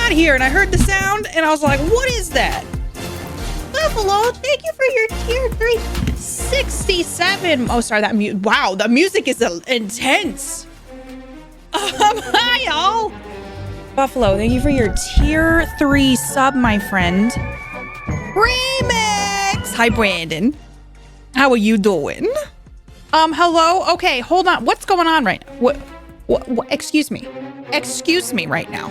Here and I heard the sound and I was like, what is that? Buffalo, thank you for your tier 367. Oh, sorry, wow, the music is intense. Hi, y'all. Buffalo, thank you for your tier 3 sub, my friend. Remix. Hi, Brandon. How are you doing? Hello. Okay, hold on. What's going on right now? What excuse me. Excuse me right now.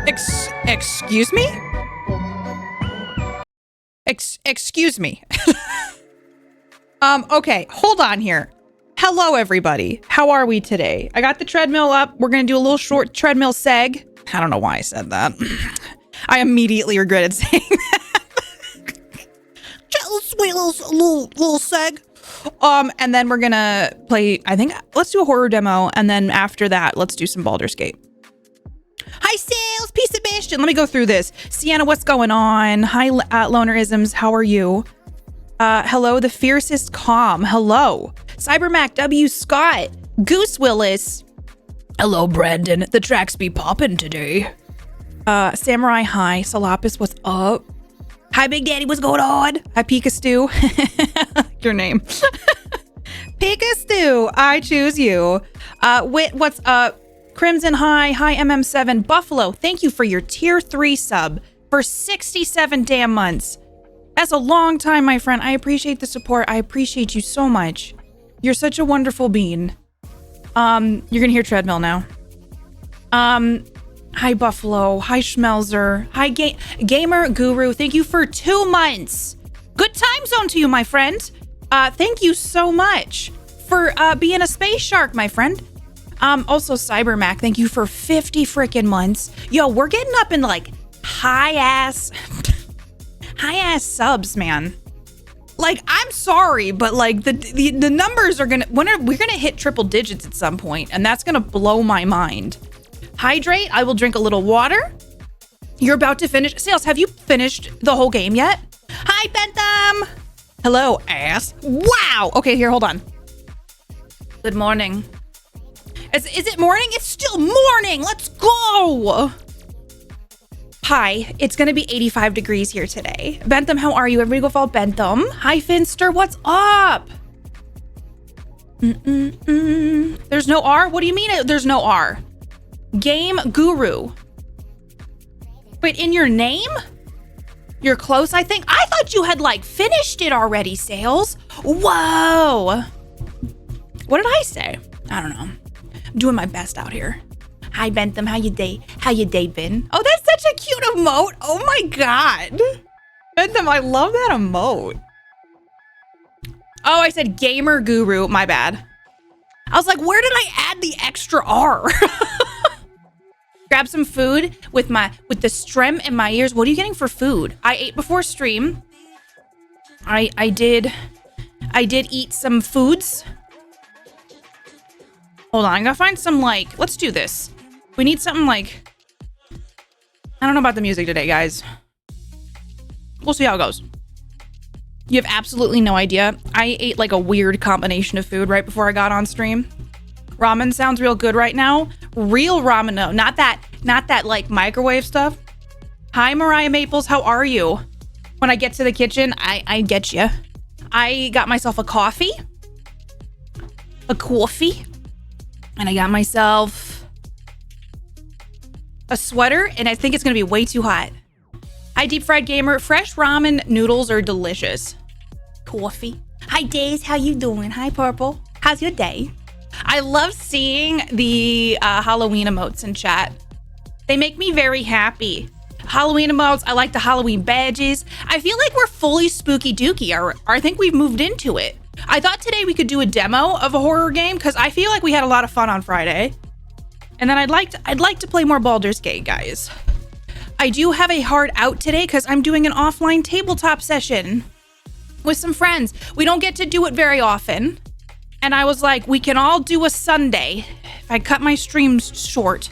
Excuse me? Excuse me. Okay, hold on here. Hello, everybody. How are we today? I got the treadmill up. We're gonna do a little short treadmill seg. I don't know why I said that. I immediately regretted saying that. Sweet little seg. And then we're gonna play, I think, let's do a horror demo, and then after that, let's do some Baldur's Gate. Hi, Sales, piece of Bastion. Let me go through this. Sienna, what's going on? Hi, Lonerisms. How are you? Hello, the fiercest calm. Hello. Cybermac W. Scott. Goose Willis. Hello, Brandon. The tracks be poppin' today. Samurai Hi. Salapis, what's up? Hi, Big Daddy. What's going on? Hi, Pika Stew. Your name. Pika Stew. I choose you. Wit, what's up? Crimson High, hi MM7, Buffalo, thank you for your tier 3 sub for 67 damn months. That's a long time, my friend. I appreciate the support. I appreciate you so much. You're such a wonderful being. You're gonna hear treadmill now. Hi Buffalo, hi Schmelzer, hi Gamer Guru, thank you for 2 months. Good time zone to you, my friend. Thank you so much for being a space shark, my friend. Also Cybermac, thank you for 50 freaking months. Yo, we're getting up in like high ass subs, man. Like, I'm sorry, but like the numbers are we're gonna hit triple digits at some point, and that's gonna blow my mind. Hydrate, I will drink a little water. You're about to finish. Sales, have you finished the whole game yet? Hi, Bentham. Hello, ass. Wow. Okay, here, hold on. Good morning. Is it morning? It's still morning. Let's go. Hi, it's gonna be 85 degrees here today. Bentham, how are you? Everybody go follow Bentham. Hi, Finster, what's up? There's no R? What do you mean there's no R? Game Guru. Wait, in your name? You're close, I think. I thought you had like finished it already, Sales. Whoa. What did I say? I don't know. I'm doing my best out here. Hi, Bentham. How you day? How you day been? Oh, that's such a cute emote. Oh my God. Bentham, I love that emote. Oh, I said gamer guru. My bad. I was like, where did I add the extra R? Grab some food with the strem in my ears. What are you getting for food? I ate before stream. I did eat some foods. Hold on, I gotta find some like, let's do this. We need something like, I don't know about the music today, guys. We'll see how it goes. You have absolutely no idea. I ate like a weird combination of food right before I got on stream. Ramen sounds real good right now. Real ramen, no, not that like microwave stuff. Hi, Mariah Maples, how are you? When I get to the kitchen, I get you. I got myself a coffee, and I got myself a sweater, and I think it's gonna be way too hot. Hi, Deep Fried Gamer. Fresh ramen noodles are delicious. Coffee. Hi, Days. How you doing? Hi, Purple. How's your day? I love seeing the Halloween emotes in chat. They make me very happy. Halloween emotes. I like the Halloween badges. I feel like we're fully spooky dooky, or I think we've moved into it. I thought today we could do a demo of a horror game because I feel like we had a lot of fun on Friday. And then I'd like to play more Baldur's Gate, guys. I do have a hard out today because I'm doing an offline tabletop session with some friends. We don't get to do it very often. And I was like, we can all do a Sunday. If I cut my streams shorter,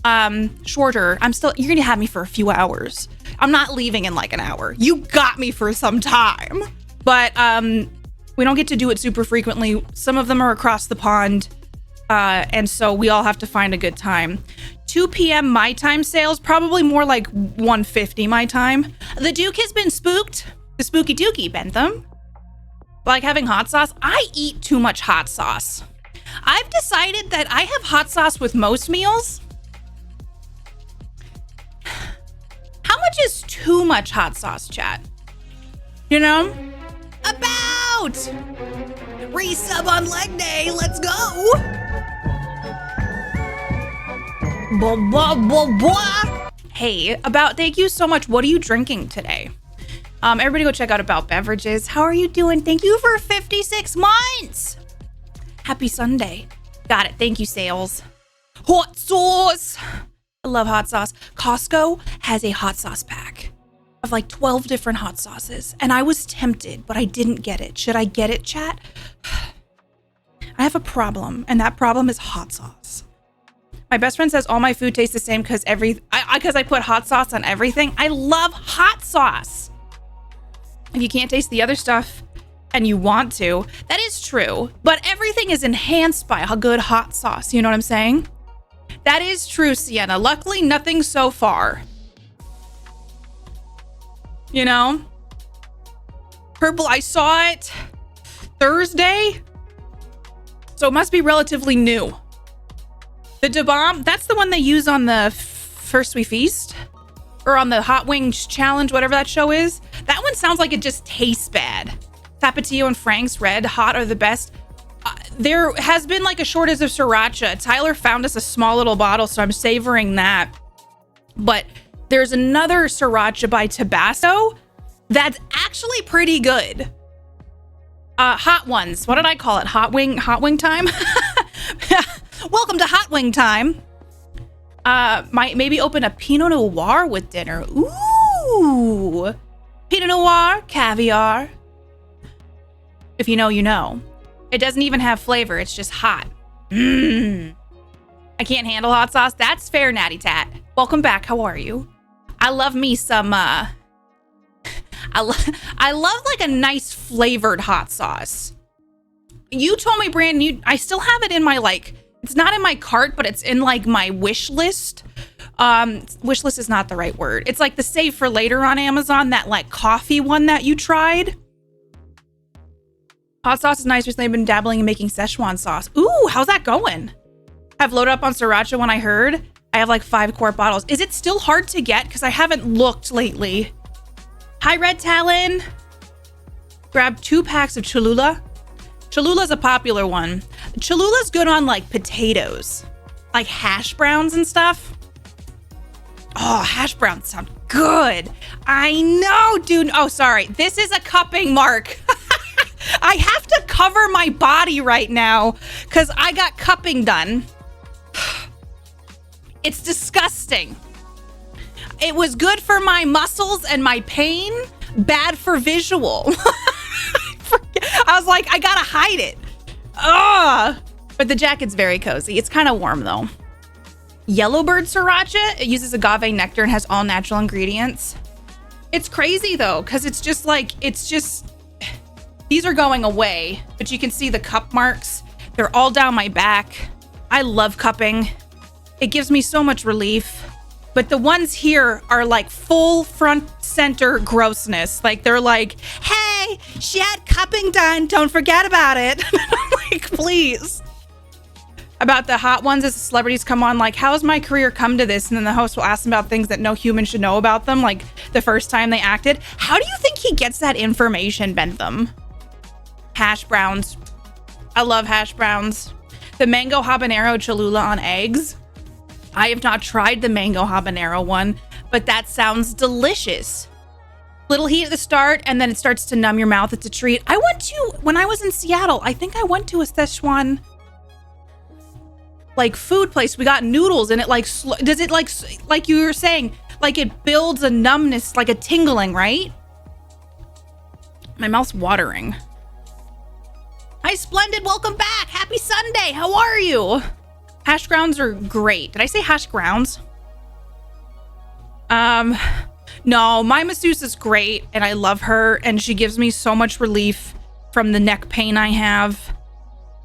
you're gonna have me for a few hours. I'm not leaving in like an hour. You got me for some time. But we don't get to do it super frequently. Some of them are across the pond. And so we all have to find a good time. 2 p.m. my time sales, probably more like 1:50 my time. The Duke has been spooked. The spooky dookie, Bentham. Like having hot sauce. I eat too much hot sauce. I've decided that I have hot sauce with most meals. How much is too much hot sauce, chat? You know? About! Resub on leg day, let's go! Blah, blah, blah, blah. Hey, About, thank you so much. What are you drinking today? Everybody go check out About Beverages. How are you doing? Thank you for 56 months. Happy Sunday. Got it. Thank you, Sales. Hot sauce. I love hot sauce. Costco has a hot sauce pack of like 12 different hot sauces. And I was tempted, but I didn't get it. Should I get it, chat? I have a problem, and that problem is hot sauce. My best friend says all my food tastes the same because I put hot sauce on everything. I love hot sauce. If you can't taste the other stuff and you want to, that is true. But everything is enhanced by a good hot sauce. You know what I'm saying? That is true, Sienna. Luckily, nothing so far. You know? Purple, I saw it Thursday. So it must be relatively new. The Da Bomb, that's the one they use on the First We Feast. Or on the Hot Wings Challenge, whatever that show is. That one sounds like it just tastes bad. Tapatio and Frank's Red Hot are the best. There has been like a shortage of sriracha. Tyler found us a small little bottle, so I'm savoring that. But there's another sriracha by Tabasco that's actually pretty good. Hot ones. What did I call it? Hot wing time? Welcome to Hot Wing Time. Might maybe open a Pinot Noir with dinner. Ooh. Pinot Noir, caviar. If you know, you know. It doesn't even have flavor. It's just hot. I can't handle hot sauce. That's fair, Natty Tat. Welcome back. How are you? I love me some, I love like a nice flavored hot sauce. You told me, Brandon, I still have it in my it's not in my cart, but it's in like my wish list. Wish list is not the right word. It's like the save for later on Amazon, that like coffee one that you tried. Hot sauce is nice. Recently I've been dabbling in making Szechuan sauce. Ooh, how's that going? I've loaded up on sriracha when I heard. I have like 5 quart bottles. Is it still hard to get? Because I haven't looked lately. Hi, Red Talon. Grab 2 packs of Cholula. Cholula's a popular one. Cholula's good on like potatoes, like hash browns and stuff. Oh, hash browns sound good. I know, dude. Oh, sorry. This is a cupping mark. I have to cover my body right now because I got cupping done. It's disgusting. It was good for my muscles and my pain, bad for visual. I was like, I gotta hide it. Ugh. But the jacket's very cozy. It's kind of warm though. Yellowbird sriracha, it uses agave nectar and has all natural ingredients. It's crazy though, because it's just, these are going away, but you can see the cup marks. They're all down my back. I love cupping. It gives me so much relief. But the ones here are like full front center grossness. Like they're like, hey, she had cupping done. Don't forget about it. I'm like, please. About the hot ones as the celebrities come on, like, how's my career come to this? And then the host will ask them about things that no human should know about them, like the first time they acted. How do you think he gets that information, Bentham? Hash browns. I love hash browns. The mango habanero Cholula on eggs. I have not tried the mango habanero one, but that sounds delicious. Little heat at the start, and then it starts to numb your mouth. It's a treat. When I was in Seattle, I think I went to a Szechuan like food place. We got noodles, and it like, does it like you were saying, like it builds a numbness, like a tingling, right? My mouth's watering. Hi, Splendid. Welcome back. Happy Sunday. How are you? Hash browns are great. Did I say hash browns? No, my masseuse is great and I love her and she gives me so much relief from the neck pain I have.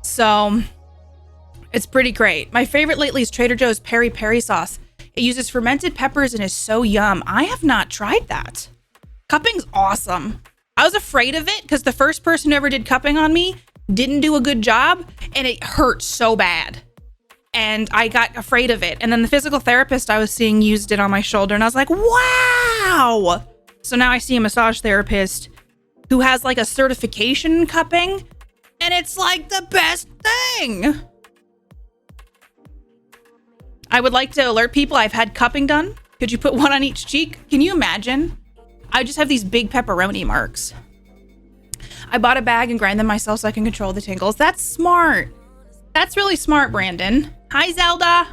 So it's pretty great. My favorite lately is Trader Joe's peri peri sauce. It uses fermented peppers and is so yum. I have not tried that. Cupping's awesome. I was afraid of it because the first person who ever did cupping on me didn't do a good job and it hurt so bad. And I got afraid of it. And then the physical therapist I was seeing used it on my shoulder and I was like, wow. So now I see a massage therapist who has like a certification in cupping and it's like the best thing. I would like to alert people I've had cupping done. Could you put one on each cheek? Can you imagine? I just have these big pepperoni marks. I bought a bag and grind them myself so I can control the tingles. That's smart. That's really smart, Brandon. Hi, Zelda.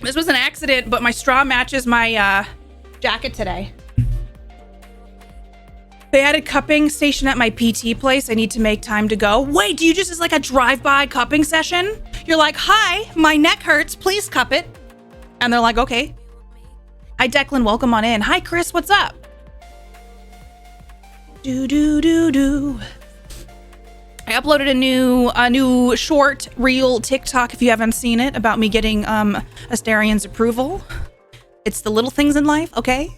This was an accident, but my straw matches my jacket today. They added cupping station at my PT place. I need to make time to go. Wait, do you just as like a drive-by cupping session? You're like, hi, my neck hurts. Please cup it. And they're like, okay. Hi, Declan. Welcome on in. Hi, Chris. What's up? Do. I uploaded a new short reel TikTok if you haven't seen it about me getting Asterian's approval. It's the little things in life, okay?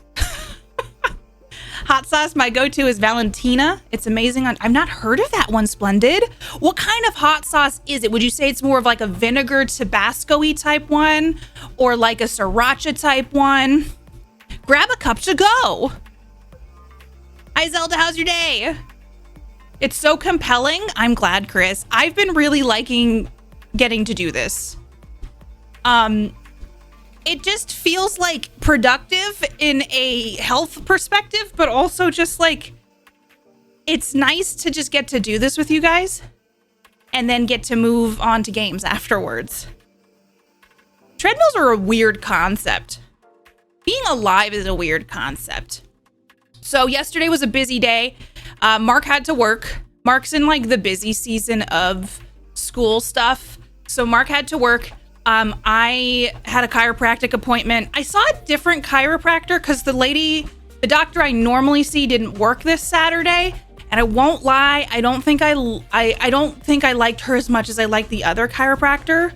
Hot sauce, my go-to is Valentina. It's amazing. I've not heard of that one, Splendid. What kind of hot sauce is it? Would you say it's more of like a vinegar Tabasco-y type one or like a sriracha type one? Grab a cup to go. Hi, Zelda. How's your day? It's so compelling. I'm glad, Chris. I've been really liking getting to do this. It just feels like productive in a health perspective, but also just like, it's nice to just get to do this with you guys and then get to move on to games afterwards. Treadmills are a weird concept. Being alive is a weird concept. So yesterday was a busy day. Mark had to work. Mark's in like the busy season of school stuff. So Mark had to work. I had a chiropractic appointment. I saw a different chiropractor because the doctor I normally see didn't work this Saturday. And I won't lie, I don't think I liked her as much as I liked the other chiropractor.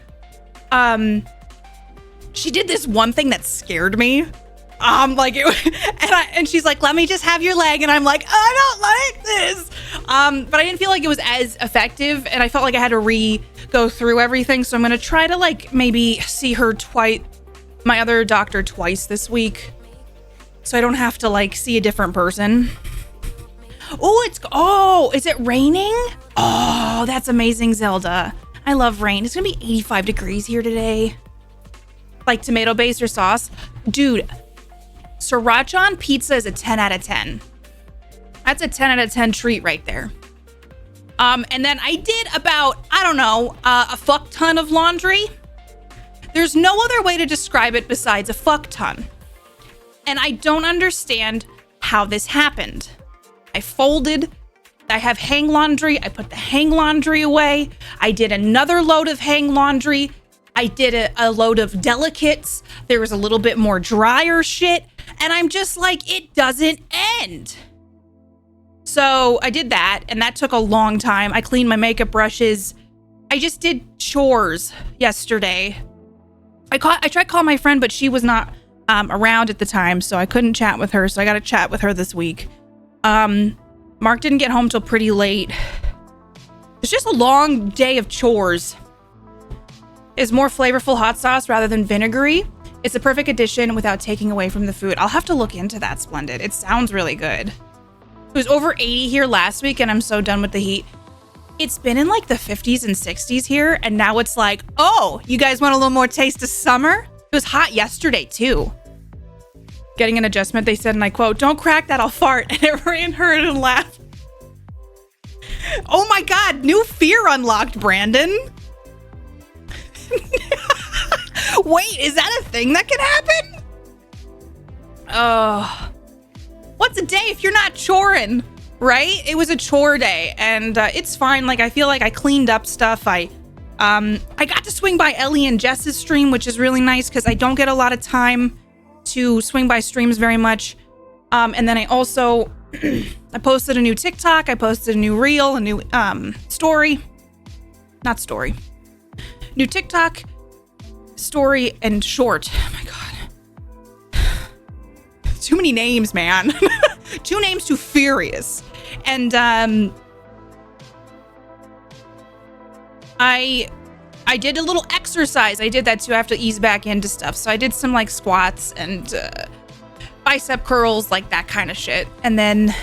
She did this one thing that scared me. And she's like, let me just have your leg. And I'm like, I don't like this. But I didn't feel like it was as effective. And I felt like I had to go through everything. So I'm going to try to like maybe see her my other doctor twice this week, so I don't have to like see a different person. Oh, is it raining? Oh, that's amazing, Zelda. I love rain. It's gonna be 85 degrees here today. Like tomato base or sauce. Dude, sriracha on pizza is a 10 out of 10. That's a 10 out of 10 treat right there. And then I did about, I don't know, a fuck ton of laundry. There's no other way to describe it besides a fuck ton. And I don't understand how this happened. I folded, I have hang laundry, I put the hang laundry away. I did another load of hang laundry. I did a load of delicates. There was a little bit more dryer shit. And I'm just like, it doesn't end. So I did that, and that took a long time. I cleaned my makeup brushes. I just did chores yesterday. I tried calling my friend, but she was not around at the time, so I couldn't chat with her. So I got to chat with her this week. Mark didn't get home till pretty late. It's just a long day of chores. It's more flavorful hot sauce rather than vinegary. It's a perfect addition without taking away from the food. I'll have to look into that, Splendid. It sounds really good. It was over 80 here last week, and I'm so done with the heat. It's been in like the 50s and 60s here, and now it's like, oh, you guys want a little more taste of summer? It was hot yesterday, too. Getting an adjustment, they said, and I quote, "Don't crack that, I'll fart." And everyone heard and laughed. Oh my God, new fear unlocked, Brandon. Wait, is that a thing that can happen? What's a day if you're not choring, right? It was a chore day, and it's fine. Like, I feel like I cleaned up stuff. I got to swing by Ellie and Jess's stream, which is really nice because I don't get a lot of time to swing by streams very much. And then I also I posted a new TikTok. I posted a new reel, a new story. Not story. New TikTok, story, and short. Oh my God. Too many names, man. Too names, too furious. And I did a little exercise. I did that too. I have to ease back into stuff. So I did some like squats and bicep curls, like that kind of shit. And then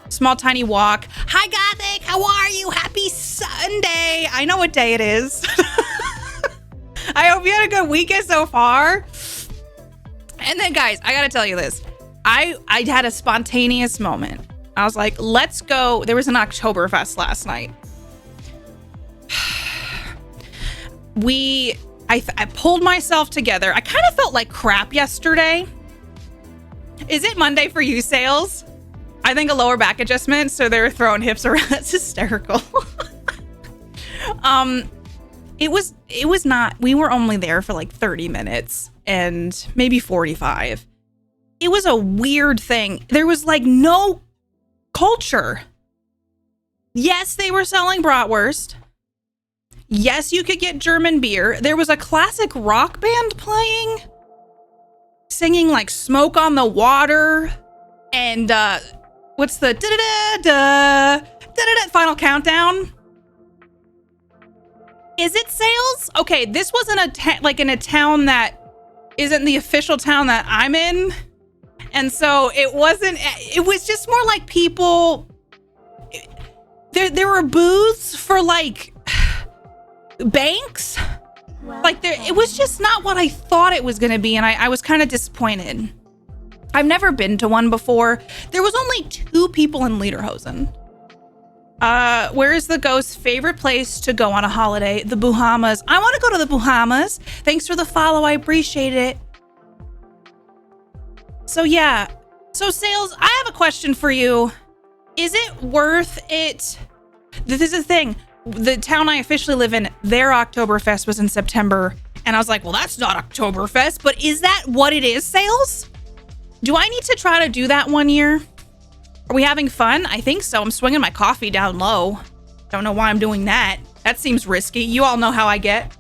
small tiny walk. Hi Gothic, how are you? Happy Sunday. I know what day it is. I hope you had a good weekend so far. And then guys, I gotta tell you this. I had a spontaneous moment. I was like, let's go. There was an Oktoberfest last night. I pulled myself together. I kind of felt like crap yesterday. Is it Monday for you, Sales? I think a lower back adjustment, so they were throwing hips around. That's hysterical. It was not, we were only there for like 30 minutes and maybe 45. It was a weird thing. There was like no culture. Yes, they were selling bratwurst. Yes, you could get German beer. There was a classic rock band playing, singing like Smoke on the Water and what's the Final Countdown? Is it Sales? Okay, this wasn't in a town that isn't the official town that I'm in. And so it was just more like people, there were booths for like banks. Like it was just not what I thought it was going to be. And I was kind of disappointed. I've never been to one before. There was only 2 people in Lederhosen. Where is the ghost's favorite place to go on a holiday? The Bahamas. I want to go to the Bahamas. Thanks for the follow. I appreciate it. So yeah. So Sales, I have a question for you. Is it worth it? This is the thing. The town I officially live in, their Oktoberfest was in September. And I was like, well, that's not Oktoberfest. But is that what it is, Sales? Do I need to try to do that one year? Are we having fun? I think so. I'm swinging my coffee down low. Don't know why I'm doing that. That seems risky. You all know how I get.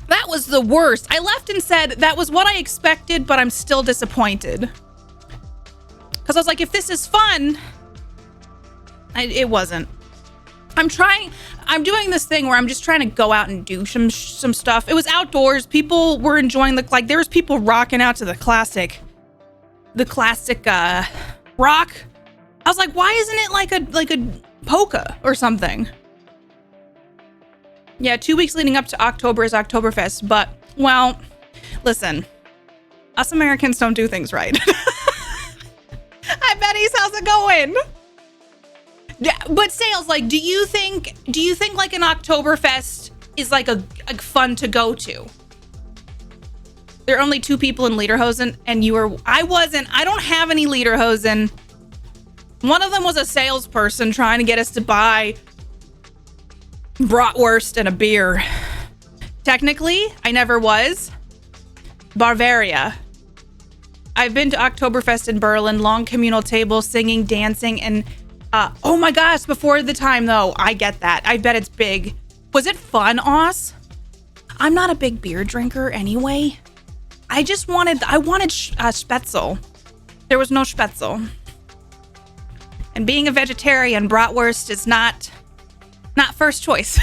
That was the worst. I left and said that was what I expected, but I'm still disappointed. Because I was like, if this is fun, it wasn't. I'm doing this thing where I'm just trying to go out and do some stuff. It was outdoors. People were enjoying there was people rocking out to the classic rock. I was like, why isn't it like a polka or something? Yeah, 2 weeks leading up to October is Oktoberfest, but, well, listen, us Americans don't do things right. Hi, Betty's, how's it going? Yeah, but Sales, like, do you think like an Oktoberfest is like a fun to go to? There are only 2 people in Lederhosen, and I don't have any Lederhosen. One of them was a salesperson trying to get us to buy bratwurst and a beer. Technically, I never was. Bavaria. I've been to Oktoberfest in Berlin, long communal tables, singing, dancing, and oh my gosh, before the time though. I get that. I bet it's big. Was it fun, Oz? I'm not a big beer drinker anyway. I wanted Spätzle. There was no Spätzle. And being a vegetarian, bratwurst is not first choice.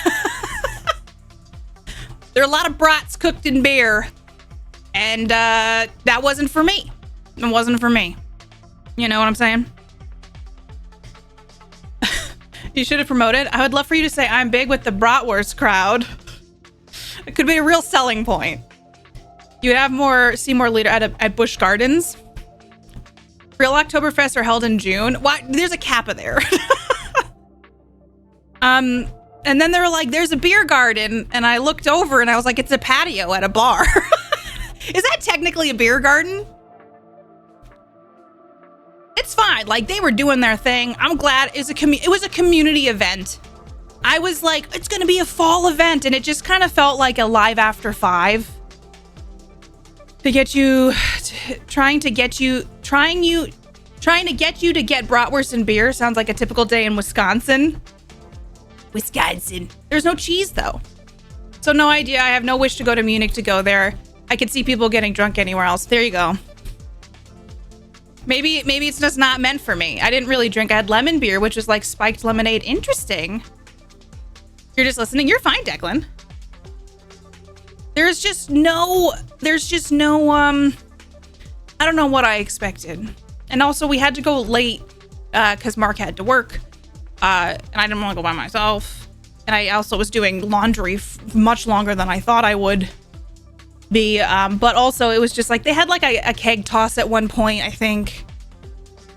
There are a lot of brats cooked in beer, and that wasn't for me. It wasn't for me. You know what I'm saying? You should have promoted. I would love for you to say I'm big with the bratwurst crowd. It could be a real selling point. You would have see more later at Busch Gardens. Real Oktoberfest are held in June. Why? There's a Kappa there. And then they were like, there's a beer garden. And I looked over and I was like, it's a patio at a bar. Is that technically a beer garden? It's fine. Like, they were doing their thing. I'm glad it was a community event. I was like, it's going to be a fall event. And it just kind of felt like a live after 5 to get you, trying to get you to get bratwurst and beer. Sounds like a typical day in Wisconsin. There's no cheese though. So no idea. I have no wish to go to Munich to go there. I could see people getting drunk anywhere else. There you go. Maybe it's just not meant for me. I didn't really drink. I had lemon beer, which was like spiked lemonade. Interesting. You're just listening. You're fine, Declan. There's just no, I don't know what I expected. And also we had to go late because Mark had to work. And I didn't want to go by myself. And I also was doing laundry much longer than I thought I would be. But also it was just like, they had like a keg toss at one point, I think.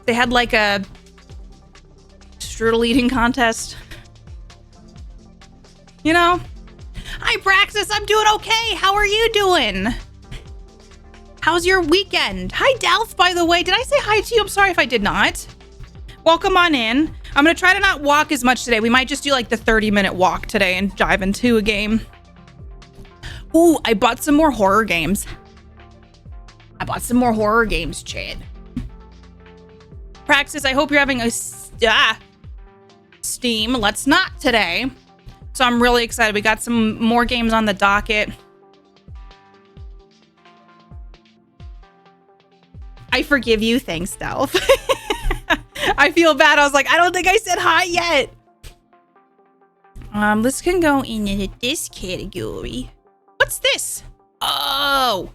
They had like a strudel eating contest. You know? Hi, Praxis. I'm doing okay. How are you doing? How's your weekend? Hi, Delph, by the way. Did I say hi to you? I'm sorry if I did not. Welcome on in. I'm going to try to not walk as much today. We might just do like the 30-minute walk today and dive into a game. Ooh, I bought some more horror games. Chad. Praxis, I hope you're having a Steam. Let's not today. So I'm really excited. We got some more games on the docket. I forgive you. Thanks, Delph. I feel bad. I was like, I don't think I said hi yet. This can go into this category. What's this? Oh.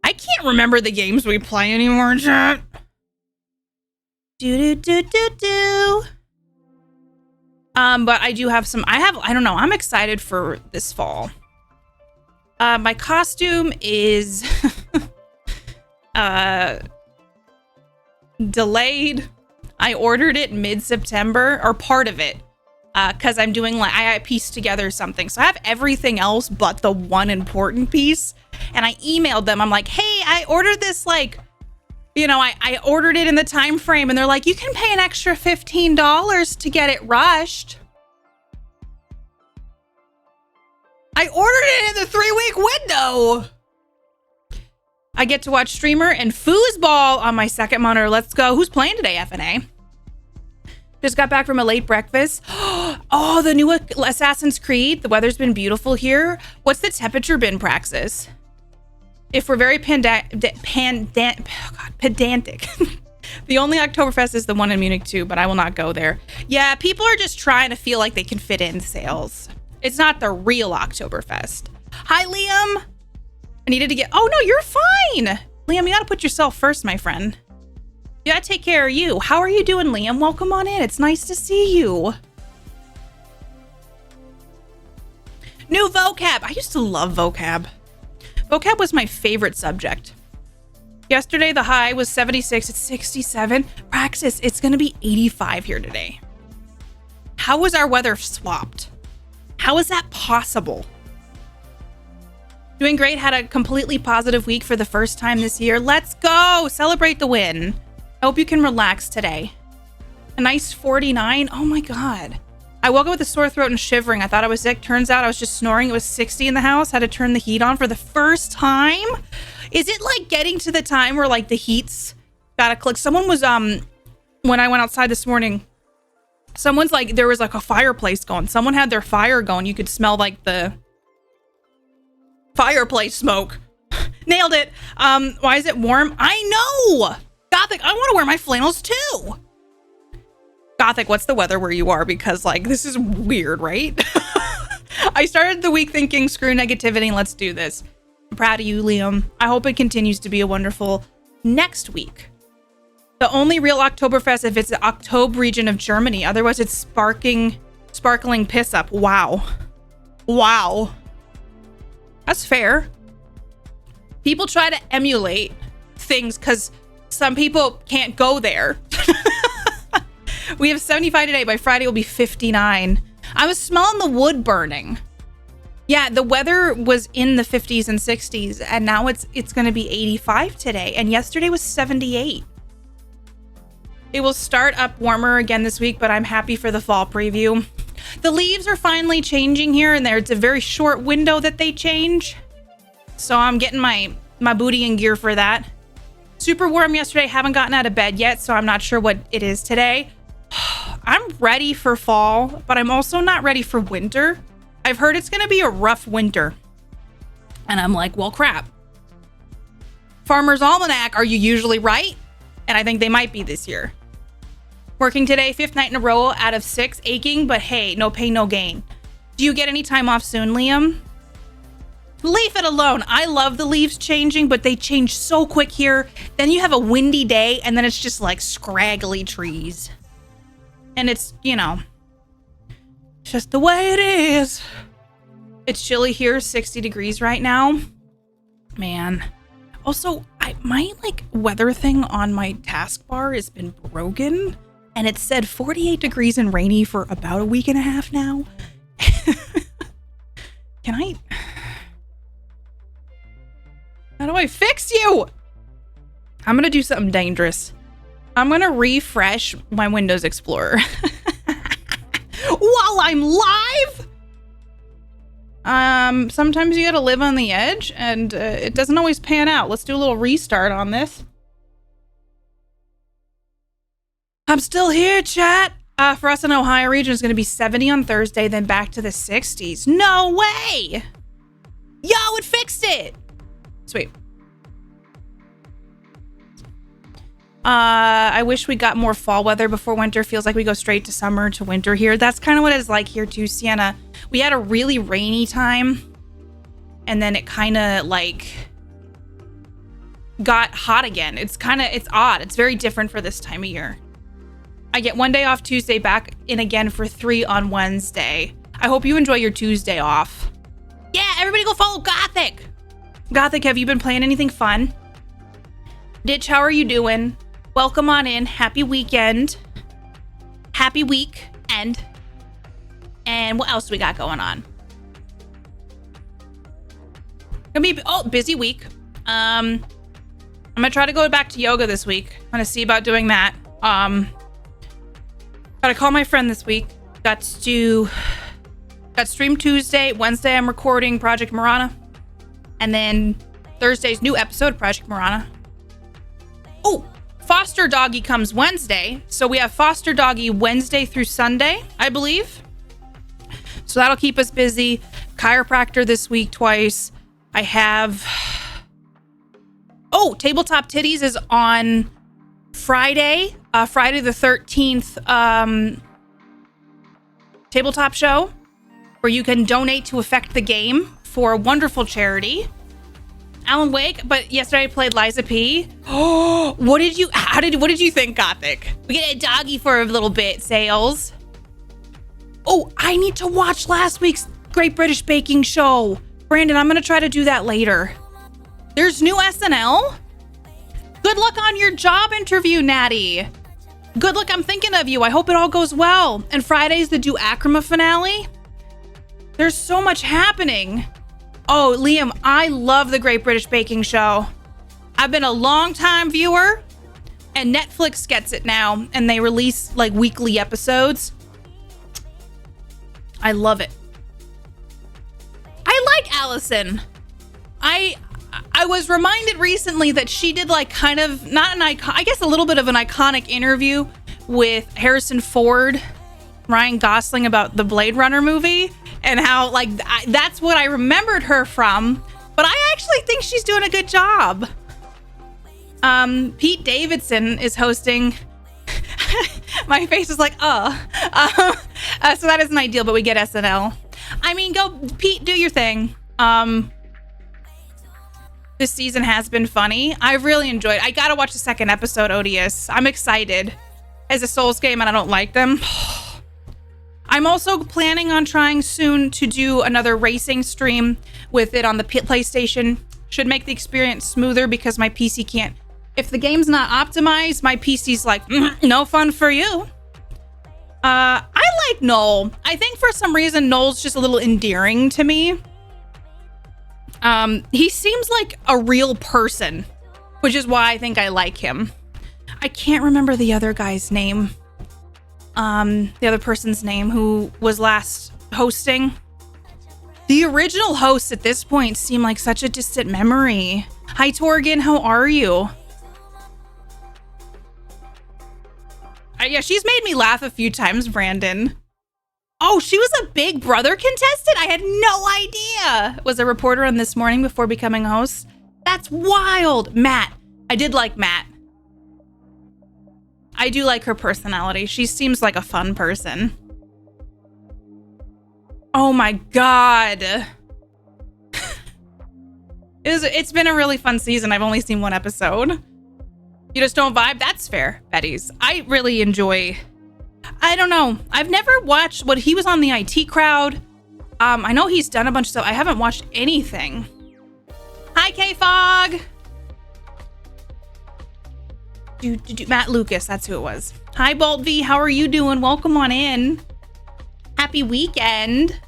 I can't remember the games we play anymore, chat. But I do have some, I don't know, I'm excited for this fall. My costume is delayed. I ordered it mid-September, or part of it, because I'm doing like, I pieced together something. So I have everything else but the one important piece. And I emailed them. I'm like, hey, I ordered this, like, you know, I ordered it in the time frame, and they're like, you can pay an extra $15 to get it rushed. I ordered it in the 3-week window. I get to watch streamer and foosball on my second monitor. Let's go. Who's playing today, FNA? Just got back from a late breakfast. Oh, the new Assassin's Creed. The weather's been beautiful here. What's the temperature been, Praxis? If we're very pedantic, The only Oktoberfest is the one in Munich too, but I will not go there. Yeah, people are just trying to feel like they can fit in sales. It's not the real Oktoberfest. Hi, Liam. I needed to get, oh no, you're fine. Liam, you gotta put yourself first, my friend. You gotta take care of you. How are you doing, Liam? Welcome on in. It's nice to see you. New vocab. I used to love vocab. Vocab was my favorite subject. Yesterday, the high was 76. It's 67. Praxis, it's going to be 85 here today. How was our weather swapped? How is that possible? Doing great. Had a completely positive week for the first time this year. Let's go. Celebrate the win. I hope you can relax today. A nice 49. Oh my God. I woke up with a sore throat and shivering. I thought I was sick. Turns out I was just snoring. It was 60 in the house. Had to turn the heat on for the first time. Is it like getting to the time where like the heat's gotta click? Someone was, when I went outside this morning, someone's like, there was like a fireplace going. Someone had their fire going. You could smell like the fireplace smoke. Nailed it. Why is it warm? I know. Gothic, I want to wear my flannels too. Gothic, what's the weather where you are? Because like, this is weird, right? I started the week thinking, screw negativity, let's do this. I'm proud of you, Liam. I hope it continues to be a wonderful next week. The only real Oktoberfest if it's the October region of Germany. Otherwise, it's sparkling piss up. Wow. Wow. That's fair. People try to emulate things because some people can't go there. We have 75 today. By Friday, it will be 59. I was smelling the wood burning. Yeah, the weather was in the 50s and 60s, and now it's going to be 85 today, and yesterday was 78. It will start up warmer again this week, but I'm happy for the fall preview. The leaves are finally changing here, and it's a very short window that they change. So I'm getting my booty in gear for that. Super warm yesterday. Haven't gotten out of bed yet, so I'm not sure what it is today. I'm ready for fall, but I'm also not ready for winter. I've heard it's going to be a rough winter. And I'm like, well, crap. Farmer's Almanac, are you usually right? And I think they might be this year. Working today, 5th night in a row out of 6, aching, but hey, no pain, no gain. Do you get any time off soon, Liam? Leave it alone. I love the leaves changing, but they change so quick here. Then you have a windy day, and then it's just like scraggly trees. And it's, you know, just the way it is. It's chilly here, 60 degrees right now. Man. Also, my like weather thing on my taskbar has been broken, and it said 48 degrees and rainy for about a week and a half now. How do I fix you? I'm gonna do something dangerous. I'm gonna refresh my Windows Explorer. While I'm live? Sometimes you gotta live on the edge, and it doesn't always pan out. Let's do a little restart on this. I'm still here, chat. For us in Ohio region, it's gonna be 70 on Thursday, then back to the 60s. No way! Yo, it fixed it! Sweet. I wish we got more fall weather before winter. Feels like we go straight to summer to winter here. That's kind of what it's like here too, Sienna. We had a really rainy time, and then it kind of like got hot again. It's odd. It's very different for this time of year. I get one day off Tuesday, back in again for 3 on Wednesday. I hope you enjoy your Tuesday off. Yeah, everybody go follow Gothic. Gothic, have you been playing anything fun? Ditch, how are you doing? Welcome on in. Happy weekend. Happy week end. And what else do we got going on? Gonna be busy week. I'm gonna try to go back to yoga this week. I'm gonna see about doing that. Gotta call my friend this week. Got stream Tuesday. Wednesday I'm recording Project Marana. And then Thursday's new episode, Project Marana. Oh, Foster Doggy comes Wednesday. So we have Foster Doggy Wednesday through Sunday, I believe. So that'll keep us busy. Chiropractor this week twice. I have... Oh, Tabletop Titties is on Friday the 13th tabletop show where you can donate to affect the game for a wonderful charity. Alan Wake, but yesterday I played Liza P. Oh, what did you think, Gothic? We get a doggy for a little bit, Sales. Oh, I need to watch last week's Great British Baking Show. Brandon, I'm gonna try to do that later. There's new SNL? Good luck on your job interview, Natty. Good luck, I'm thinking of you. I hope it all goes well. And Friday's the Do Acroma finale. There's so much happening. Oh, Liam, I love the Great British Baking Show. I've been a long-time viewer, and Netflix gets it now, and they release like weekly episodes. I love it. I like Allison. I was reminded recently that she did like kind of not an icon, I guess a little bit of an iconic interview with Harrison Ford, Ryan Gosling about the Blade Runner movie, and how like that's what I remembered her from. But I actually think she's doing a good job. Pete Davidson is hosting. My face is like, so that isn't ideal, but we get SNL. I mean, go Pete, do your thing. This season has been funny. I've really enjoyed it. I gotta watch the second episode, Odious. I'm excited. As a Souls game and I don't like them. I'm also planning on trying soon to do another racing stream with it on the PlayStation. Should make the experience smoother because my PC can't. If the game's not optimized, my PC's like, no fun for you. I like Noel. I think for some reason Noel's just a little endearing to me. He seems like a real person, which is why I think I like him. I can't remember the other guy's name. The other person's name who was last hosting. The original hosts at this point seem like such a distant memory. Hi, Torgan, how are you? Yeah, she's made me laugh a few times, Brandon. Oh, she was a Big Brother contestant? I had no idea. Was a reporter on This Morning before becoming a host. That's wild. Matt. I did like Matt. I do like her personality. She seems like a fun person. Oh my God. It's been a really fun season. I've only seen one episode. You just don't vibe? That's fair, Betty's. I really enjoy... I don't know. I've never watched what he was on the IT Crowd. I know he's done a bunch of stuff. I haven't watched anything. Hi, K-Fog. Matt Lucas, that's who it was. Hi, Bolt V. How are you doing? Welcome on in. Happy weekend.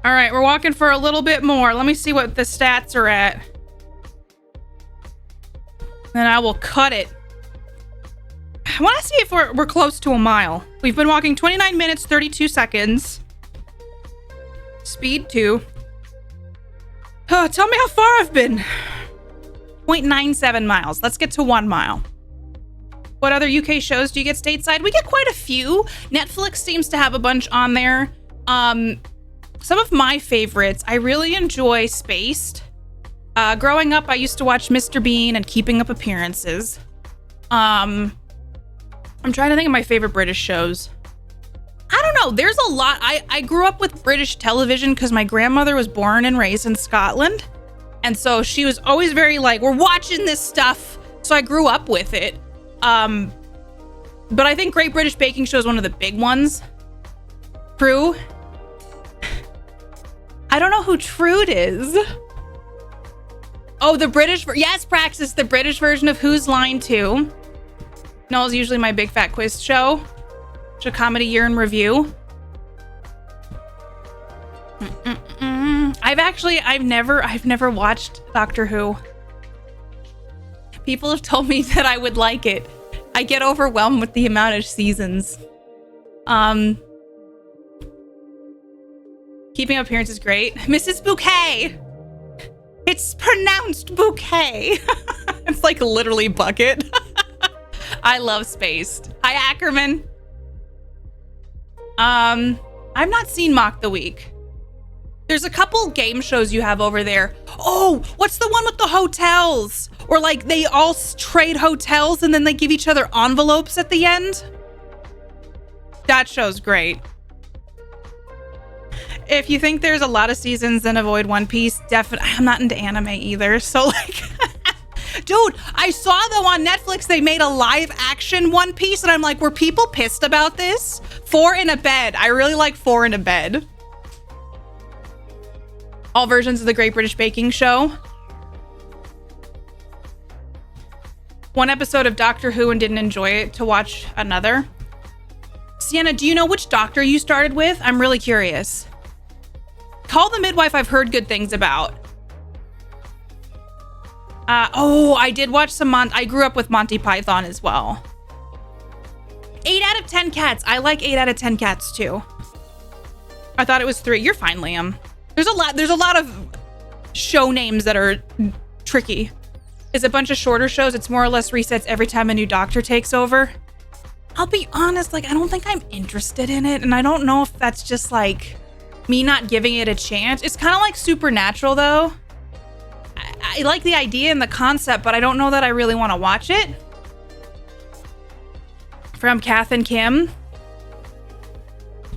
All right, we're walking for a little bit more. Let me see what the stats are at. Then I will cut it. I want to see if we're close to a mile. We've been walking 29 minutes, 32 seconds. Speed 2. Tell me how far I've been. 0.97 miles. Let's get to 1 mile. What other UK shows do you get stateside? We get quite a few. Netflix seems to have a bunch on there. Some of my favorites, I really enjoy Spaced. Growing up, I used to watch Mr. Bean and Keeping Up Appearances. I'm trying to think of my favorite British shows. I don't know. There's a lot. I grew up with British television because my grandmother was born and raised in Scotland. And so she was always very like, we're watching this stuff. So I grew up with it. But I think Great British Baking Show is one of the big ones. True. I don't know who Trude is. Oh, the British... Yes, Praxis, the British version of Who's Line 2. No, it's usually my big fat quiz show. It's a comedy year in review. I've never watched Doctor Who. People have told me that I would like it. I get overwhelmed with the amount of seasons. Keeping Up Appearances is great. Mrs. Bouquet. It's pronounced bouquet. It's like literally bucket. I love Spaced. Hi, Ackerman. I've not seen Mock the Week. There's a couple game shows you have over there. Oh, what's the one with the hotels? Or like they all trade hotels and then they give each other envelopes at the end? That show's great. If you think there's a lot of seasons, then avoid One Piece. Definitely. I'm not into anime either. So like, dude, I saw though on Netflix, they made a live action One Piece and I'm like, were people pissed about this? 4 in a Bed. I really like 4 in a Bed. All versions of the Great British Baking Show. One episode of Doctor Who and didn't enjoy it to watch another. Sienna, do you know which doctor you started with? I'm really curious. Call the Midwife I've heard good things about. Oh, I did watch some I grew up with Monty Python as well. 8 out of 10 cats. I like 8 out of 10 cats too. I thought it was 3. You're fine, Liam. There's a lot of show names that are tricky. It's a bunch of shorter shows. It's more or less resets every time a new doctor takes over. I'll be honest, like, I don't think I'm interested in it. And I don't know if that's just like me not giving it a chance. It's kind of like Supernatural though. I like the idea and the concept, but I don't know that I really want to watch it. From Kath and Kim.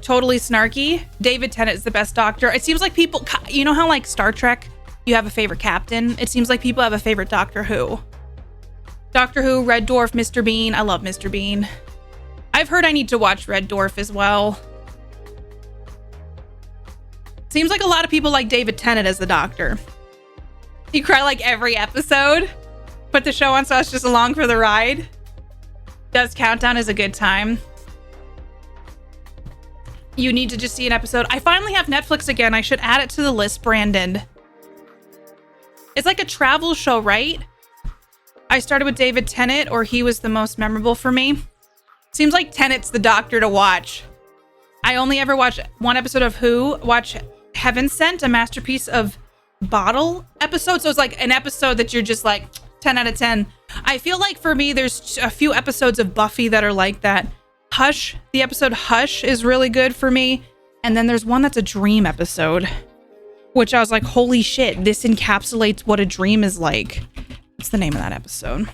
Totally snarky. David Tennant is the best doctor. It seems like people, you know how like Star Trek, you have a favorite captain? It seems like people have a favorite Doctor Who. Doctor Who, Red Dwarf, Mr. Bean. I love Mr. Bean. I've heard I need to watch Red Dwarf as well. Seems like a lot of people like David Tennant as the Doctor. You cry like every episode. Put the show on so it's just along for the ride. Does Countdown is a good time. You need to just see an episode. I finally have Netflix again. I should add it to the list, Brandon. It's like a travel show, right? I started with David Tennant, or he was the most memorable for me. Seems like Tennant's the doctor to watch. I only ever watch one episode of Who. Watch Heaven Sent, a masterpiece of bottle episode. So it's like an episode that you're just like 10 out of 10. I feel like for me, there's a few episodes of Buffy that are like that. Hush, the episode Hush is really good for me. And then there's one that's a dream episode, which I was like, holy shit, this encapsulates what a dream is like. What's the name of that episode?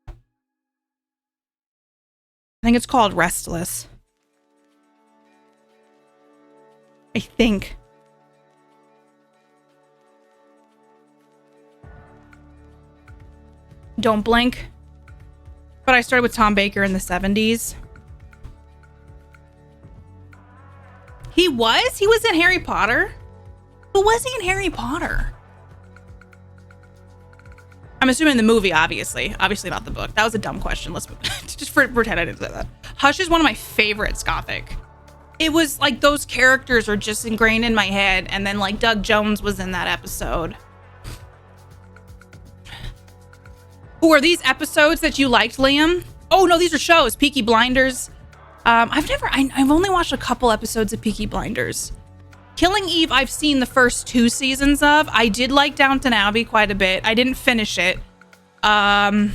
I think it's called Restless. I think. Don't Blink. But I started with Tom Baker in the 70s. He was in Harry Potter. Who was he in Harry Potter? I'm assuming the movie, obviously not the book. That was a dumb question. Let's just pretend I didn't say that. Hush is one of my favorites, Gothic. It was like those characters are just ingrained in my head, and then like Doug Jones was in that episode. Who are these episodes that you liked, Liam? Oh no, these are shows. Peaky Blinders. I've only watched a couple episodes of Peaky Blinders. Killing Eve, I've seen the first 2 seasons of. I did like Downton Abbey quite a bit. I didn't finish it. I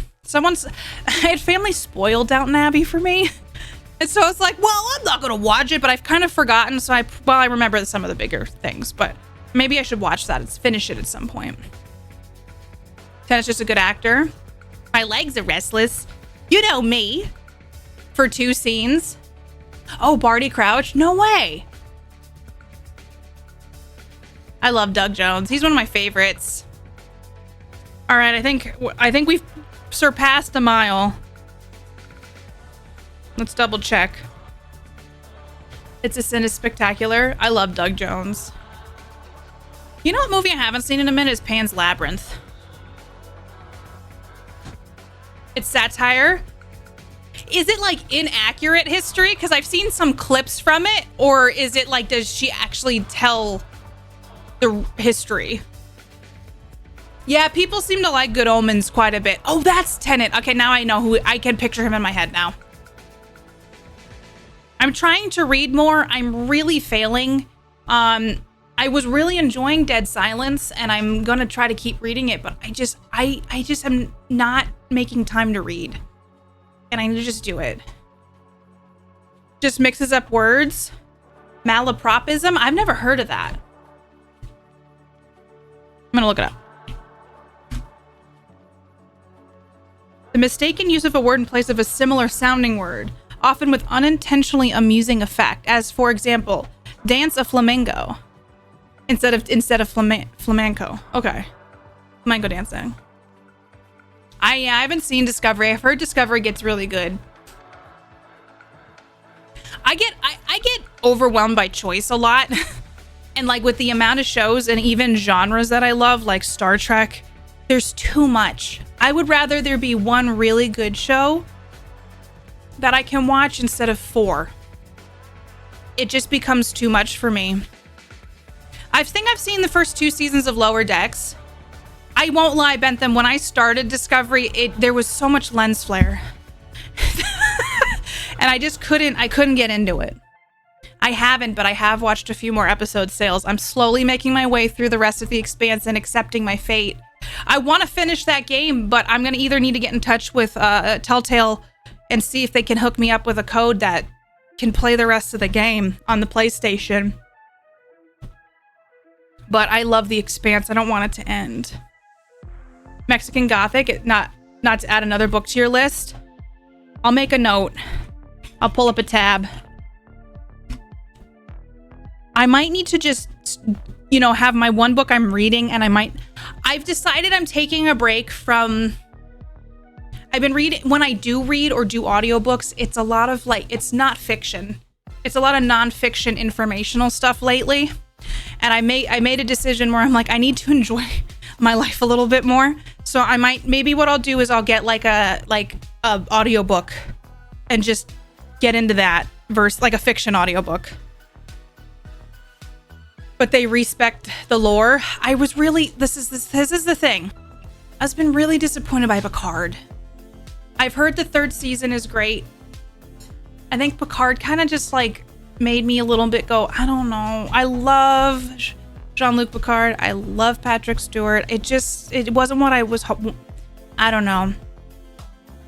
had family spoiled Downton Abbey for me. And so it's like, well, I'm not gonna watch it, but I've kind of forgotten. So I remember some of the bigger things, but maybe I should watch that and finish it at some point. Tennant's just a good actor. My legs are restless. You know me. For 2 scenes. Oh, Barty Crouch? No way. I love Doug Jones. He's one of my favorites. All right, I think we've surpassed a mile. Let's double check. It's a Sin is Spectacular. I love Doug Jones. You know what movie I haven't seen in a minute is Pan's Labyrinth. It's satire. Is it like inaccurate history? Because I've seen some clips from it. Or is it like, does she actually tell the history? Yeah, people seem to like Good Omens quite a bit. Oh, that's Tenet. Okay, now I know who. I can picture him in my head now. I'm trying to read more. I'm really failing. I was really enjoying Dead Silence, and I'm gonna try to keep reading it, but I just am not making time to read. And I need to just do it. Just mixes up words. Malapropism? I've never heard of that. gonna look it up. The mistaken use of a word in place of a similar sounding word, often with unintentionally amusing effect, as for example, dance a flamenco instead of flamenco. Okay, flamenco dancing. I haven't seen Discovery. I've heard Discovery gets really good. I get overwhelmed by choice a lot. And like with the amount of shows and even genres that I love, like Star Trek, there's too much. I would rather there be one really good show that I can watch instead of 4. It just becomes too much for me. I think I've seen the first 2 seasons of Lower Decks. I won't lie, Bentham, when I started Discovery, there was so much lens flare. And I just couldn't get into it. I haven't, but I have watched a few more episodes, Sales. I'm slowly making my way through the rest of The Expanse and accepting my fate. I want to finish that game, but I'm going to either need to get in touch with Telltale and see if they can hook me up with a code that can play the rest of the game on the PlayStation. But I love The Expanse. I don't want it to end. Mexican Gothic, not to add another book to your list. I'll make a note. I'll pull up a tab. I might need to just, have my one book I'm reading, and I've decided I'm taking a break from, I've been reading, when I do read or do audiobooks, it's a lot of it's not fiction. It's a lot of nonfiction informational stuff lately. And I made a decision where I'm like, I need to enjoy my life a little bit more. So maybe what I'll do is I'll get a audiobook and just get into that versus like a fiction audiobook. But they respect the lore. I was really, this is the thing. I've been really disappointed by Picard. I've heard the 3rd season is great. I think Picard kind of just made me a little bit go, I don't know. I love Jean-Luc Picard. I love Patrick Stewart. It wasn't what I was, I don't know.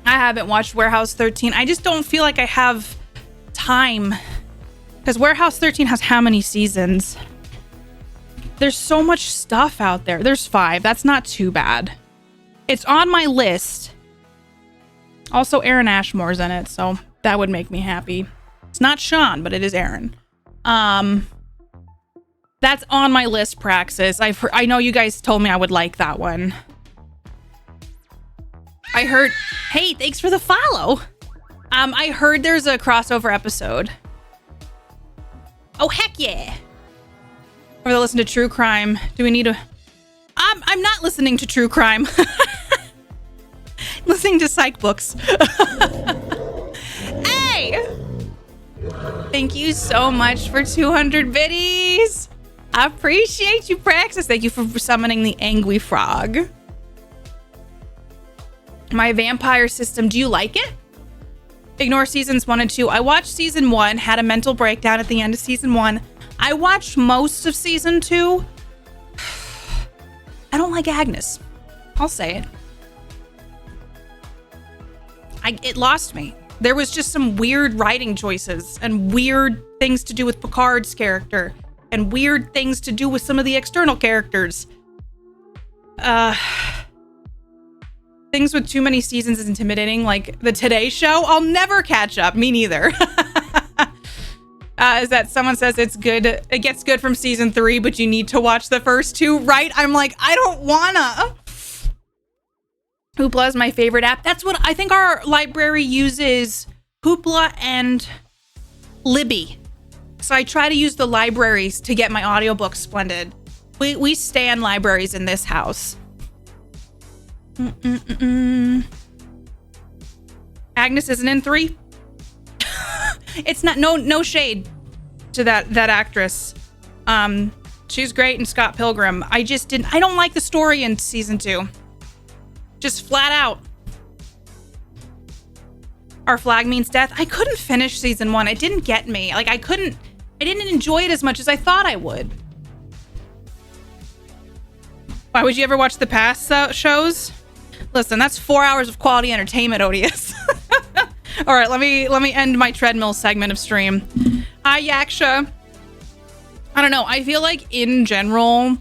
I haven't watched Warehouse 13. I just don't feel like I have time. Because Warehouse 13 has how many seasons? There's so much stuff out there. There's 5. That's not too bad. It's on my list. Also, Aaron Ashmore's in it, so that would make me happy. It's not Sean, but it is Aaron. That's on my list, Praxis. I know you guys told me I would like that one. I heard... Hey, thanks for the follow. I heard there's a crossover episode. Oh, heck yeah. Or to listen to true crime. Do we need to... I'm not listening to true crime. Listening to psych books. Hey! Thank you so much for 200 biddies. I appreciate you, Praxis. Thank you for summoning the angry frog. My vampire system, do you like it? Ignore seasons 1 and 2. I watched season 1, had a mental breakdown at the end of season 1. I watched most of season 2. I don't like Agnes. I'll say it. It lost me. There was just some weird writing choices and weird things to do with Picard's character and weird things to do with some of the external characters. Things with too many seasons is intimidating, like the Today Show. I'll never catch up. Me neither. Is that someone says it's good? It gets good from season 3, but you need to watch the first 2, right? I'm like, I don't wanna. Hoopla is my favorite app. That's what I think our library uses. Hoopla and Libby. So I try to use the libraries to get my audiobooks splendid. We stan libraries in this house. Agnes isn't in 3. It's not no shade to that actress. She's great in Scott Pilgrim. I don't like the story in season 2. Just flat out. Our flag means death. I couldn't finish season 1. It didn't get me. I didn't enjoy it as much as I thought I would. Why would you ever watch the past shows? Listen, that's 4 hours of quality entertainment, Odious. All right, let me end my treadmill segment of stream. Hi, Yaksha. I don't know. I feel like in general,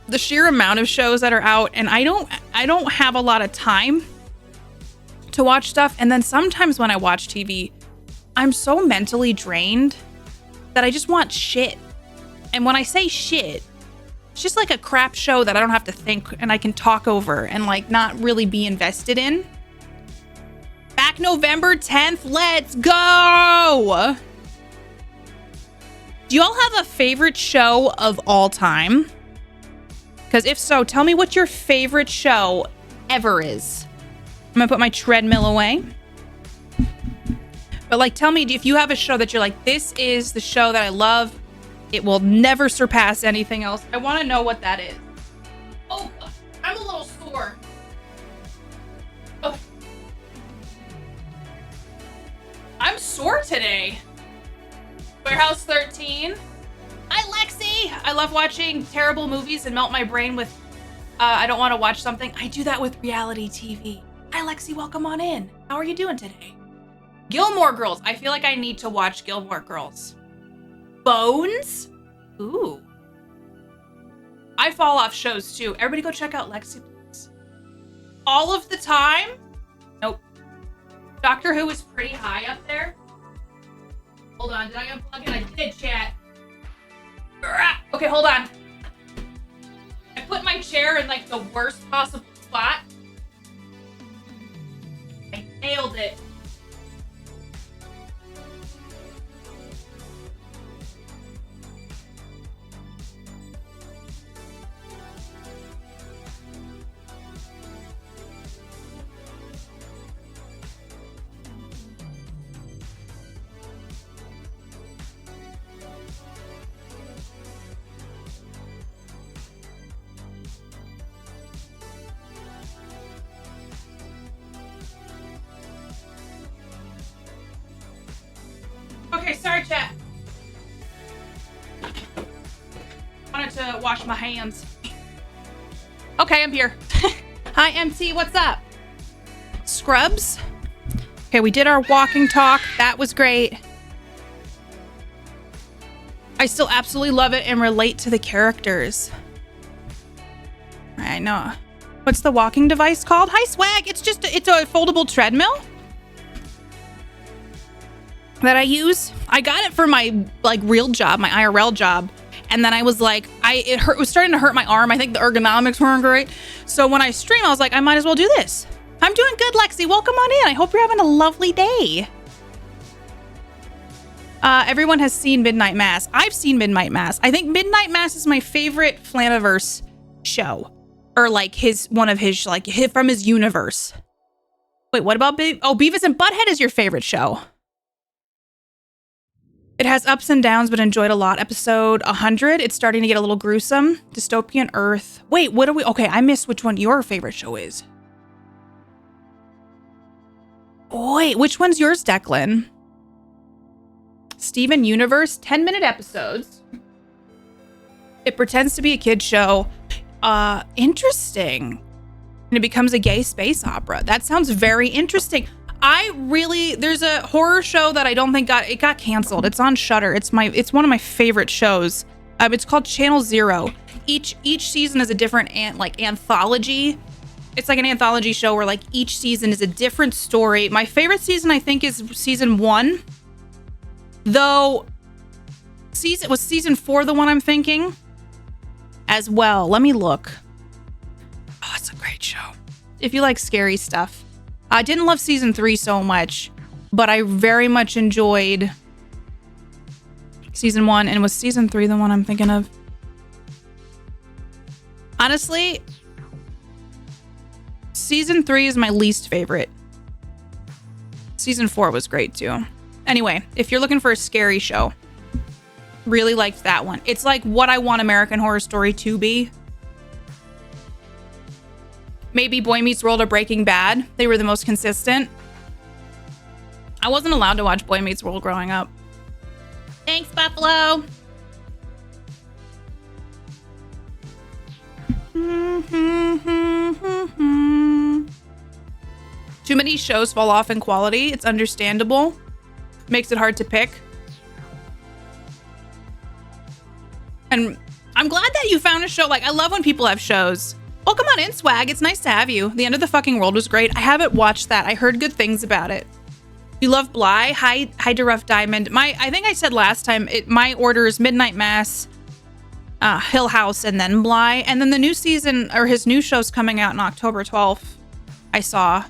the sheer amount of shows that are out, and I don't have a lot of time to watch stuff. And then sometimes when I watch TV, I'm so mentally drained that I just want shit. And when I say shit, it's just like a crap show that I don't have to think and I can talk over and like not really be invested in. Back November 10th, let's go! Do you all have a favorite show of all time? Because if so, tell me what your favorite show ever is. I'm gonna put my treadmill away. But like, tell me if you have a show that you're like, this is the show that I love. It will never surpass anything else. I want to know what that is. Oh, I'm a little sore. Oh. I'm sore today. Warehouse 13. Hi, Lexi. I love watching terrible movies and melt my brain with, I don't want to watch something. I do that with reality TV. Hi, Lexi. Welcome on in. How are you doing today? Gilmore Girls. I feel like I need to watch Gilmore Girls. Bones? Ooh. I fall off shows too. Everybody go check out Lexi, please. All of the time? Nope. Doctor Who is pretty high up there. Hold on, did I unplug it? I did, chat. Okay, hold on. I put my chair in like the worst possible spot. I nailed it. Okay, sorry, chat. Wanted to wash my hands. Okay, I'm here. Hi, MT, what's up? Scrubs? Okay, we did our walking talk. That was great. I still absolutely love it and relate to the characters. I know. What's the walking device called? Hi, Swag. It's a foldable treadmill that I use. I got it for my like real job, my IRL job. And then I was like, it was starting to hurt my arm. I think the ergonomics weren't great. So when I stream, I was like, I might as well do this. I'm doing good, Lexi. Welcome on in. I hope you're having a lovely day. Everyone has seen Midnight Mass. I've seen Midnight Mass. I think Midnight Mass is my favorite Flaniverse show. Or like one of his from his universe. Wait, what about Beavis and Butthead is your favorite show? It has ups and downs, but enjoyed a lot. Episode 100. It's starting to get a little gruesome. Dystopian Earth. Wait, what are we? Okay, I missed which one your favorite show is. Wait, which one's yours, Declan? Steven Universe. 10-minute episodes. It pretends to be a kid's show. Interesting. And it becomes a gay space opera. That sounds very interesting. There's a horror show that I don't think got canceled. It's on Shudder. It's one of my favorite shows. It's called Channel Zero. Each season is a different anthology. It's like an anthology show where like each season is a different story. My favorite season I think is season 1. Though was season 4 the one I'm thinking as well. Let me look. Oh, it's a great show. If you like scary stuff. I didn't love season 3 so much, but I very much enjoyed season 1. And was season 3 the one I'm thinking of? Honestly, season 3 is my least favorite. Season 4 was great too. Anyway, if you're looking for a scary show, really liked that one. It's like what I want American Horror Story to be. Maybe Boy Meets World or Breaking Bad. They were the most consistent. I wasn't allowed to watch Boy Meets World growing up. Thanks, Buffalo. Too many shows fall off in quality. It's understandable. Makes it hard to pick. And I'm glad that you found found a show. Like, I love when people have shows. Welcome on in, Swag. It's nice to have you. The End of the Fucking World was great. I haven't watched that. I heard good things about it. You love Bly? Hi to Rough Diamond. I think I said last time, my order is Midnight Mass, Hill House, and then Bly. And then the new season, or his new show's coming out on October 12th, I saw.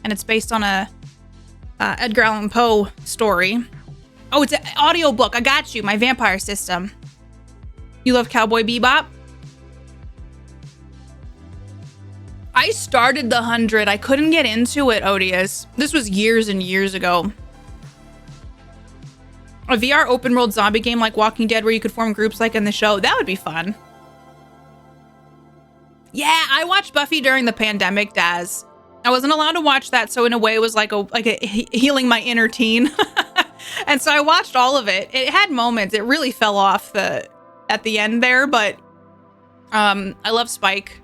And it's based on a Edgar Allan Poe story. Oh, it's an audiobook. I got you. My Vampire System. You love Cowboy Bebop? I started the 100. I couldn't get into it, Odious. This was years and years ago. A VR open world zombie game like Walking Dead where you could form groups like in the show. That would be fun. Yeah, I watched Buffy during the pandemic, Daz. I wasn't allowed to watch that, so in a way it was like a healing my inner teen. And so I watched all of it. It had moments. It really fell off at the end there, but I love Spike.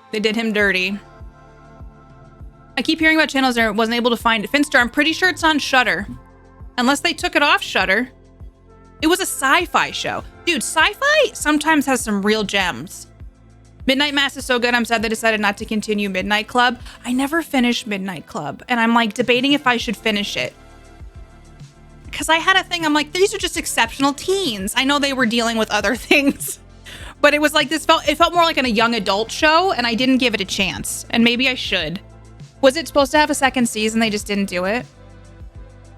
They did him dirty. I keep hearing about channels there. Wasn't able to find it. Finster, I'm pretty sure it's on Shudder. Unless they took it off Shudder. It was a sci-fi show. Dude, sci-fi sometimes has some real gems. Midnight Mass is so good, I'm sad they decided not to continue Midnight Club. I never finished Midnight Club, and I'm like debating if I should finish it. Because I had a thing, I'm like, these are just exceptional teens. I know they were dealing with other things, but it was like it felt more like a young adult show, and I didn't give it a chance, and maybe I should. Was it supposed to have a second season? They just didn't do it.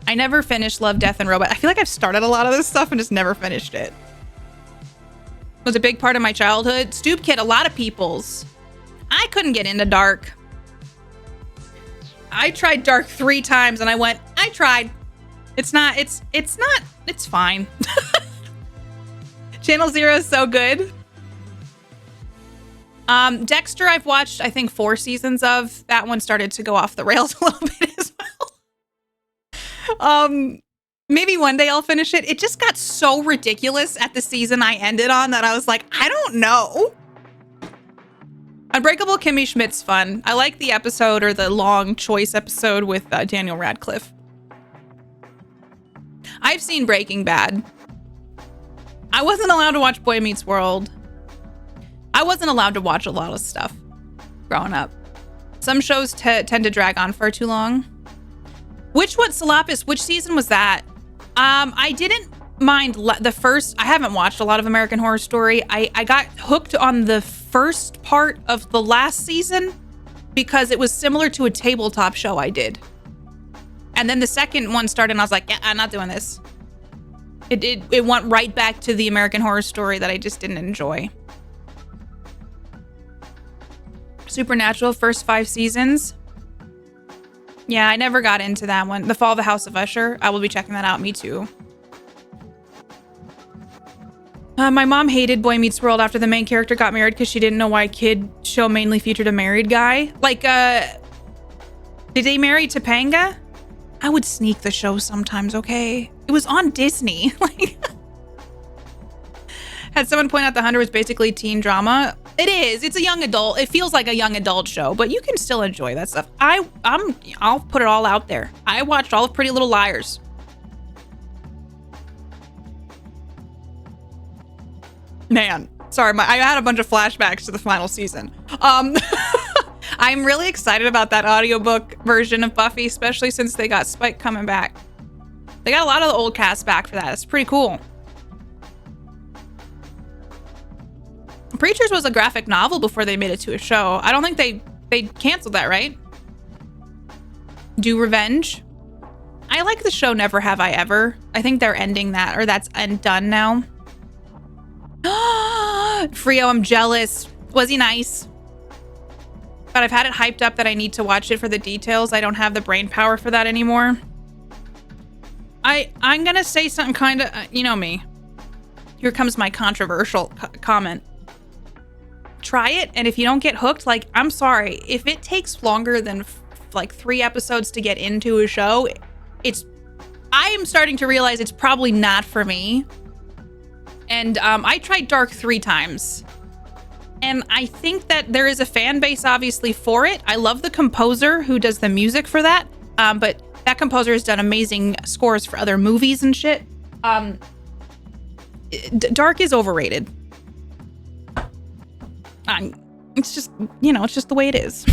I never finished Love, Death, and Robot. I feel like I've started a lot of this stuff and just never finished it. Was a big part of my childhood. Stoop Kid, a lot of people's. I couldn't get into Dark. I tried Dark 3 times and I tried. It's fine. Channel Zero is so good. Dexter, I've watched, I think 4 seasons of. That one started to go off the rails a little bit as well. Maybe one day I'll finish it. It just got so ridiculous at the season I ended on that I was like, I don't know. Unbreakable Kimmy Schmidt's fun. I like the episode, or the long choice episode with Daniel Radcliffe. I've seen Breaking Bad. I wasn't allowed to watch Boy Meets World. I wasn't allowed to watch a lot of stuff growing up. Some shows tend to drag on for too long. Which season was that? I didn't mind the first. I haven't watched a lot of American Horror Story. I got hooked on the first part of the last season because it was similar to a tabletop show I did. And then the second one started and I was like, yeah, I'm not doing this. It went right back to the American Horror Story that I just didn't enjoy. Supernatural, first 5 seasons. Yeah, I never got into that one. The Fall of the House of Usher. I will be checking that out. Me too. My mom hated Boy Meets World after the main character got married because she didn't know why a kid show mainly featured a married guy. Like, did they marry Topanga? I would sneak the show sometimes, okay? It was on Disney. Like, had someone point out The 100 was basically teen drama. It is. It's a young adult. It feels like a young adult show, but you can still enjoy that stuff. I'll put it all out there. I watched all of Pretty Little Liars. Man, sorry, I had a bunch of flashbacks to the final season. I'm really excited about that audiobook version of Buffy, especially since they got Spike coming back. They got a lot of the old cast back for that. It's pretty cool. Preachers was a graphic novel before they made it to a show. I don't think they canceled that, right? Do Revenge. I like the show Never Have I Ever. I think they're ending that, or that's done now. Frio, I'm jealous. Was he nice? But I've had it hyped up that I need to watch it for the details. I don't have the brain power for that anymore. I'm gonna say something kind of, you know me. Here comes my controversial comment. Try it, and if you don't get hooked, like, I'm sorry. If it takes longer than like 3 episodes to get into a show, I am starting to realize it's probably not for me. And I tried Dark 3 times. And I think that there is a fan base, obviously, for it. I love the composer who does the music for that. But that composer has done amazing scores for other movies and shit. Dark is overrated. It's just, you know, it's just the way it is.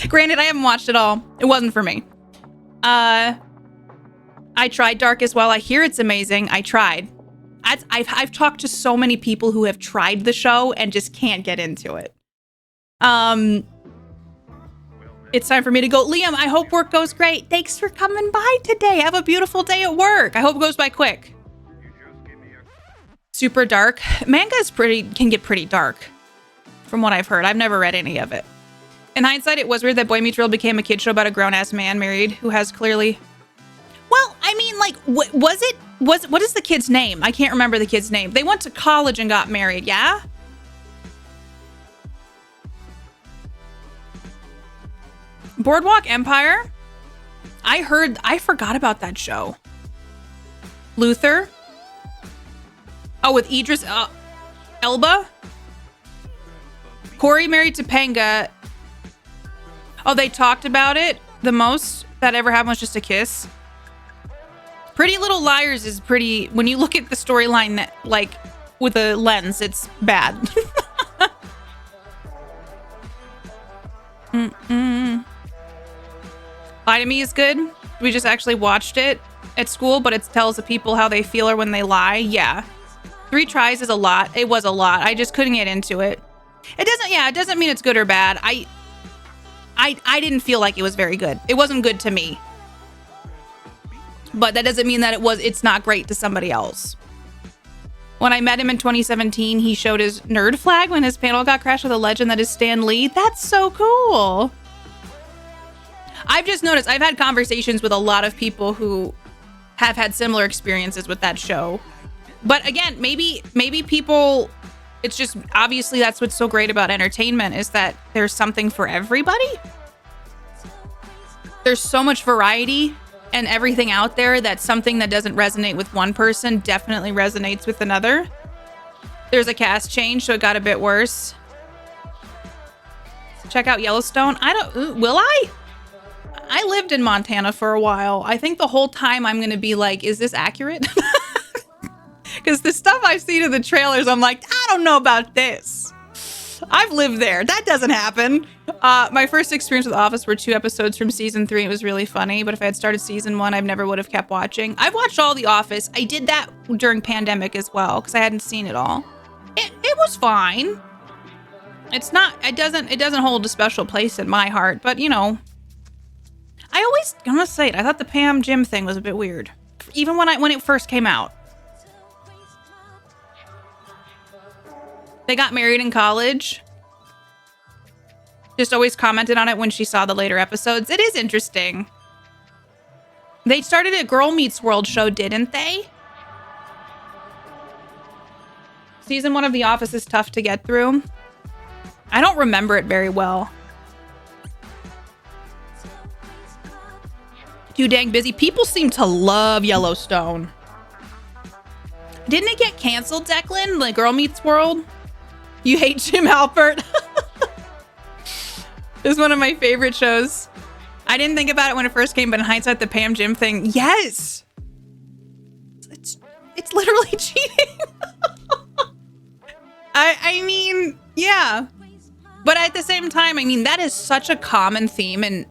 Granted, I haven't watched it all. It wasn't for me. I tried Dark as well. I hear it's amazing. I tried. I've talked to so many people who have tried the show and just can't get into it. It's time for me to go. Liam, I hope work goes great. Thanks for coming by today. Have a beautiful day at work. I hope it goes by quick. Super dark. Manga can get pretty dark, from what I've heard. I've never read any of it. In hindsight, it was weird that Boy Meets World became a kid show about a grown-ass man married who has clearly... Well, I mean, like, what is the kid's name? I can't remember the kid's name. They went to college and got married, yeah? Boardwalk Empire? I forgot about that show. Luther? Oh, with Idris Elba? Corey married Topanga. Oh, they talked about it. The most that ever happened was just a kiss. Pretty Little Liars is pretty... When you look at the storyline, like, with a lens, it's bad. Lie to Me is good. We just actually watched it at school, but it tells the people how they feel or when they lie. Yeah. 3 tries is a lot. It was a lot. I just couldn't get into it. It doesn't mean it's good or bad. I didn't feel like it was very good. It wasn't good to me. But that doesn't mean that it's not great to somebody else. When I met him in 2017, he showed his nerd flag when his panel got crashed with a legend that is Stan Lee. That's so cool. I've just noticed, I've had conversations with a lot of people who have had similar experiences with that show. But again, maybe people, it's just, obviously that's what's so great about entertainment is that there's something for everybody. There's so much variety and everything out there that something that doesn't resonate with one person definitely resonates with another. There's a cast change, so it got a bit worse. Check out Yellowstone. Will I? I lived in Montana for a while. I think the whole time I'm going to be like, is this accurate? Because the stuff I've seen in the trailers, I'm like, I don't know about this. I've lived there. That doesn't happen. My first experience with Office were 2 episodes from season 3. It was really funny. But if I had started season 1, I never would have kept watching. I've watched all The Office. I did that during pandemic as well because I hadn't seen it all. It was fine. It's not. It doesn't hold a special place in my heart. But you know, I'm gonna say it. I thought the Pam Jim thing was a bit weird, even when it first came out. They got married in college. Just always commented on it when she saw the later episodes. It is interesting. They started a Girl Meets World show, didn't they? Season 1 of The Office is tough to get through. I don't remember it very well. Too dang busy. People seem to love Yellowstone. Didn't it get canceled, Declan? Like Girl Meets World? You hate Jim Halpert? This is one of my favorite shows. I didn't think about it when it first came, but in hindsight, the Pam Jim thing, yes. It's literally cheating. I mean, yeah. But at the same time, I mean, that is such a common theme in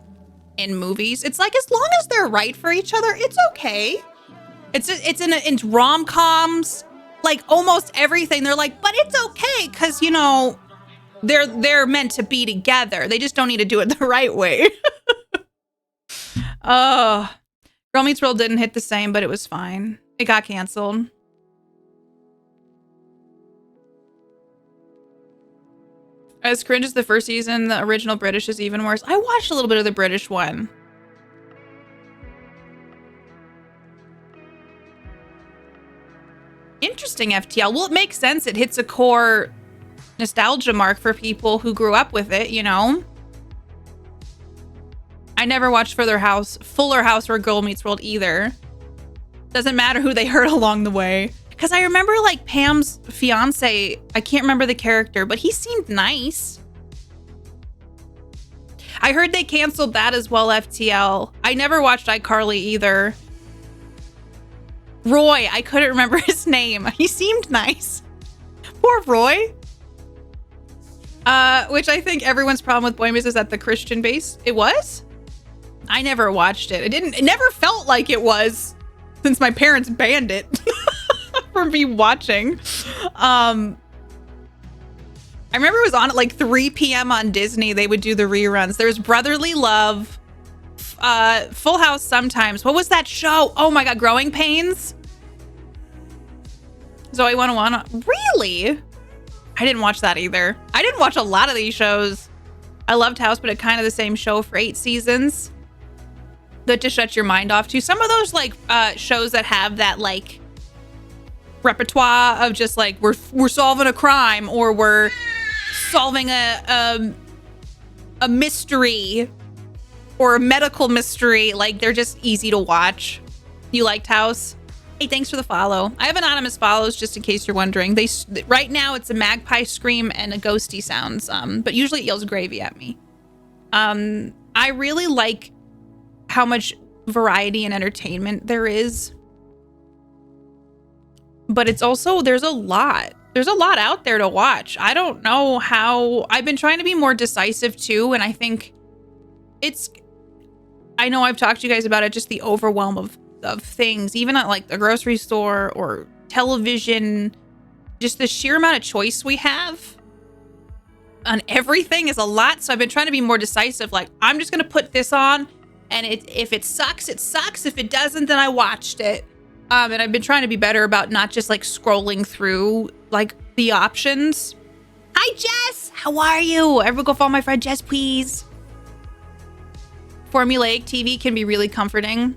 movies. It's like, as long as they're right for each other, it's okay. It's in rom-coms, like almost everything. They're like, but it's okay because, you know, they're meant to be together. They just don't need to do it the right way. Girl Meets World didn't hit the same, but it was fine. It got canceled. As cringe as the first season, the original British is even worse. I watched a little bit of the British one. Interesting, FTL. Well, it makes sense. It hits a core nostalgia mark for people who grew up with it, you know? I never watched Fuller House or Girl Meets World either. Doesn't matter who they hurt along the way. Because I remember, like, Pam's fiance, I can't remember the character, but he seemed nice. I heard they canceled that as well, FTL. I never watched iCarly either. Roy, I couldn't remember his name. He seemed nice. Poor Roy. Which I think everyone's problem with Boy Meets is that the Christian base. It was? I never watched it. It never felt like it was since my parents banned it from me watching. I remember it was on at like 3 p.m. on Disney. They would do the reruns. There's Brotherly Love, Full House sometimes. What was that show? Oh my God, Growing Pains? Zoe 101. Really? I didn't watch that either. I didn't watch a lot of these shows. I loved House, but it kind of the same show for 8 seasons. Good to shut your mind off to. Some of those like shows that have that like repertoire of just like we're solving a crime or we're solving a mystery or a medical mystery. Like they're just easy to watch. You liked House? Hey, thanks for the follow. I have anonymous follows just in case you're wondering. Right now it's a magpie scream and a ghosty sounds, but usually it yells gravy at me. I really like how much variety and entertainment there is, but it's also there's a lot out there to watch. I don't know how. I've been trying to be more decisive too, and I think I know I've talked to you guys about it, just the overwhelm of things, even at like the grocery store or television. Just the sheer amount of choice we have on everything is a lot. So I've been trying to be more decisive. Like, I'm just gonna put this on, and if it sucks, it sucks. If it doesn't, then I watched it. And I've been trying to be better about not just like scrolling through like the options. Hi Jess, how are you? Everyone go follow my friend Jess, please. Formulaic TV can be really comforting.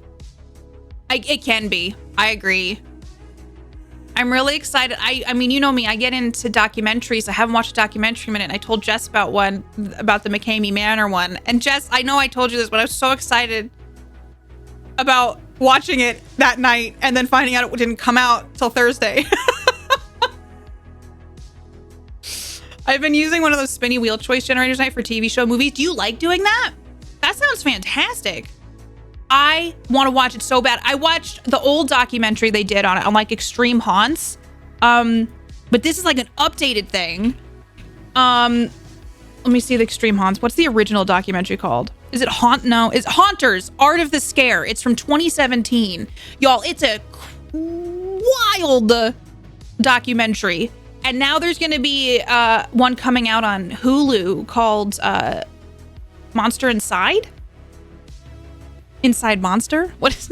It can be. I agree. I'm really excited. I mean, you know me, I get into documentaries. I haven't watched a documentary in a minute. I told Jess about one, about the McKamey Manor one. And Jess, I know I told you this, but I was so excited about watching it that night and then finding out it didn't come out till Thursday. I've been using one of those spinny wheel choice generators tonight for TV show movies. Do you like doing that? That sounds fantastic. I want to watch it so bad. I watched the old documentary they did on it, on like extreme haunts. But this is like an updated thing. Let me see the extreme haunts. What's the original documentary called? Is it No, it's Haunters, Art of the Scare. It's from 2017. Y'all, it's a wild documentary. And now there's going to be one coming out on Hulu called Monster Inside? Inside Monster? What is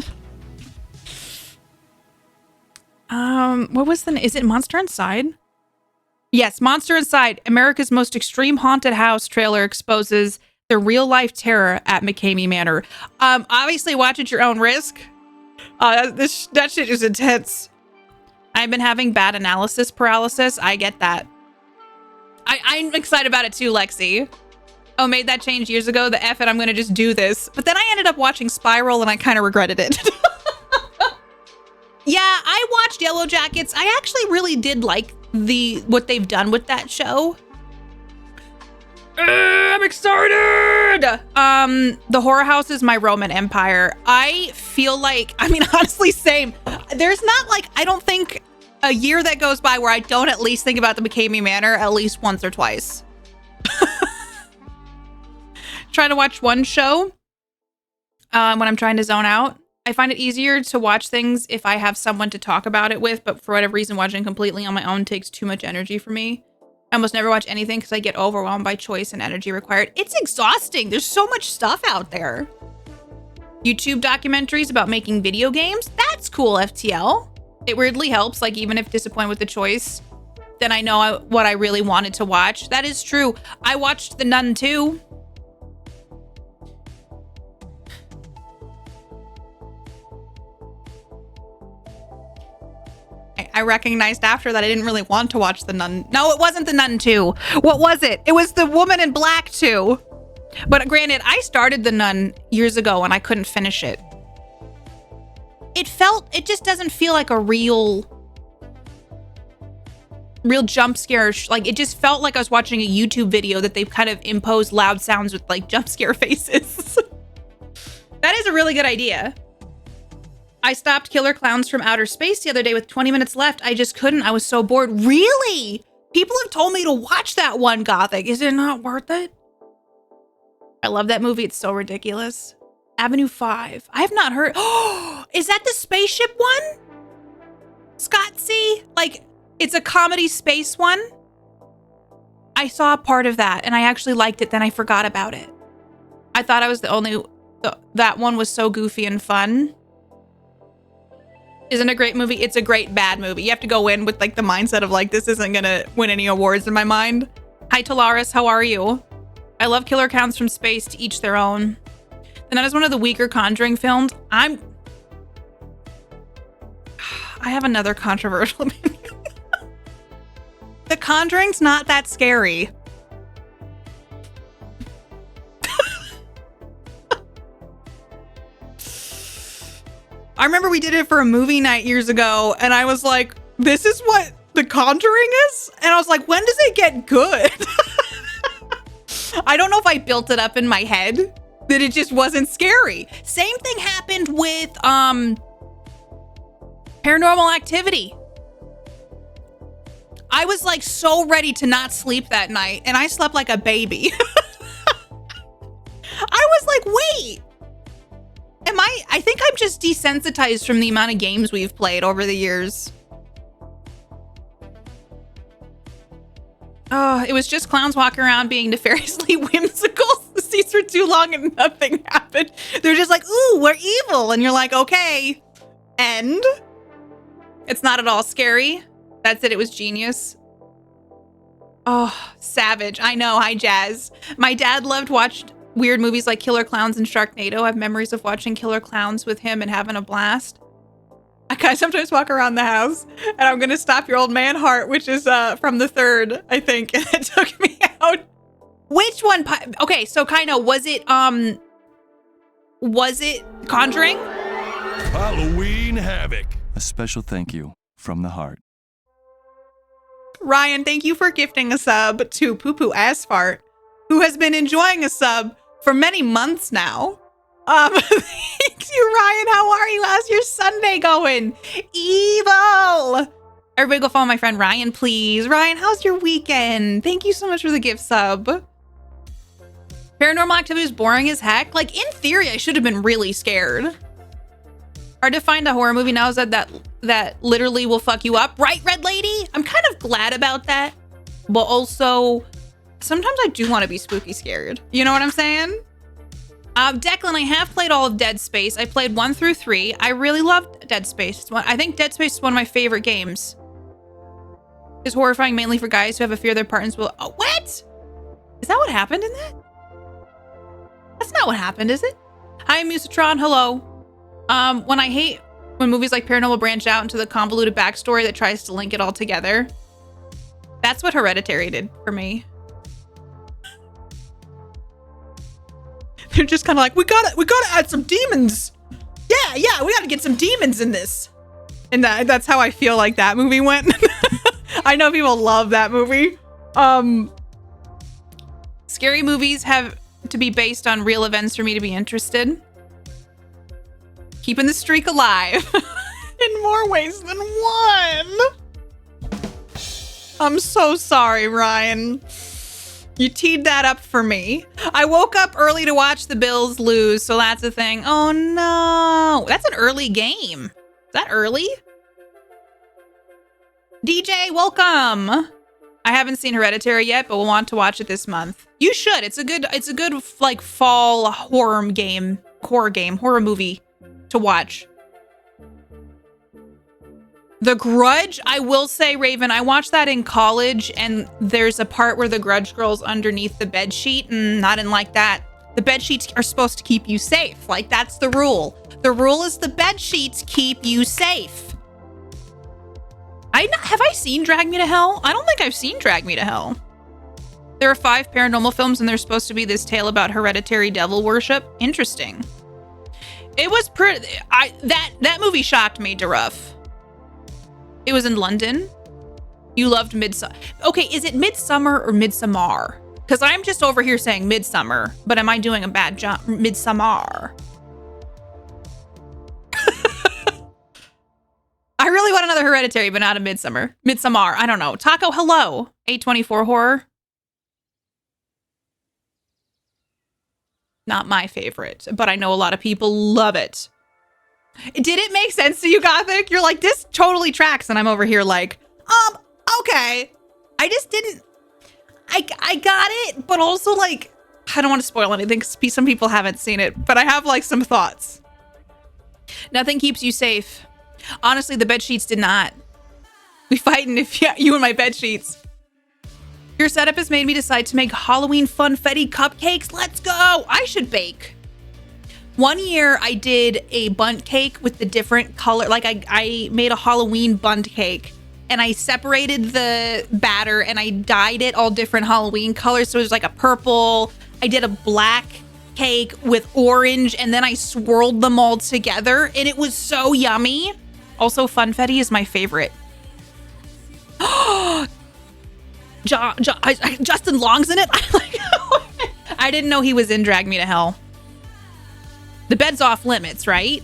what was is it Monster Inside? Yes, Monster Inside. America's most extreme haunted house trailer exposes the real life terror at McKamey Manor. Obviously watch at your own risk. That shit is intense. I've been having bad analysis paralysis. I get that. I'm excited about it too, Lexi. Oh, made that change years ago. The F it, I'm going to just do this. But then I ended up watching Spiral and I kind of regretted it. Yeah, I watched Yellow Jackets. I actually really did like what they've done with that show. I'm excited. The Horror House is my Roman Empire. I feel like, I mean, honestly, same. There's not like, I don't think a year that goes by where I don't at least think about the McKamey Manor at least once or twice. Trying to watch one show when I'm trying to zone out. I find it easier to watch things if I have someone to talk about it with, but for whatever reason, watching completely on my own takes too much energy for me. I almost never watch anything because I get overwhelmed by choice and energy required. It's exhausting. There's so much stuff out there. YouTube documentaries about making video games. That's cool, FTL. It weirdly helps, like even if disappointed with the choice, then I know what I really wanted to watch. That is true. I watched The Nun too. I recognized after that I didn't really want to watch The Nun. No, it wasn't The Nun 2. What was it? It was The Woman in Black 2. But granted, I started The Nun years ago and I couldn't finish it. It just doesn't feel like a real jump scare. Like it just felt like I was watching a YouTube video that they've kind of imposed loud sounds with like jump scare faces. That is a really good idea. I stopped Killer Clowns from Outer Space the other day with 20 minutes left. I just couldn't. I was so bored. Really? People have told me to watch that one, Gothic. Is it not worth it? I love that movie. It's so ridiculous. Avenue 5. I have not heard. Oh, is that the spaceship one? Scott C? Like, it's a comedy space one? I saw a part of that and I actually liked it. Then I forgot about it. I thought I was the only... that one was so goofy and fun. Isn't a great movie. It's a great bad movie. You have to go in with like the mindset of like, this isn't gonna win any awards in my mind. Hi, Talaris. How are you? I love killer counts from space, to each their own. And that is one of the weaker Conjuring films. I have another controversial opinion. The Conjuring's not that scary. I remember we did it for a movie night years ago, and I was like, this is what The Conjuring is? And I was like, when does it get good? I don't know if I built it up in my head that it just wasn't scary. Same thing happened with Paranormal Activity. I was like so ready to not sleep that night, and I slept like a baby. I was like, wait. I think I'm just desensitized from the amount of games we've played over the years. Oh, it was just clowns walking around being nefariously whimsical. The seats were too long and nothing happened. They're just like, ooh, we're evil. And you're like, okay. And it's not at all scary. That's it. It was genius. Oh, savage. I know. Hi, Jazz. My dad loved watching weird movies like Killer Clowns and Sharknado. I have memories of watching Killer Clowns with him and having a blast. I sometimes walk around the house and I'm going to stop your old man heart, which is from the third, I think. And it took me out. Which one? Okay, so kind of, was it Conjuring? Halloween Havoc. A special thank you from the heart. Ryan, thank you for gifting a sub to Poo Poo Ass Fart, who has been enjoying a sub for many months now. Thank you, Ryan. How are you? How's your Sunday going? Evil. Everybody go follow my friend Ryan, please. Ryan, how's your weekend? Thank you so much for the gift sub. Paranormal Activity is boring as heck. Like, in theory, I should have been really scared. Hard to find a horror movie now that literally will fuck you up. Right, Red Lady? I'm kind of glad about that. But also, sometimes I do want to be spooky scared. You know what I'm saying? Declan, I have played all of Dead Space. I played 1 through 3. I really loved Dead Space. I think Dead Space is one of my favorite games. It's horrifying mainly for guys who have a fear their partners will... Oh, what? Is that what happened in that? That's not what happened, is it? Hi, Musatron. Hello. When I hate when movies like Paranormal branch out into the convoluted backstory that tries to link it all together. That's what Hereditary did for me. They're just kind of like, we gotta add some demons. Yeah, we gotta get some demons in this. And that's how I feel like that movie went. I know people love that movie. Scary movies have to be based on real events for me to be interested. Keeping the streak alive in more ways than one. I'm so sorry, Ryan. You teed that up for me. I woke up early to watch the Bills lose, so that's a thing. Oh no, that's an early game. Is that early? DJ, welcome. I haven't seen Hereditary yet, but we'll want to watch it this month. You should. It's a good like fall horror movie to watch. The Grudge, I will say, Raven, I watched that in college, and there's a part where the Grudge girl's underneath the bed sheet, and I didn't like that. The bed sheets are supposed to keep you safe. Like, that's the rule. The rule is the bed sheets keep you safe. Have I seen Drag Me to Hell? I don't think I've seen Drag Me to Hell. There are 5 paranormal films, and there's supposed to be this tale about hereditary devil worship. Interesting. It was pretty... That movie shocked me, Deruff. It was in London. You loved Midsummer. Okay, is it Midsummer or Midsommar? Because I'm just over here saying Midsummer, but am I doing a bad job? Midsommar. I really want to another Hereditary, but not a Midsummer. Midsommar. I don't know. Taco, hello. A24 horror. Not my favorite, but I know a lot of people love it. Did it make sense to you, Gothic? You're like, this totally tracks. And I'm over here like, okay. I just didn't, I got it, but also like, I don't want to spoil anything because some people haven't seen it, but I have like some thoughts. Nothing keeps you safe. Honestly, the bed sheets did not. We fighting if you and my bed sheets. Your setup has made me decide to make Halloween funfetti cupcakes. Let's go. I should bake. One year I did a bundt cake with the different color. Like I made a Halloween bundt cake and I separated the batter and I dyed it all different Halloween colors. So it was like a purple. I did a black cake with orange and then I swirled them all together and it was so yummy. Also, funfetti is my favorite. Justin Long's in it? I didn't know he was in Drag Me to Hell. The bed's off limits, right?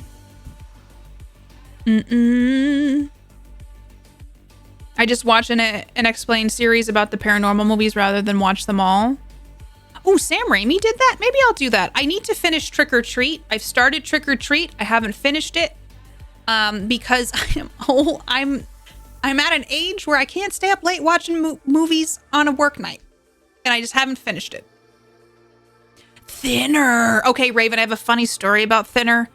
I just watch an explained series about the paranormal movies rather than watch them all. Oh, Sam Raimi did that? Maybe I'll do that. I need to finish Trick or Treat. I've started Trick or Treat. I haven't finished it because I'm at an age where I can't stay up late watching movies on a work night. And I just haven't finished it. Thinner. Okay, Raven, I have a funny story about Thinner.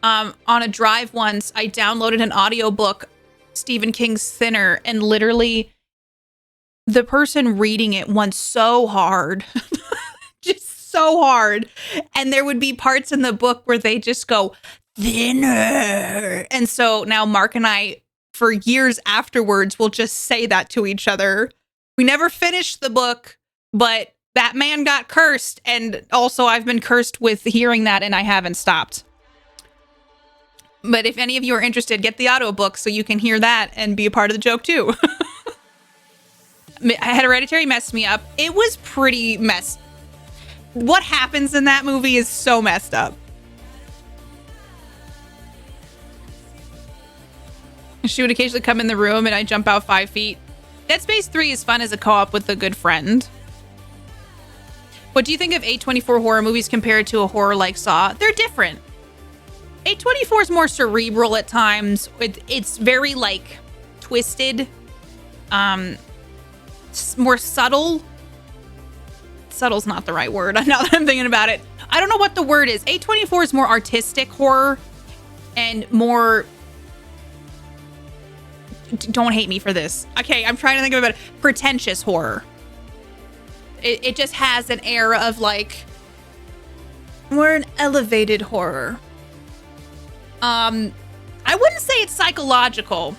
On a drive once, I downloaded an audiobook, Stephen King's Thinner, and literally the person reading it went so hard. Just so hard. And there would be parts in the book where they just go, thinner. And so now Mark and I, for years afterwards, will just say that to each other. We never finished the book, but that man got cursed. And also I've been cursed with hearing that and I haven't stopped. But if any of you are interested, get the audiobook so you can hear that and be a part of the joke too. Hereditary messed me up. It was pretty messed. What happens in that movie is so messed up. She would occasionally come in the room and I jump out 5 feet. Dead Space 3 is fun as a co-op with a good friend. What do you think of A24 horror movies compared to a horror like Saw? They're different. A24 is more cerebral at times. It's very like twisted. More subtle. Subtle's not the right word. Now that I'm thinking about it. I don't know what the word is. A24 is more artistic horror and more... Don't hate me for this. Okay, I'm trying to think of it. Pretentious horror. It just has an air of like... We're an elevated horror. I wouldn't say it's psychological,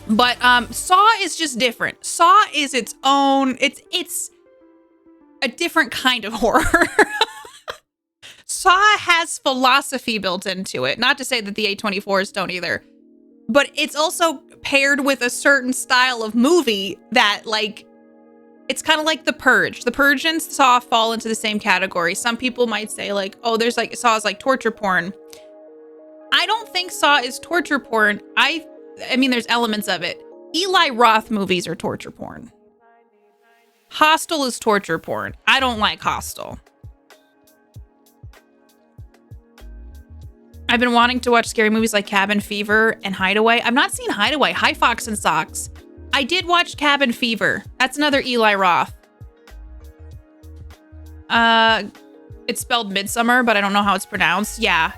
but Saw is just different. Saw is its own. It's a different kind of horror. Saw has philosophy built into it. Not to say that the A24s don't either, but it's also paired with a certain style of movie that like. It's kind of like The Purge. The Purge and Saw fall into the same category. Some people might say like, oh, there's like Saw is like torture porn. I don't think Saw is torture porn. I mean, there's elements of it. Eli Roth movies are torture porn. Hostel is torture porn. I don't like Hostel. I've been wanting to watch scary movies like Cabin Fever and Hideaway. I've not seen Hideaway. Hi, Fox and Socks. I did watch Cabin Fever. That's another Eli Roth. It's spelled Midsummer, but I don't know how it's pronounced. Yeah.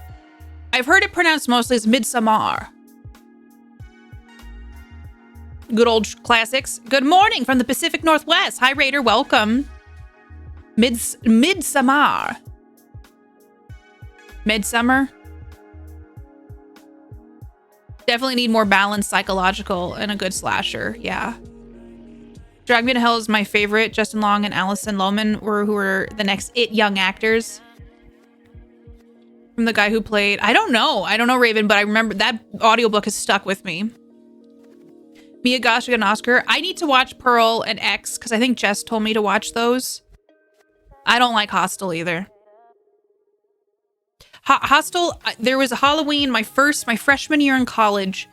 I've heard it pronounced mostly as Midsommar. Good old classics. Good morning from the Pacific Northwest. Hi, Raider. Welcome. Midsommar. Midsummer. Definitely need more balanced psychological and a good slasher. Yeah. Drag Me to Hell is my favorite. Justin Long and Allison Lohman who were the next It young actors. From the guy who played... I don't know, Raven, but I remember that audiobook has stuck with me. Mia Gosh got an Oscar. I need to watch Pearl and X because I think Jess told me to watch those. I don't like Hostel either. Hostel, there was a Halloween, my freshman year in college.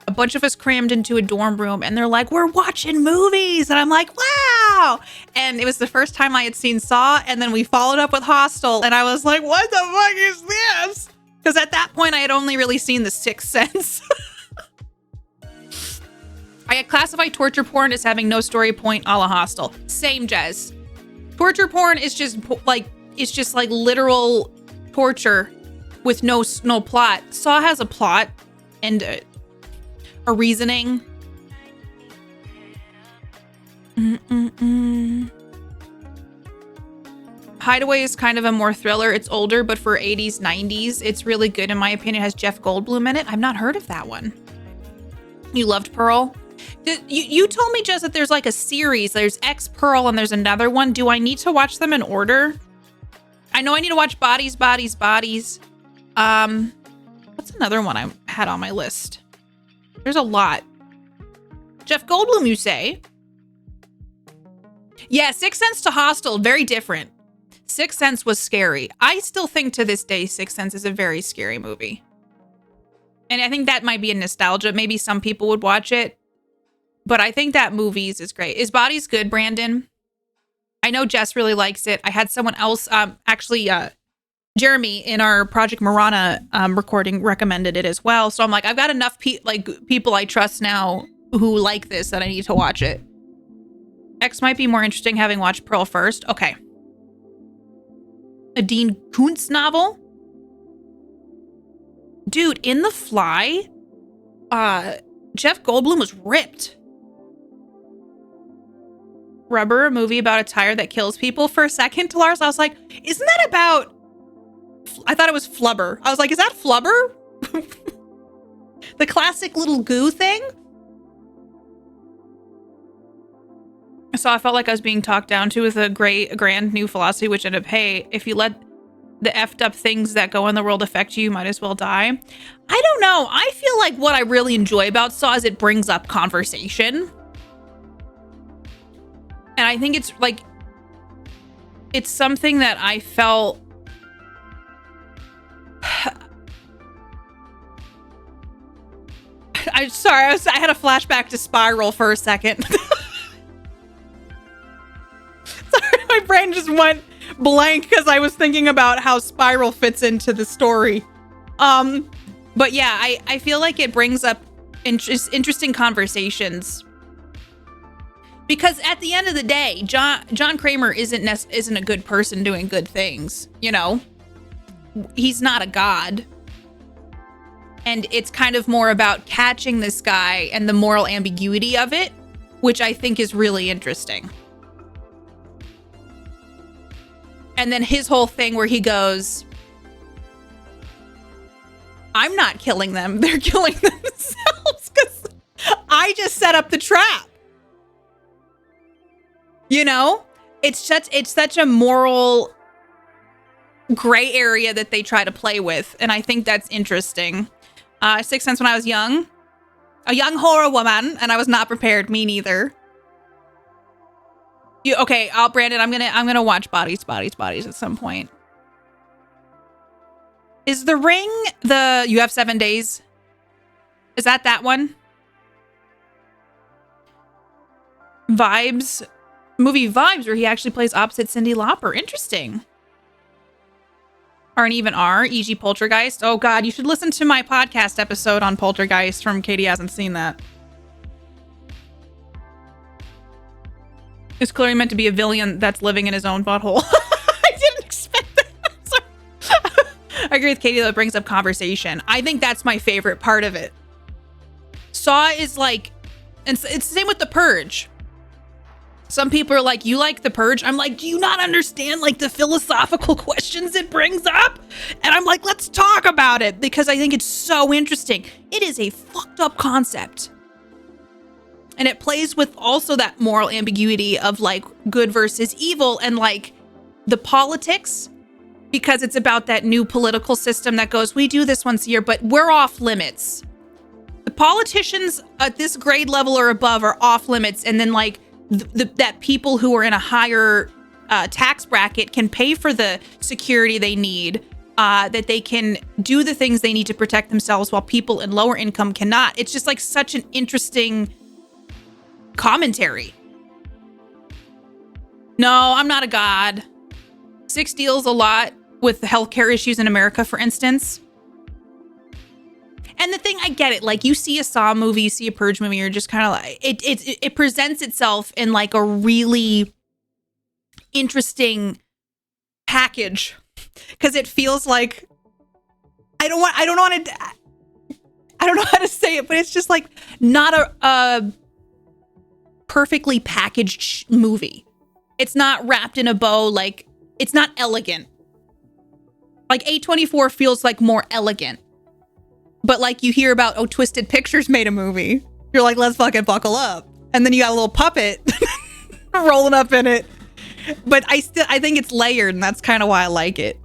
a bunch of us crammed into a dorm room, and they're like, we're watching movies. And I'm like, wow. And it was the first time I had seen Saw. And then we followed up with Hostel. And I was like, what the fuck is this? Because at that point, I had only really seen The Sixth Sense. I had classified torture porn as having no story point a la Hostel. Same, Jez. Torture porn is just like, it's just like literal torture with no plot. Saw has a plot and a reasoning. Hideaway is kind of a more thriller. It's older, but for 80s, 90s, it's really good in my opinion. It has Jeff Goldblum in it. I've not heard of that one. You loved Pearl? You told me, Jess, that there's like a series. There's X Pearl and there's another one. Do I need to watch them in order? I know I need to watch Bodies, Bodies, Bodies. What's another one I had on my list? There's a lot. Jeff Goldblum, you say? Yeah, Sixth Sense to Hostel, very different. Sixth Sense was scary. I still think to this day, Sixth Sense is a very scary movie. And I think that might be a nostalgia. Maybe some people would watch it. But I think that movies is great. Is Bodies good, Brandon? I know Jess really likes it. I had someone else, Jeremy in our Project Marana recording recommended it as well. So I'm like, I've got enough people I trust now who like this that I need to watch it. X might be more interesting having watched Pearl first. Okay. A Dean Koontz novel? Dude, in The Fly, Jeff Goldblum was ripped. Rubber, a movie about a tire that kills people. For a second, to Lars, I was like, isn't that about... I thought it was Flubber. I was like, is that Flubber? The classic little goo thing? So I felt like I was being talked down to with a grand new philosophy, which ended up, hey, if you let the effed up things that go in the world affect you, you might as well die. I don't know. I feel like what I really enjoy about Saw is it brings up conversation. And I think it's like, it's something that I felt... I'm sorry, I had a flashback to Spiral for a second. Sorry, my brain just went blank because I was thinking about how Spiral fits into the story. But yeah, I feel like it brings up interesting conversations. Because at the end of the day, John Kramer isn't a good person doing good things, you know? He's not a god. And it's kind of more about catching this guy and the moral ambiguity of it, which I think is really interesting. And then his whole thing where he goes, I'm not killing them. They're killing themselves because I just set up the trap. You know, it's such a moral gray area that they try to play with. And I think that's interesting. Sixth Sense when I was young, a young horror woman, and I was not prepared. Me neither. Okay, Brandon, I'm gonna watch Bodies, Bodies, Bodies at some point. Is The Ring You Have 7 Days? Is that one? Vibes, movie Vibes, where he actually plays opposite Cyndi Lauper. Interesting. Or an even R, e.g. Poltergeist. Oh God, you should listen to my podcast episode on Poltergeist from Katie hasn't seen that. It's clearly meant to be a villain that's living in his own butthole. I didn't expect that. I agree with Katie that it brings up conversation. I think that's my favorite part of it. Saw is like, and it's the same with The Purge. Some people are like, you like The Purge? I'm like, do you not understand like the philosophical questions it brings up? And I'm like, let's talk about it because I think it's so interesting. It is a fucked up concept. And it plays with also that moral ambiguity of like good versus evil and like the politics, because it's about that new political system that goes, we do this once a year, but we're off limits. The politicians at this grade level or above are off limits. And then like that people who are in a higher tax bracket can pay for the security they need that they can do the things they need to protect themselves while people in lower income cannot. It's just like such an interesting commentary. No, I'm not a god. 6 deals a lot with the healthcare issues in America, for instance. And the thing, I get it. Like, you see a Saw movie, you see a Purge movie, you're just kind of like, it presents itself in like a really interesting package, because it feels like, I don't know how to say it, but it's just like not a perfectly packaged movie. It's not wrapped in a bow. Like, it's not elegant. Like, A24 feels like more elegant. But like, you hear about, oh, Twisted Pictures made a movie. You're like, let's fucking buckle up. And then you got a little puppet rolling up in it. But I think it's layered, and that's kind of why I like it.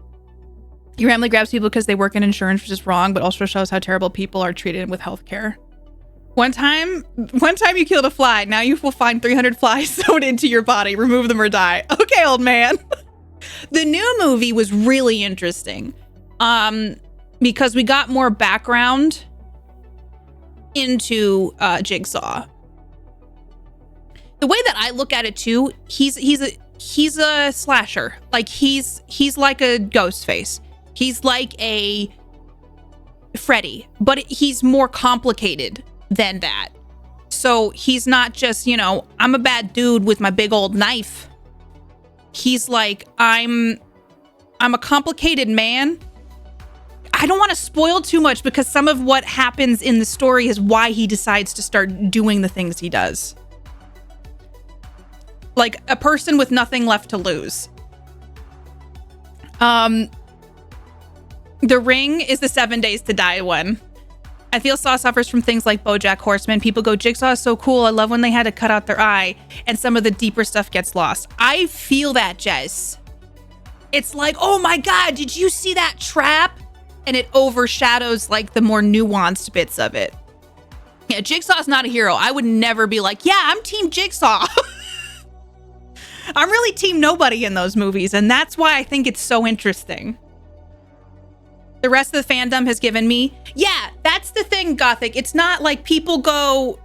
Your family grabs people because they work in insurance, which is wrong, but also shows how terrible people are treated with healthcare. One time you killed a fly. Now you will find 300 flies sewn into your body. Remove them or die. Okay, old man. The new movie was really interesting. Because we got more background into Jigsaw. The way that I look at it too, he's a slasher. Like, he's like a Ghostface. He's like a Freddy, but he's more complicated than that. So he's not just, I'm a bad dude with my big old knife. He's like, I'm a complicated man. I don't want to spoil too much, because some of what happens in the story is why he decides to start doing the things he does. Like a person with nothing left to lose. The Ring is the 7 Days to Die one. I feel Saw suffers from things like BoJack Horseman. People go, Jigsaw is so cool. I love when they had to cut out their eye, and some of the deeper stuff gets lost. I feel that, Jess. It's like, oh my God, did you see that trap? And it overshadows like the more nuanced bits of it. Yeah, Jigsaw's not a hero. I would never be like, yeah, I'm Team Jigsaw. I'm really Team Nobody in those movies, and that's why I think it's so interesting. The rest of the fandom has given me, yeah, that's the thing, Gothic. It's not like people go,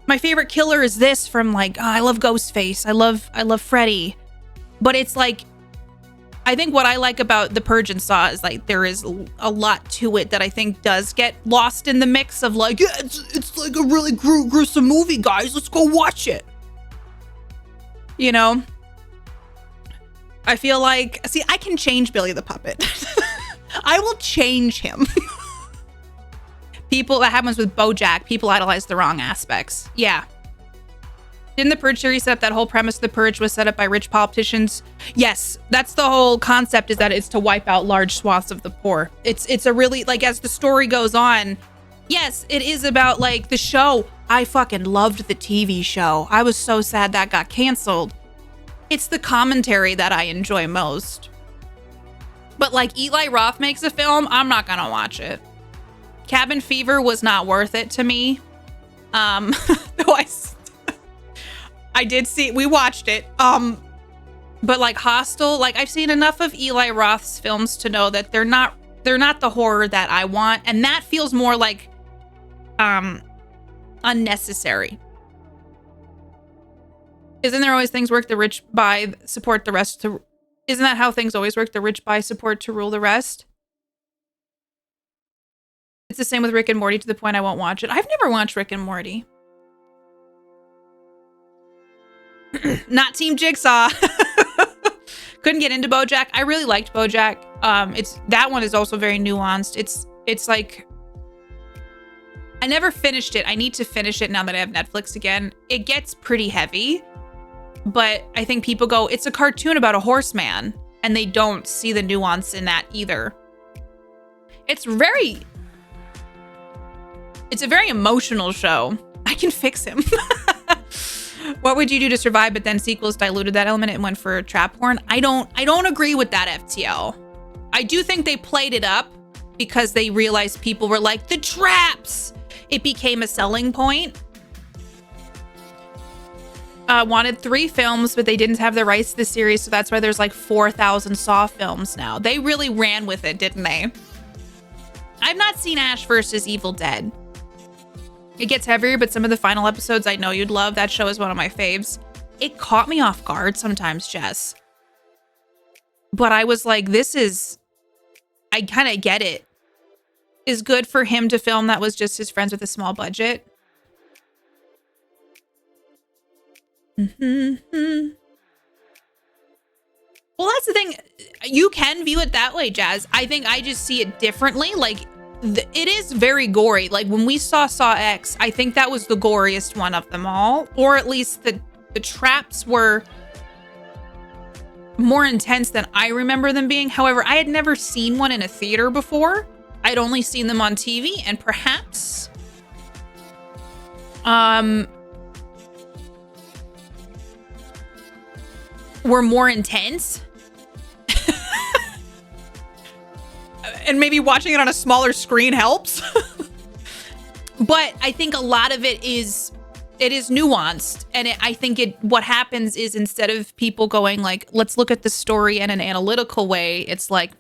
my favorite killer is this from like, oh, I love Ghostface. I love Freddy. But it's like, I think what I like about The Purge and Saw is like there is a lot to it that I think does get lost in the mix of like, yeah, it's like a really gruesome movie, guys. Let's go watch it. I feel like, see, I can change Billy the Puppet. I will change him. That happens with BoJack. People idolize the wrong aspects. Yeah. Didn't the Purge series set up that whole premise? The Purge was set up by rich politicians. Yes, that's the whole concept, is that it's to wipe out large swaths of the poor. It's a really, like, as the story goes on, yes, it is about like the show. I fucking loved the TV show. I was so sad that got canceled. It's the commentary that I enjoy most. But like Eli Roth makes a film, I'm not gonna watch it. Cabin Fever was not worth it to me. Though I did see, we watched it. But like Hostel, like I've seen enough of Eli Roth's films to know that they're not the horror that I want, and that feels more like unnecessary. Isn't there always things work the rich buy, support the rest to? Isn't that how things always work? The rich buy support to rule the rest. It's the same with Rick and Morty, to the point I won't watch it. I've never watched Rick and Morty. Not Team Jigsaw. Couldn't get into BoJack. I really liked BoJack. That one is also very nuanced. It's like, I never finished it. I need to finish it now that I have Netflix again. It gets pretty heavy, but I think people go, it's a cartoon about a horseman, and they don't see the nuance in that either. It's a very emotional show. I can fix him. What would you do to survive? But then sequels diluted that element and went for trap porn. I don't agree with that, FTL. I do think they played it up because they realized people were like, the traps. It became a selling point. wanted 3 films, but they didn't have the rights to the series, so that's why there's like 4,000 Saw films now. They really ran with it, didn't they? I've not seen Ash vs. Evil Dead. It gets heavier, but some of the final episodes I know you'd love. That show is one of my faves. It caught me off guard sometimes, Jess. But I was like, I kind of get it. Is good for him to film that was just his friends with a small budget. Mm-hmm. Well, that's the thing. You can view it that way, Jazz. I think I just see it differently. Like, it is very gory. Like, when we saw X, I think that was the goriest one of them all. Or at least the traps were more intense than I remember them being. However, I had never seen one in a theater before. I'd only seen them on TV, and perhaps were more intense. And maybe watching it on a smaller screen helps. But I think a lot of it is nuanced. And I think what happens is, instead of people going like, let's look at the story in an analytical way, it's like,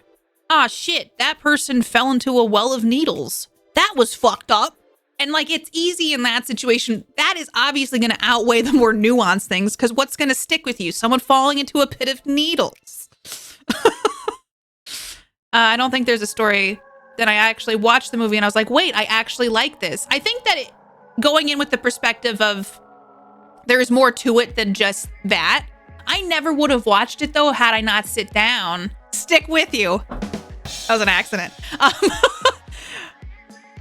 ah, shit, that person fell into a well of needles. That was fucked up. And like, it's easy in that situation. That is obviously going to outweigh the more nuanced things, because what's going to stick with you? Someone falling into a pit of needles. I don't think there's a story that I actually watched the movie and I was like, wait, I actually like this. I think that going in with the perspective of there's more to it than just that. I never would have watched it though had I not sit down. Stick with you. That was an accident.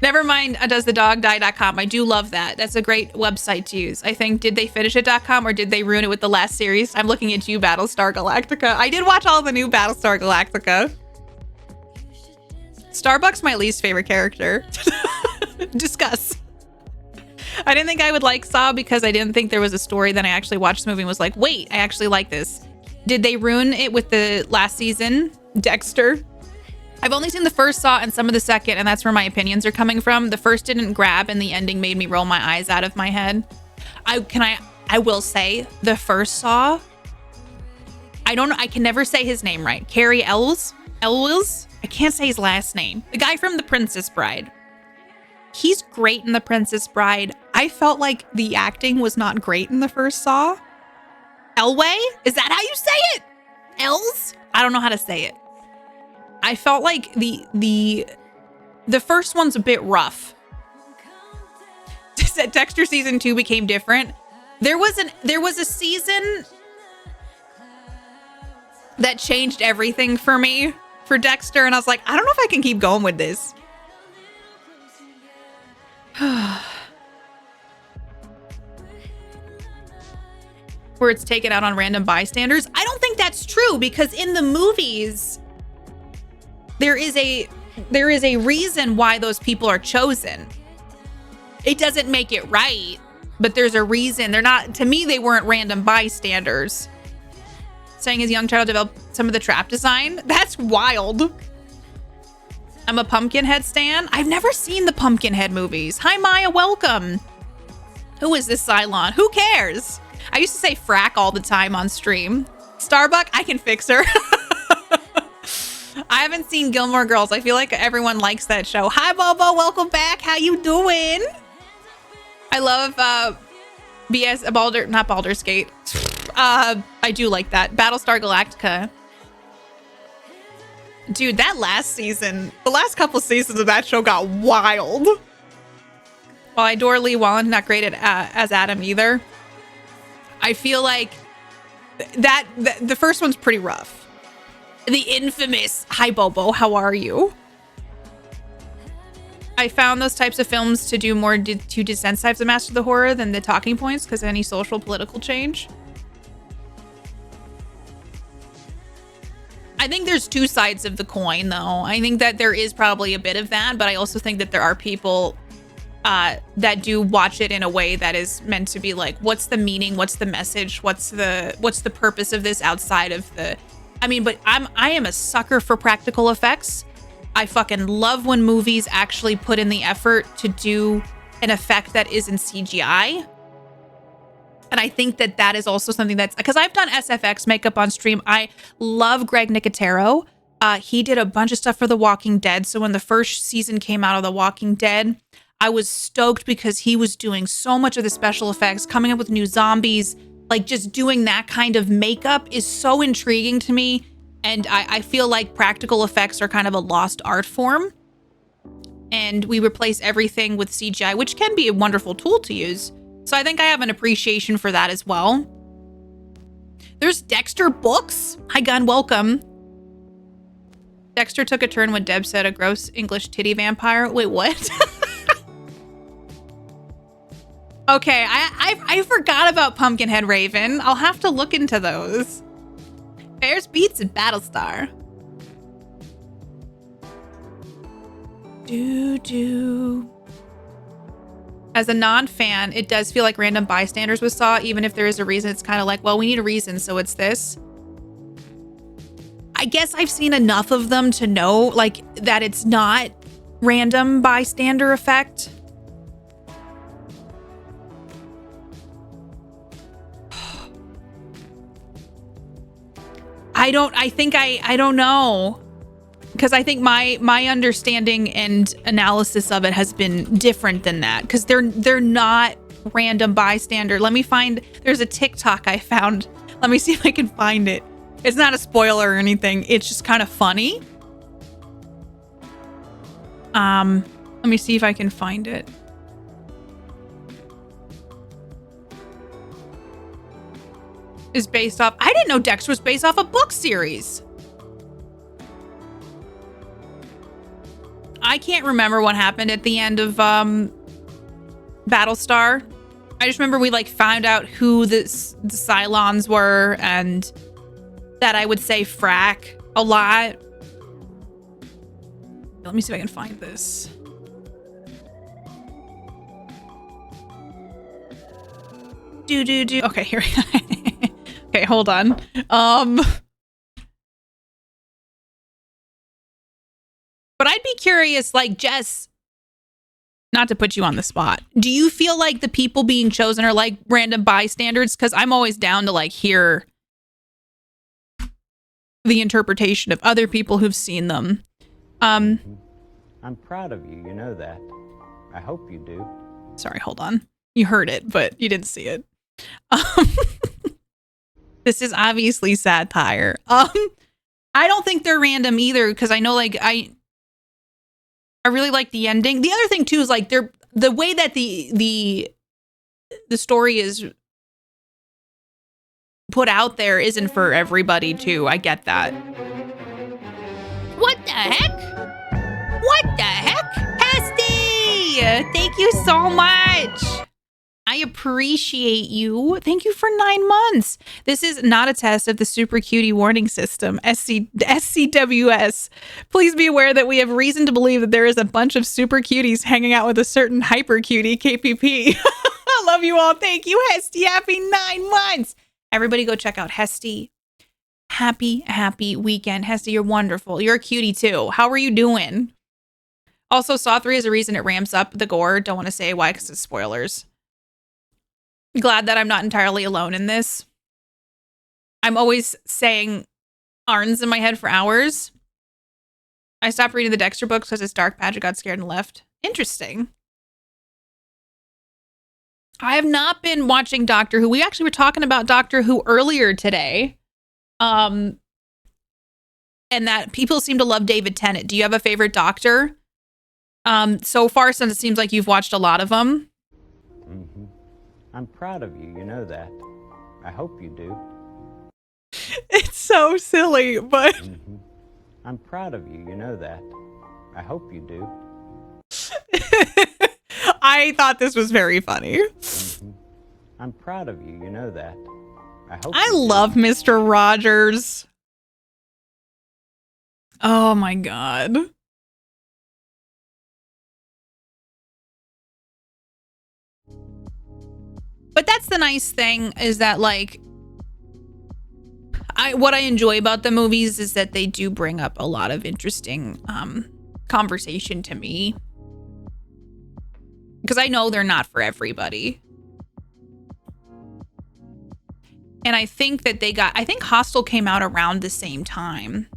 Never mind, doesthedogdie.com. I do love that. That's a great website to use. I think, did they finish it.com or did they ruin it with the last series? I'm looking at you, Battlestar Galactica. I did watch all the new Battlestar Galactica. Starbuck's my least favorite character. Discuss. I didn't think I would like Saw because I didn't think there was a story. Then I actually watched the movie and was like, wait, I actually like this. Did they ruin it with the last season? Dexter. I've only seen the first Saw and some of the second, and that's where my opinions are coming from. The first didn't grab, and the ending made me roll my eyes out of my head. I will say, the first Saw, I don't know, I can never say his name right. Cary Elwes? I can't say his last name. The guy from The Princess Bride. He's great in The Princess Bride. I felt like the acting was not great in the first Saw. Elway? Is that how you say it? Els? I don't know how to say it. I felt like the first one's a bit rough. Dexter season 2 became different. There was a season that changed everything for me for Dexter, and I was like, I don't know if I can keep going with this. Where it's taken out on random bystanders. I don't think that's true, because in the movies there is a reason why those people are chosen. It doesn't make it right, but there's a reason. They're not, to me, they weren't random bystanders. Saying his young child developed some of the trap design. That's wild. I'm a Pumpkinhead stan. I've never seen the Pumpkinhead movies. Hi, Maya. Welcome. Who is this Cylon? Who cares? I used to say frack all the time on stream. Starbuck, I can fix her. I haven't seen Gilmore Girls. I feel like everyone likes that show. Hi, Bobo. Welcome back. How you doing? I love not Baldur's Gate. I do like that. Battlestar Galactica. Dude, that last season, the last couple seasons of that show got wild. While I adore Lee Wallen, not great at as Adam either. I feel like that the first one's pretty rough. The infamous, hi Bobo, how are you? I found those types of films to do more to desensitize the master of the horror than the talking points because of any social political change. I think there's two sides of the coin, though. I think that there is probably a bit of that, but I also think that there are people that do watch it in a way that is meant to be like, what's the meaning? What's the message? What's the purpose of this outside of the... I mean, but I am a sucker for practical effects. I fucking love when movies actually put in the effort to do an effect that isn't CGI. And I think that that is also something that's, because I've done SFX makeup on stream. I love Greg Nicotero. He did a bunch of stuff for The Walking Dead. So when the first season came out of The Walking Dead, I was stoked because he was doing so much of the special effects, coming up with new zombies, like just doing that kind of makeup is so intriguing to me. And I feel like practical effects are kind of a lost art form. And we replace everything with CGI, which can be a wonderful tool to use. So I think I have an appreciation for that as well. There's Dexter Books. Hi, Gun. Welcome. Dexter took a turn when Deb said a gross English titty vampire. Wait, what? Okay, I forgot about Pumpkinhead Raven. I'll have to look into those. Bears Beats and Battlestar. As a non-fan, it does feel like Random Bystanders was Saw, even if there is a reason. It's kind of like, well, we need a reason, so it's this. I guess I've seen enough of them to know, like, that it's not random bystander effect. I don't know. Because I think my understanding and analysis of it has been different than that. Because they're not random bystander. Let me find, there's a TikTok I found. Let me see if I can find it. It's not a spoiler or anything. It's just kind of funny. Let me see if I can find it. Is based off, I didn't know Dexter was based off a book series. I can't remember what happened at the end of Battlestar. I just remember we like found out who the Cylons were and that I would say frack a lot. Let me see if I can find this. Okay, here we go. Okay, hold on. But I'd be curious, like, Jess, not to put you on the spot, do you feel like the people being chosen are like random bystanders? Because I'm always down to like hear the interpretation of other people who've seen them. I'm proud of you, you know that. I hope you do. Sorry, hold on. You heard it, but you didn't see it. This is obviously satire. I don't think they're random either, because I know, like, I really like the ending. The other thing too is like the way that the story is put out there isn't for everybody too. I get that. What the heck? What the heck? Hesty! Thank you so much. I appreciate you. Thank you for 9 months. This is not a test of the Super Cutie Warning System, SCWS. Please be aware that we have reason to believe that there is a bunch of super cuties hanging out with a certain hyper cutie, KPP. I love you all. Thank you, Hesty. Happy 9 months. Everybody go check out Hesty. Happy weekend. Hesty, you're wonderful. You're a cutie too. How are you doing? Also, Saw 3 is a reason it ramps up the gore. Don't want to say why because it's spoilers. Glad that I'm not entirely alone in this. I'm always saying Arns in my head for hours. I stopped reading the Dexter books because it's dark. Paget got scared and left. Interesting. I have not been watching Doctor Who. We actually were talking about Doctor Who earlier today. And that people seem to love David Tennant. Do you have a favorite Doctor? So far, since it seems like you've watched a lot of them. Mm-hmm. I'm proud of you, you know that. I hope you do. It's so silly, but... Mm-hmm. I'm proud of you, you know that. I hope you do. I thought this was very funny. Mm-hmm. I'm proud of you, you know that. I love Mr. Rogers. Oh my god. But that's the nice thing is that, like, what I enjoy about the movies is that they do bring up a lot of interesting conversation to me. Because I know they're not for everybody. And I think that I think Hostel came out around the same time.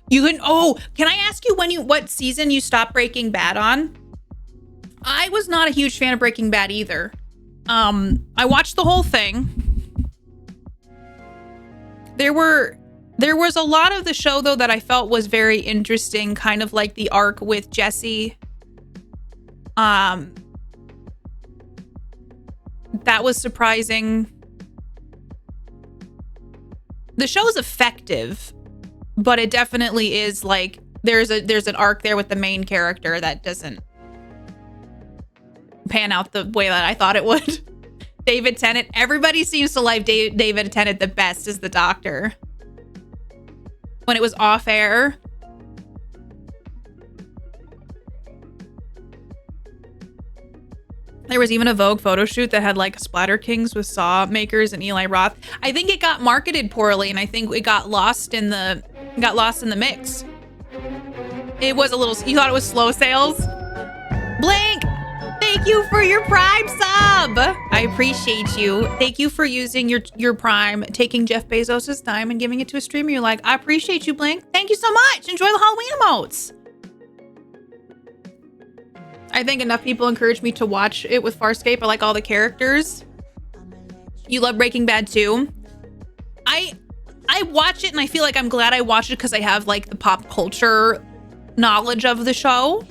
Can I ask you what season you stopped Breaking Bad on? I was not a huge fan of Breaking Bad either. I watched the whole thing. There was a lot of the show though that I felt was very interesting, kind of like the arc with Jesse. That was surprising. The show is effective, but it definitely is like there's an arc there with the main character that doesn't pan out the way that I thought it would. David Tennant. Everybody seems to like David Tennant the best as the Doctor. When it was off air. There was even a Vogue photo shoot that had like Splatter Kings with Saw makers and Eli Roth. I think it got marketed poorly, and I think it got lost in the mix. It was a little. You thought it was slow sales? Blink! Thank you for your Prime sub. I appreciate you. Thank you for using your Prime, taking Jeff Bezos's time and giving it to a streamer you like. I appreciate you, Blink. Thank you so much. Enjoy the Halloween emotes. I think enough people encouraged me to watch it with Farscape. I like all the characters. You love Breaking Bad too. I watch it and I feel like I'm glad I watched it because I have like the pop culture knowledge of the show.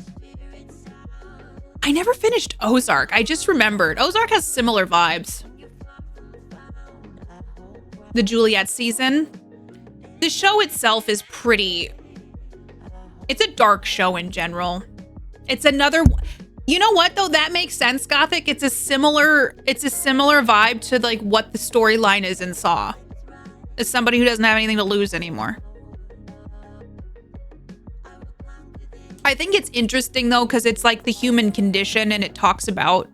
I never finished Ozark. I just remembered. Ozark has similar vibes. The Juliet season. The show itself is it's a dark show in general. It's another, you know what though? That makes sense, Gothic. It's a similar vibe to like what the storyline is in Saw. As somebody who doesn't have anything to lose anymore. I think it's interesting though, because it's like the human condition and it talks about,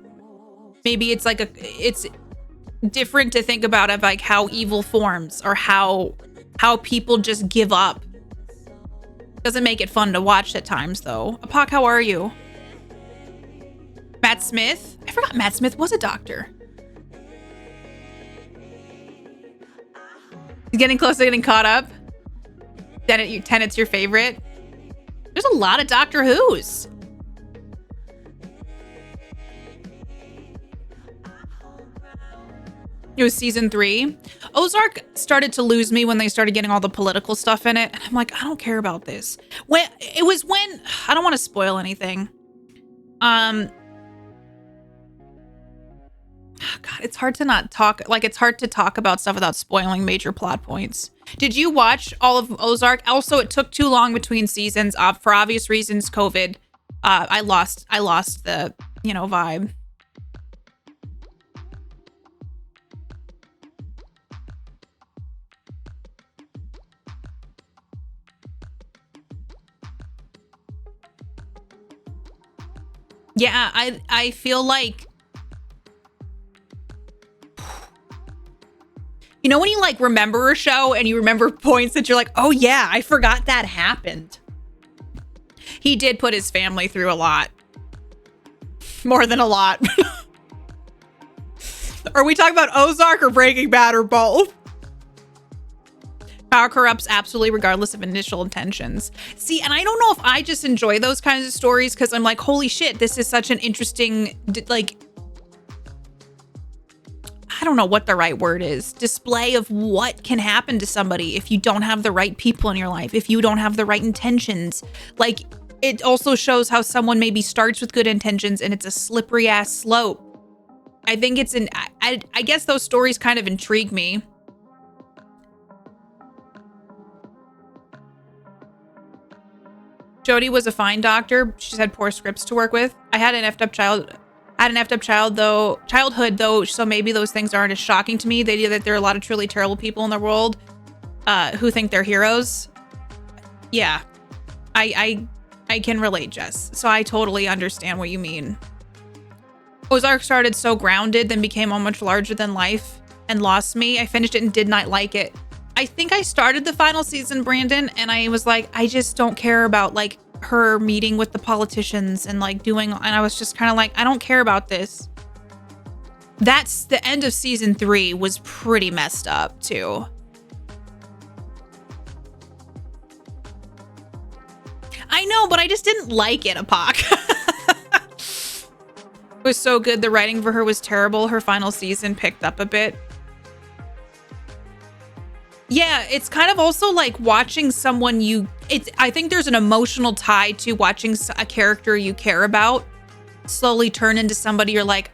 maybe it's like it's different to think about of like how evil forms or how people just give up. Doesn't make it fun to watch at times though. Apak, how are you? Matt Smith? I forgot Matt Smith was a doctor. He's getting close to getting caught up. Tennant's your favorite. There's a lot of Doctor Who's. It was season 3. Ozark started to lose me when they started getting all the political stuff in it. And I'm like, I don't care about this. I don't want to spoil anything. God, it's hard to not talk. Like, it's hard to talk about stuff without spoiling major plot points. Did you watch all of Ozark? Also, it took too long between seasons. For obvious reasons, COVID. I lost the, vibe. Yeah, I feel like, when you like remember a show and you remember points that you're like, oh yeah, I forgot that happened. He did put his family through a lot. More than a lot. Are we talking about Ozark or Breaking Bad or both? Power corrupts absolutely regardless of initial intentions. See, and I don't know if I just enjoy those kinds of stories because I'm like, holy shit, this is such an interesting, like, I don't know what the right word is, display of what can happen to somebody if you don't have the right people in your life, if you don't have the right intentions. Like, it also shows how someone maybe starts with good intentions and it's a slippery ass slope. I think it's I guess those stories kind of intrigue me. Jodie was a fine doctor. She just had poor scripts to work with. I had an effed up childhood though, so maybe those things aren't as shocking to me. The idea that there are a lot of truly terrible people in the world who think they're heroes. Yeah, I can relate, Jess. So I totally understand what you mean. Ozark started so grounded, then became so much larger than life and lost me. I finished it and did not like it. I think I started the final season, Brandon, and I was like, I just don't care about, like, her meeting with the politicians and like doing, and I was just kind of like, I don't care about this. That's the end of season 3 was pretty messed up too. I know, but I just didn't like it, Apoc. It was so good. The writing for her was terrible. Her final season picked up a bit. Yeah, it's kind of also like watching someone I think there's an emotional tie to watching a character you care about slowly turn into somebody you're like,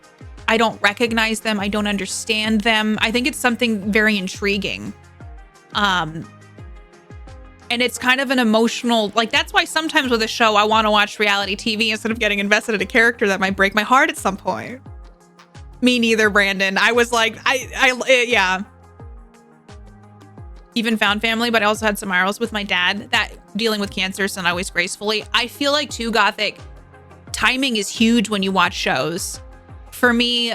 I don't recognize them. I don't understand them. I think it's something very intriguing. And it's kind of an emotional, like, that's why sometimes with a show, I want to watch reality TV instead of getting invested in a character that might break my heart at some point. Me neither, Brandon. I was like, yeah. Even found family, but I also had some IRLs with my dad that dealing with cancer, so not always gracefully. I feel like too, Gothic, timing is huge when you watch shows. For me,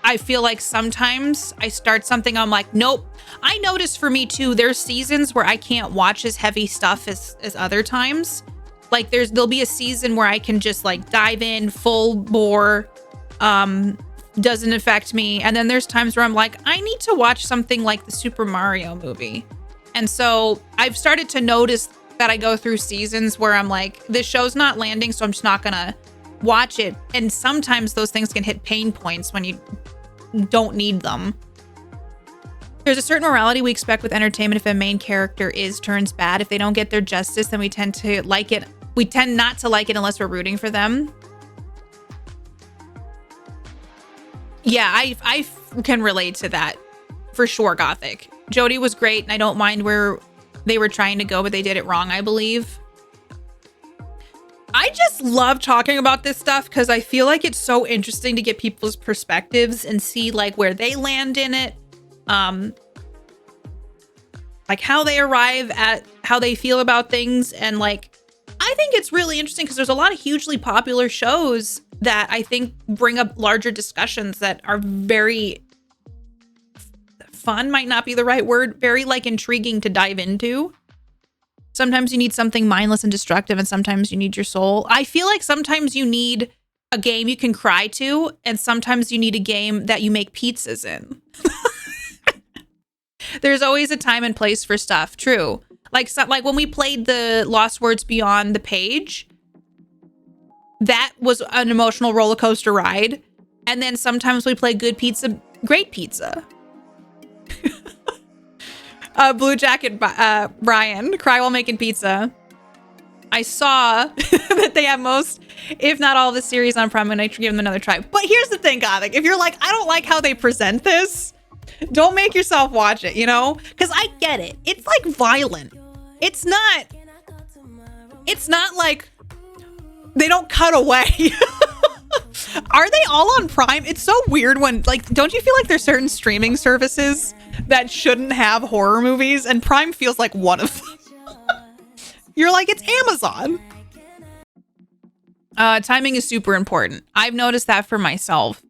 I feel like sometimes I start something, I'm like, nope. I notice for me too, there's seasons where I can't watch as heavy stuff as other times. Like there'll be a season where I can just like dive in full bore, doesn't affect me. And then there's times where I'm like, I need to watch something like the Super Mario movie. And so I've started to notice that I go through seasons where I'm like, this show's not landing, so I'm just not gonna watch it. And sometimes those things can hit pain points when you don't need them. There's a certain morality we expect with entertainment if a main character turns bad. If they don't get their justice, then we tend to like it. We tend not to like it unless we're rooting for them. Yeah, I can relate to that for sure, Gothic. Jodie was great, and I don't mind where they were trying to go, but they did it wrong, I believe. I just love talking about this stuff because I feel like it's so interesting to get people's perspectives and see like where they land in it. Like how they arrive at how they feel about things. And like, I think it's really interesting because there's a lot of hugely popular shows that I think bring up larger discussions that are very fun, might not be the right word, very like intriguing to dive into. Sometimes you need something mindless and destructive, and sometimes you need your soul. I feel like sometimes you need a game you can cry to, and sometimes you need a game that you make pizzas in. There's always a time and place for stuff. True. Like when we played the Lost Words Beyond the Page, that was an emotional roller coaster ride. And then sometimes we play good pizza, great pizza. Blue Jacket Brian, cry while making pizza. I saw that they have most, if not all of the series on Prime, and I give them another try. But here's the thing, Gothic. If you're like, I don't like how they present this, don't make yourself watch it, you know? Because I get it. It's like violent. It's not like they don't cut away. Are they all on Prime? It's so weird when, like, don't you feel like there's certain streaming services that shouldn't have horror movies, and Prime feels like one of them? You're like, it's Amazon. Timing is super important. I've noticed that for myself.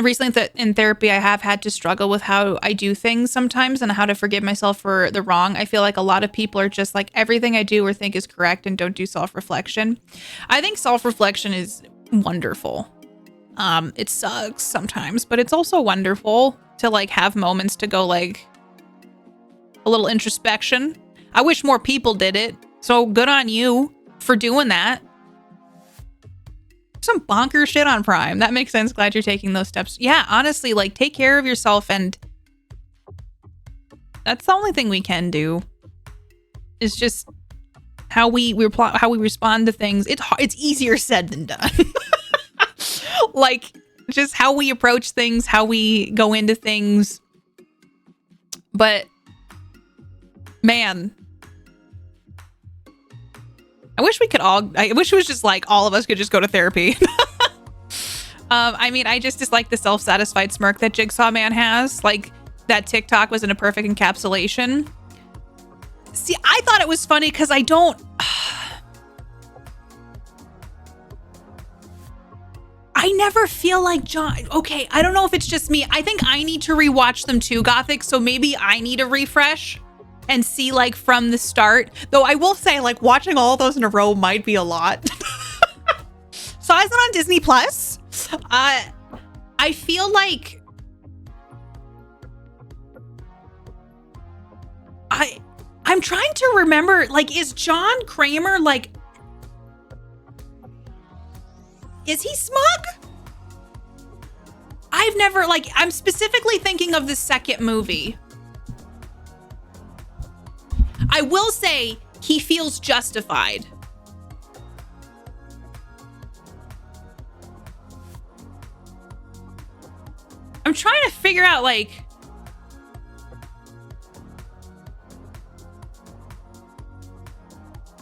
Recently in therapy, I have had to struggle with how I do things sometimes and how to forgive myself for the wrong. I feel like a lot of people are just like, everything I do or think is correct and don't do self-reflection. I think self-reflection is wonderful. It sucks sometimes, but it's also wonderful to like have moments to go like a little introspection. I wish more people did it. So good on you for doing that. Some bonker shit on Prime. That makes sense. Glad you're taking those steps. Yeah, honestly, like take care of yourself, and that's the only thing we can do. Is just how we respond to things. It's easier said than done. Like just how we approach things, how we go into things. But man, I wish it was just like all of us could just go to therapy. I mean, I just dislike the self-satisfied smirk that Jigsaw Man has. Like that TikTok was in a perfect encapsulation. See, I thought it was funny because I never feel like John. Okay, I don't know if it's just me. I think I need to rewatch them too, Gothic. So maybe I need a refresh. and see like from the start. Though I will say like watching all those in a row might be a lot. Saw isn't on Disney Plus. I feel like I'm trying to remember, like, is John Kramer like, is he smug? I've never, like, I'm specifically thinking of the second movie. I will say he feels justified. I'm trying to figure out, like,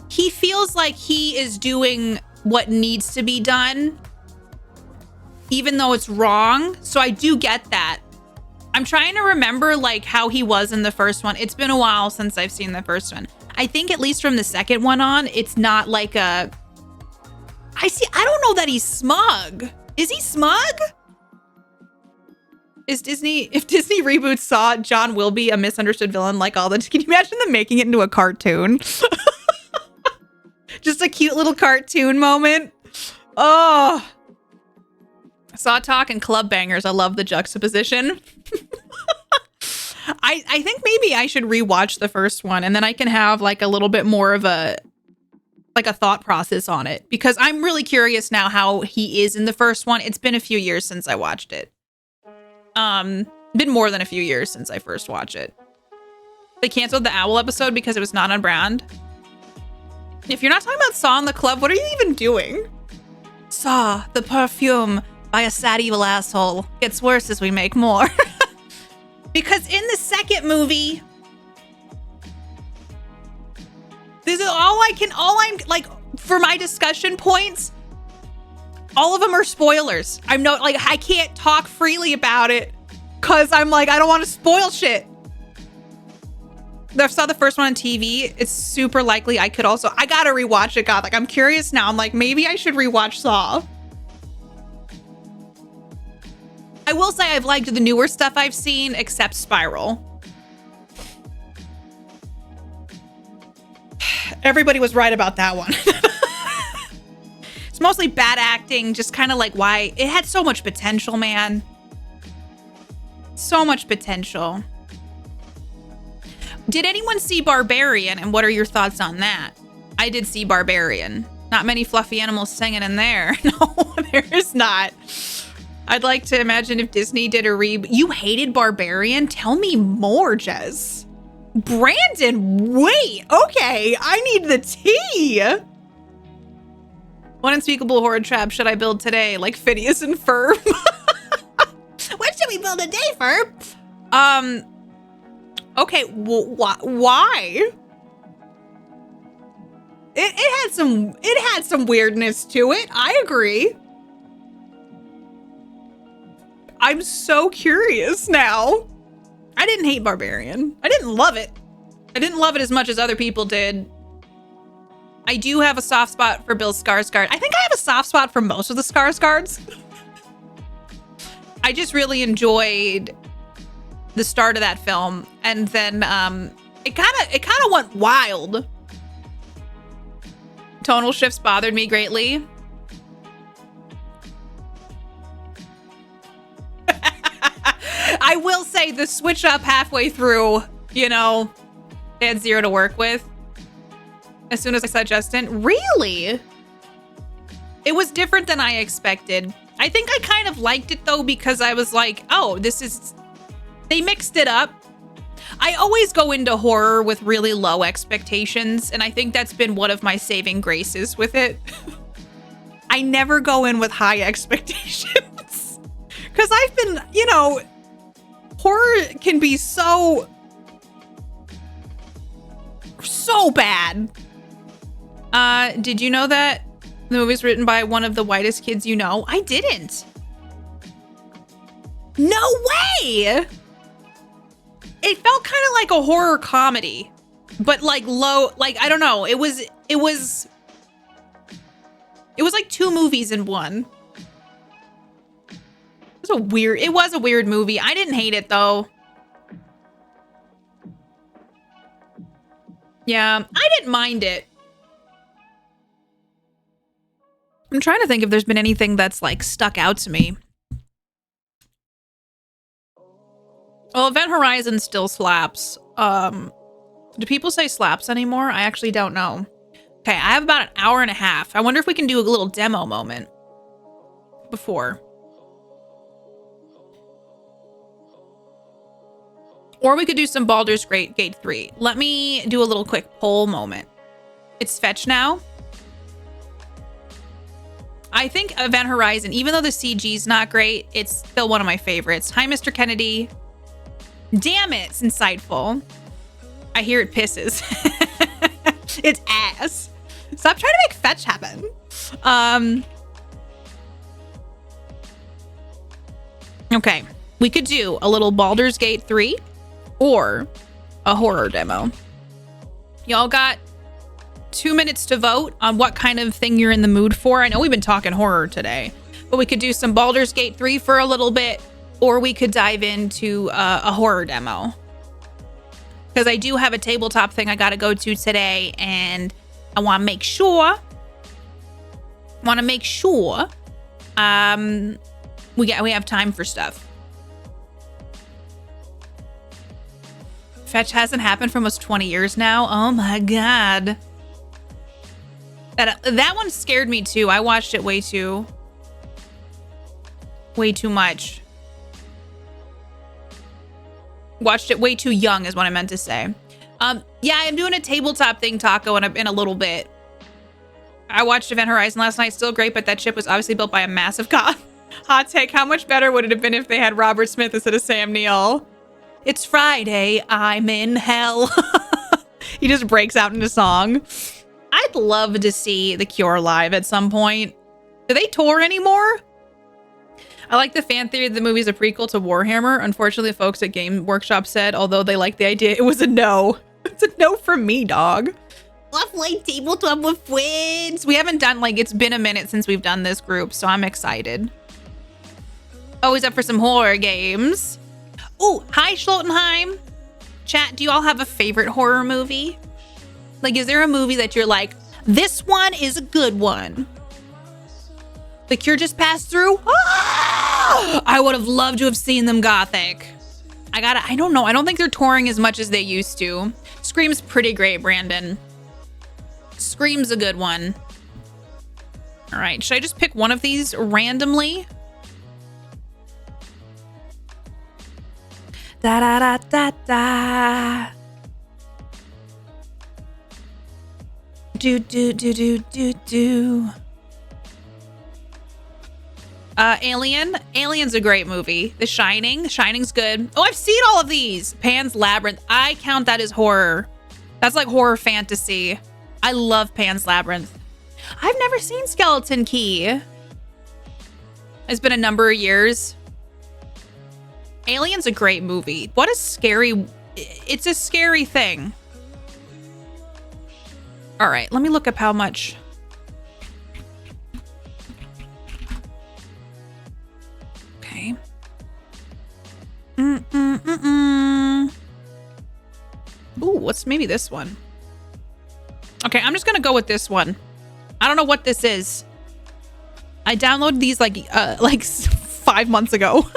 he feels like he is doing what needs to be done, even though it's wrong. So I do get that. I'm trying to remember like how he was in the first one. It's been a while since I've seen the first one. I think at least from the second one on, it's not like a, I don't know that he's smug. Is he smug? If Disney reboots Saw, John will be a misunderstood villain like all the, can you imagine them making it into a cartoon? Just a cute little cartoon moment. Oh. Saw Talk and Club Bangers. I love the juxtaposition. I think maybe I should rewatch the first one and then I can have like a little bit more of a thought process on it, because I'm really curious now how he is in the first one. It's been a few years since I watched it. Been more than a few years since I first watched it. They canceled the Owl episode because it was not on brand. If you're not talking about Saw in the Club, what are you even doing? Saw, the perfume by a sad evil asshole. Gets worse as we make more. Because in the second movie, this is all I'm like, for my discussion points, all of them are spoilers. I'm not like, I can't talk freely about it because I'm like, I don't want to spoil shit. I saw the first one on TV. It's super likely I could also, I gotta rewatch it. God, like I'm curious now. I'm like, maybe I should rewatch Saw. I will say I've liked the newer stuff I've seen, except Spiral. Everybody was right about that one. It's mostly bad acting, just kind of like why it had so much potential, man. So much potential. Did anyone see Barbarian, and what are your thoughts on that? I did see Barbarian. Not many fluffy animals singing in there. No, there is not. I'd like to imagine if Disney did a reboot. You hated Barbarian? Tell me more, Jez. Brandon, wait. Okay, I need the tea. What unspeakable horror trap should I build today? Like Phineas and Ferb? What should we build today, Ferb? Okay, why? It had some weirdness to it. I agree. I'm so curious now. I didn't hate Barbarian. I didn't love it. I didn't love it as much as other people did. I do have a soft spot for Bill Skarsgård. I think I have a soft spot for most of the Skarsgårds. I just really enjoyed the start of that film, and then it kind of went wild. Tonal shifts bothered me greatly. I will say the switch up halfway through, you know, they had zero to work with. As soon as I saw Justin, really? It was different than I expected. I think I kind of liked it though, because I was like, oh, they mixed it up. I always go into horror with really low expectations, and I think that's been one of my saving graces with it. I never go in with high expectations. Because I've been, you know, horror can be so bad. Did you know that the movie's written by one of the whitest kids you know? I didn't. No way! It felt kind of like a horror comedy, but like low, like, I don't know. It was like two movies in one. It was a weird movie. I didn't hate it though. Yeah, I didn't mind it. I'm trying to think if there's been anything that's like stuck out to me. Well, Event Horizon still slaps. Do people say slaps anymore? I actually don't know. Okay, I have about an hour and a half. I wonder if we can do a little demo moment before. Or we could do some Baldur's Gate 3. Let me do a little quick poll moment. It's fetch now. I think Event Horizon, even though the CG's not great, it's still one of my favorites. Hi, Mr. Kennedy. Damn it, it's insightful. I hear it pisses. It's ass. Stop trying to make fetch happen. Okay, we could do a little Baldur's Gate 3 or a horror demo. Y'all got 2 minutes to vote on what kind of thing you're in the mood for. I know we've been talking horror today, but we could do some Baldur's Gate 3 for a little bit, or we could dive into a horror demo. Because I do have a tabletop thing I got to go to today, and I want to make sure we have time for stuff. Fetch hasn't happened for almost 20 years now. Oh my god. That one scared me too. I watched it way too much. Watched it way too young is what I meant to say. Yeah, I'm doing a tabletop thing, Taco, in a little bit. I watched Event Horizon last night. Still great, but that ship was obviously built by a massive god. Hot take, how much better would it have been if they had Robert Smith instead of Sam Neill? It's Friday, I'm in hell. He just breaks out into song. I'd love to see The Cure live at some point. Do they tour anymore? I like the fan theory that the movie's a prequel to Warhammer. Unfortunately, the folks at Game Workshop said, although they liked the idea, it was a no. It's a no from me, dog. Let's play tabletop with friends. We haven't done, it's been a minute since we've done this group, so I'm excited. Always up for some horror games. Oh, hi, Schlotenheim. Chat, do you all have a favorite horror movie? Is there a movie that you're like, this one is a good one? The Cure just passed through? Ah! I would have loved to have seen them Gothic. I don't know. I don't think they're touring as much as they used to. Scream's pretty great, Brandon. Scream's a good one. All right, should I just pick one of these randomly? Da da da da da. Do do do do do do. Alien. Alien's a great movie. The Shining. The Shining's good. Oh, I've seen all of these. Pan's Labyrinth. I count that as horror. That's like horror fantasy. I love Pan's Labyrinth. I've never seen Skeleton Key. It's been a number of years. Alien's a great movie. What a scary... It's a scary thing. All right, let me look up how much... Okay. Ooh, what's maybe this one? Okay, I'm just gonna go with this one. I don't know what this is. I downloaded these like 5 months ago.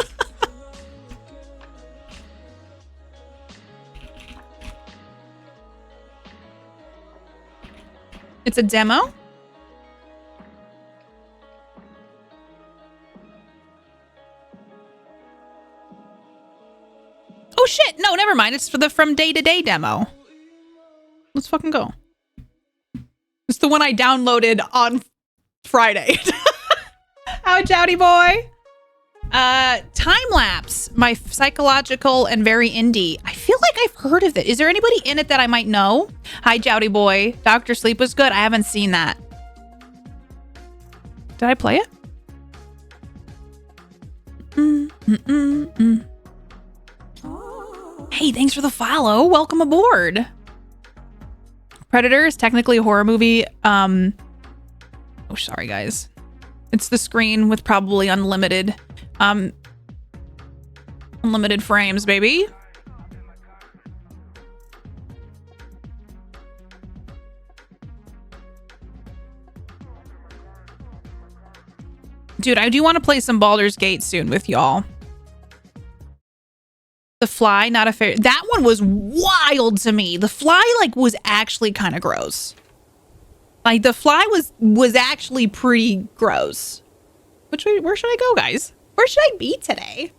It's a demo. Oh shit! No, never mind. It's for the From Day to Day demo. Let's fucking go. It's the one I downloaded on Friday. Ouch, Howdy boy. Time lapse. My psychological and very indie. I feel like I've heard of it. Is there anybody in it that I might know? Hi, Jowdy boy. Dr. Sleep was good. I haven't seen that. Did I play it? Hey, thanks for the follow. Welcome aboard. Predator is technically a horror movie. Oh, sorry, guys. It's the screen with probably unlimited frames, baby. Dude, I do want to play some Baldur's Gate soon with y'all. The Fly, not a fair. That one was wild to me. The Fly, like, was actually kind of gross. Like, The Fly was actually pretty gross. Where should I go, guys? Where should I be today?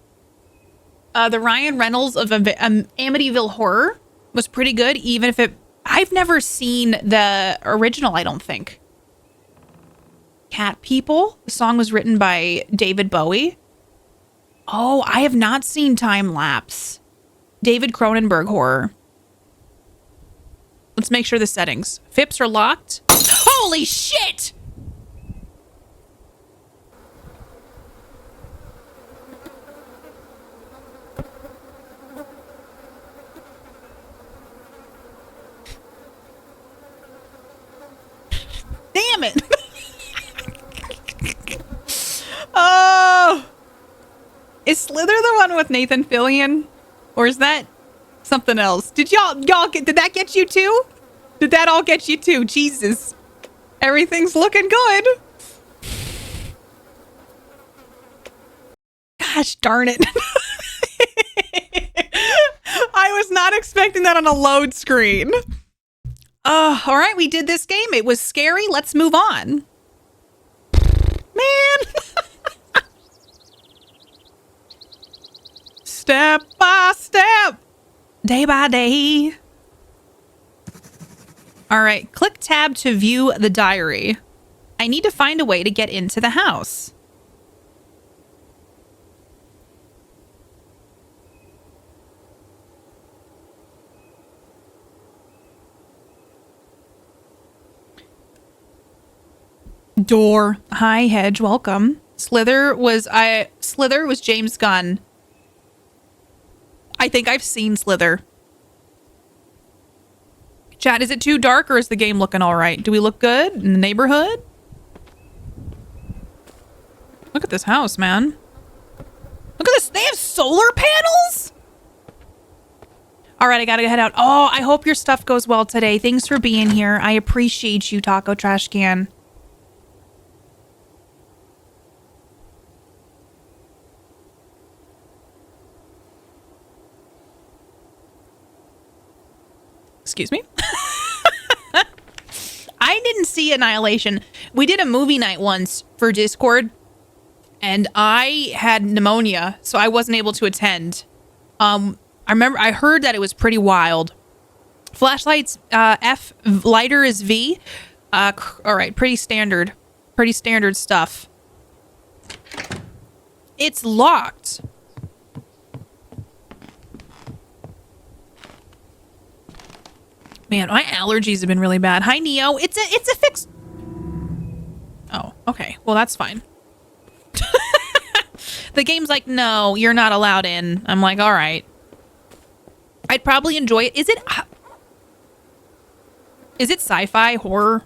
The Ryan Reynolds of Amityville Horror was pretty good, even if I've never seen the original, I don't think. Cat People. The song was written by David Bowie. Oh, I have not seen Time Lapse. David Cronenberg horror. Let's make sure the settings. Fips are locked. Holy shit! Damn it! Oh! Is Slither the one with Nathan Fillion? Or is that something else? Did did that get you too? Did that all get you too? Jesus. Everything's looking good. Gosh darn it. I was not expecting that on a load screen. All right, we did this game. It was scary. Let's move on. Man. Step by step, day by day. All right, click tab to view the diary. I need to find a way to get into the house. Door. Hi, Hedge. Welcome. Slither was James Gunn. I think I've seen Slither. Chat, is it too dark or is the game looking all right? Do we look good in the neighborhood? Look at this house, man. Look at this. They have solar panels? All right, I gotta head out. Oh, I hope your stuff goes well today. Thanks for being here. I appreciate you, Taco Trash Can. Excuse me. I didn't see Annihilation. We did a movie night once for Discord, and I had pneumonia, so I wasn't able to attend. I heard that it was pretty wild. Flashlights, F, lighter is V. All right, pretty standard stuff. It's locked. Man, my allergies have been really bad. Hi, Neo. It's a fix. Oh, okay. Well, that's fine. The game's like, no, you're not allowed in. I'm like, all right. I'd probably enjoy it. Is it sci-fi horror?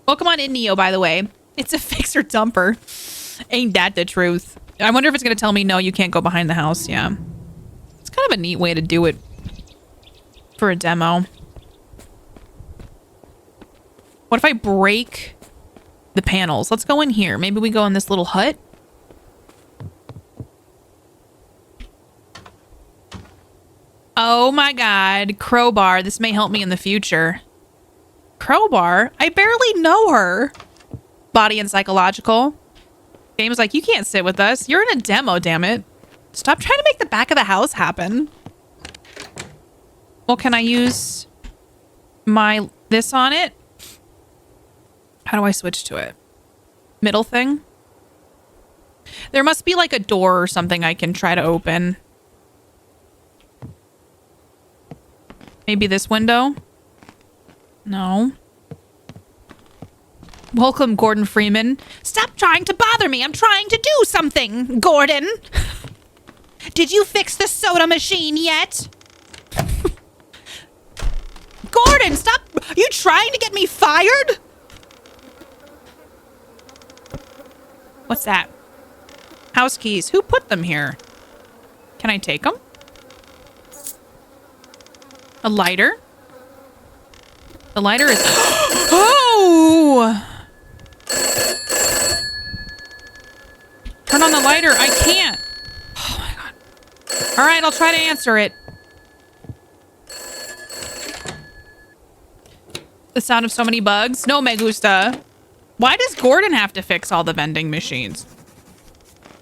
Welcome on in, Neo, by the way. It's a fixer dumper. Ain't that the truth? I wonder if it's going to tell me, no, you can't go behind the house. Yeah. It's kind of a neat way to do it. For a demo. What if I break the panels? Let's go in here. Maybe we go in this little hut. Oh my god. Crowbar. This may help me in the future. Crowbar? I barely know her. Body and psychological. Game's like, you can't sit with us. You're in a demo, damn it. Stop trying to make the back of the house happen. Well, can I use this on it? How do I switch to it? Middle thing? There must be like a door or something I can try to open. Maybe this window? No. Welcome, Gordon Freeman. Stop trying to bother me. I'm trying to do something, Gordon. Did you fix the soda machine yet? Gordon, stop! Are you trying to get me fired? What's that? House keys. Who put them here? Can I take them? A lighter? The lighter is... Oh! Turn on the lighter. I can't. Oh my God. All right, I'll try to answer it. The sound of so many bugs. No me gusta. Why does Gordon have to fix all the vending machines?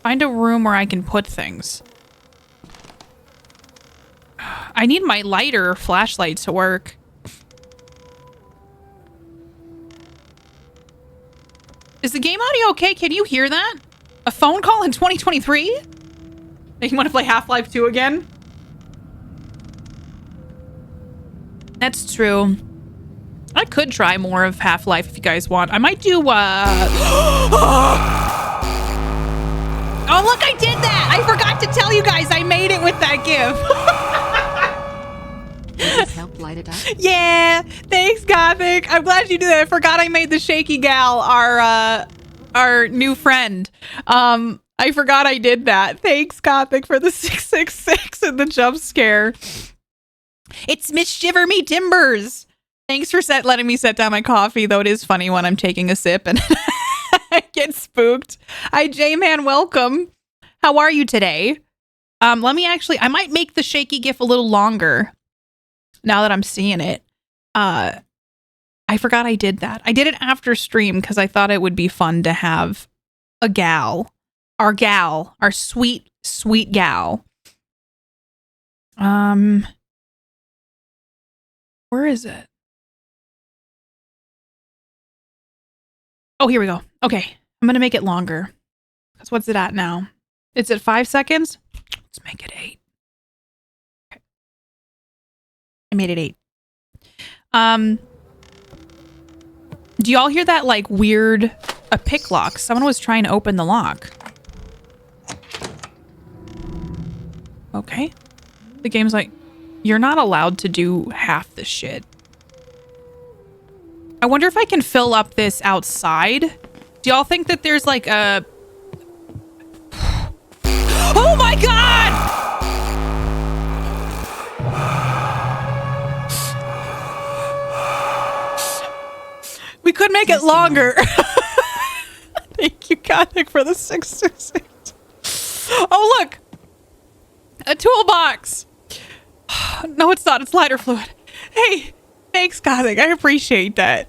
Find a room where I can put things. I need my lighter or flashlight to work. Is the game audio okay? Can you hear that? A phone call in 2023? You want to play Half-Life 2 again? That's true. I could try more of Half-Life if you guys want. I might do, Oh, look, I did that! I forgot to tell you guys I made it with that GIF. Please help light it up. Yeah, thanks, Gothic. I'm glad you did that. I forgot I made the shaky gal our new friend. I forgot I did that. Thanks, Gothic, for the 666 and the jump scare. It's Miss Shiver Me Timbers. Thanks for letting me set down my coffee, though it is funny when I'm taking a sip and I get spooked. Hi, J-Man, welcome. How are you today? I might make the shaky GIF a little longer now that I'm seeing it. I forgot I did that. I did it after stream because I thought it would be fun to have a gal, our sweet, sweet gal. Where is it? Oh, here we go. Okay. I'm going to make it longer. Because what's it at now? It's at 5 seconds. Let's make it 8. Okay. I made it 8. Do y'all hear that like weird a pick lock? Someone was trying to open the lock. Okay. The game's like, you're not allowed to do half the shit. I wonder if I can fill up this outside. Do y'all think that there's like a... Oh my God! We could make it longer. Thank you, Gothic, for the 666. Oh, look. A toolbox. No, it's not. It's lighter fluid. Hey, thanks, Gothic. I appreciate that.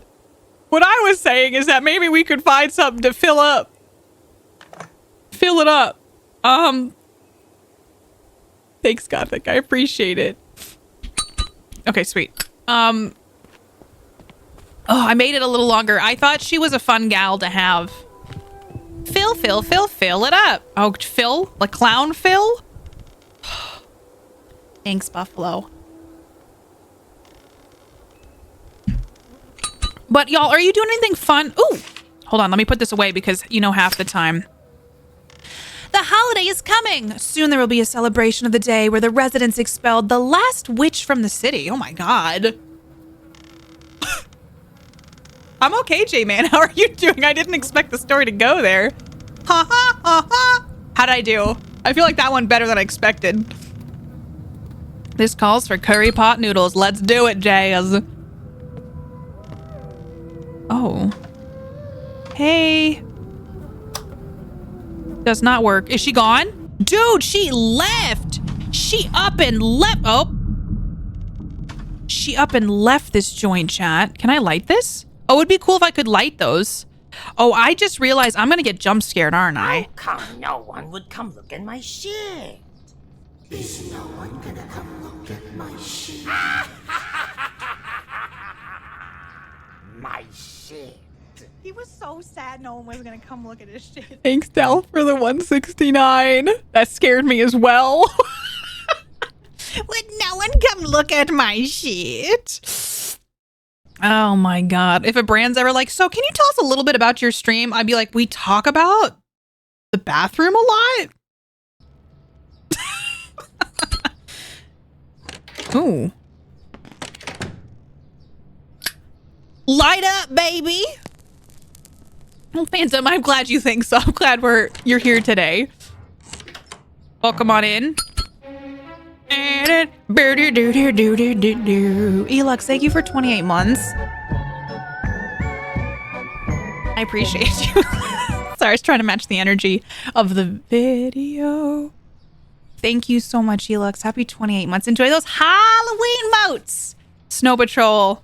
What I was saying is that maybe we could find something to fill up. Fill it up. Thanks, Gothic. I appreciate it. Okay, sweet. Oh, I made it a little longer. I thought she was a fun gal to have. Fill it up. Oh, Phil? Like Clown Phil? Thanks, Buffalo. But y'all, are you doing anything fun? Ooh, hold on. Let me put this away because you know half the time. The holiday is coming. Soon there will be a celebration of the day where the residents expelled the last witch from the city. Oh my God. I'm okay, J-Man. How are you doing? I didn't expect the story to go there. Ha ha ha ha. How'd I do? I feel like that one better than I expected. This calls for curry pot noodles. Let's do it, Jazz. Oh. Hey. Does not work. Is she gone? Dude, she left. She up and left. Oh. She up and left this joint, chat. Can I light this? Oh, it'd be cool if I could light those. Oh, I just realized I'm gonna get jump scared, aren't I? How come no one would come look at my shit? Is no one gonna come look at my shit? My shit. He was so sad no one was gonna come look at his shit. Thanks, Del, for the 169. That scared me as well. Would no one come look at my shit? Oh my God. If a brand's ever like, so can you tell us a little bit about your stream? I'd be like, we talk about the bathroom a lot. Ooh. Light up, baby. Well, Phantom, I'm glad you think so. I'm glad you're here today. Welcome on in. Elux, thank you for 28 months. I appreciate you Sorry, I was trying to match the energy of the video. Thank you so much, Elux. Happy 28 months. Enjoy those Halloween moats. Snow Patrol.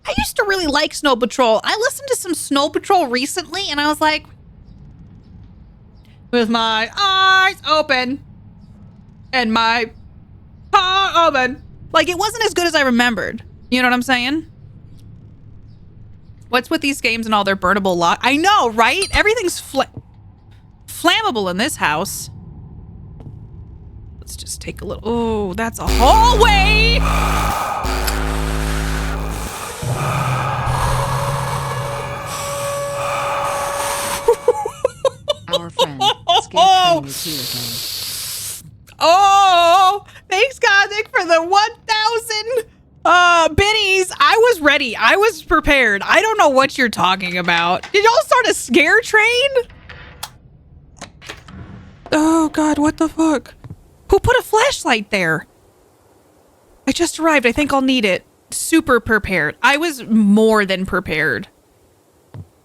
I used to really like Snow Patrol. I listened to some Snow Patrol recently, and I was like, with my eyes open and my heart open. Like, it wasn't as good as I remembered. You know what I'm saying? What's with these games and all their burnable lock? I know, right? Everything's flammable in this house. Let's just take a little... Oh, that's a hallway! Our friend, Scarecrow, is here again. Oh, thanks, Gothic, for the 1,000 biddies. I was ready. I was prepared. I don't know what you're talking about. Did y'all start a scare train? Oh, God, what the fuck? Who put a flashlight there? I just arrived. I think I'll need it. Super prepared. I was more than prepared.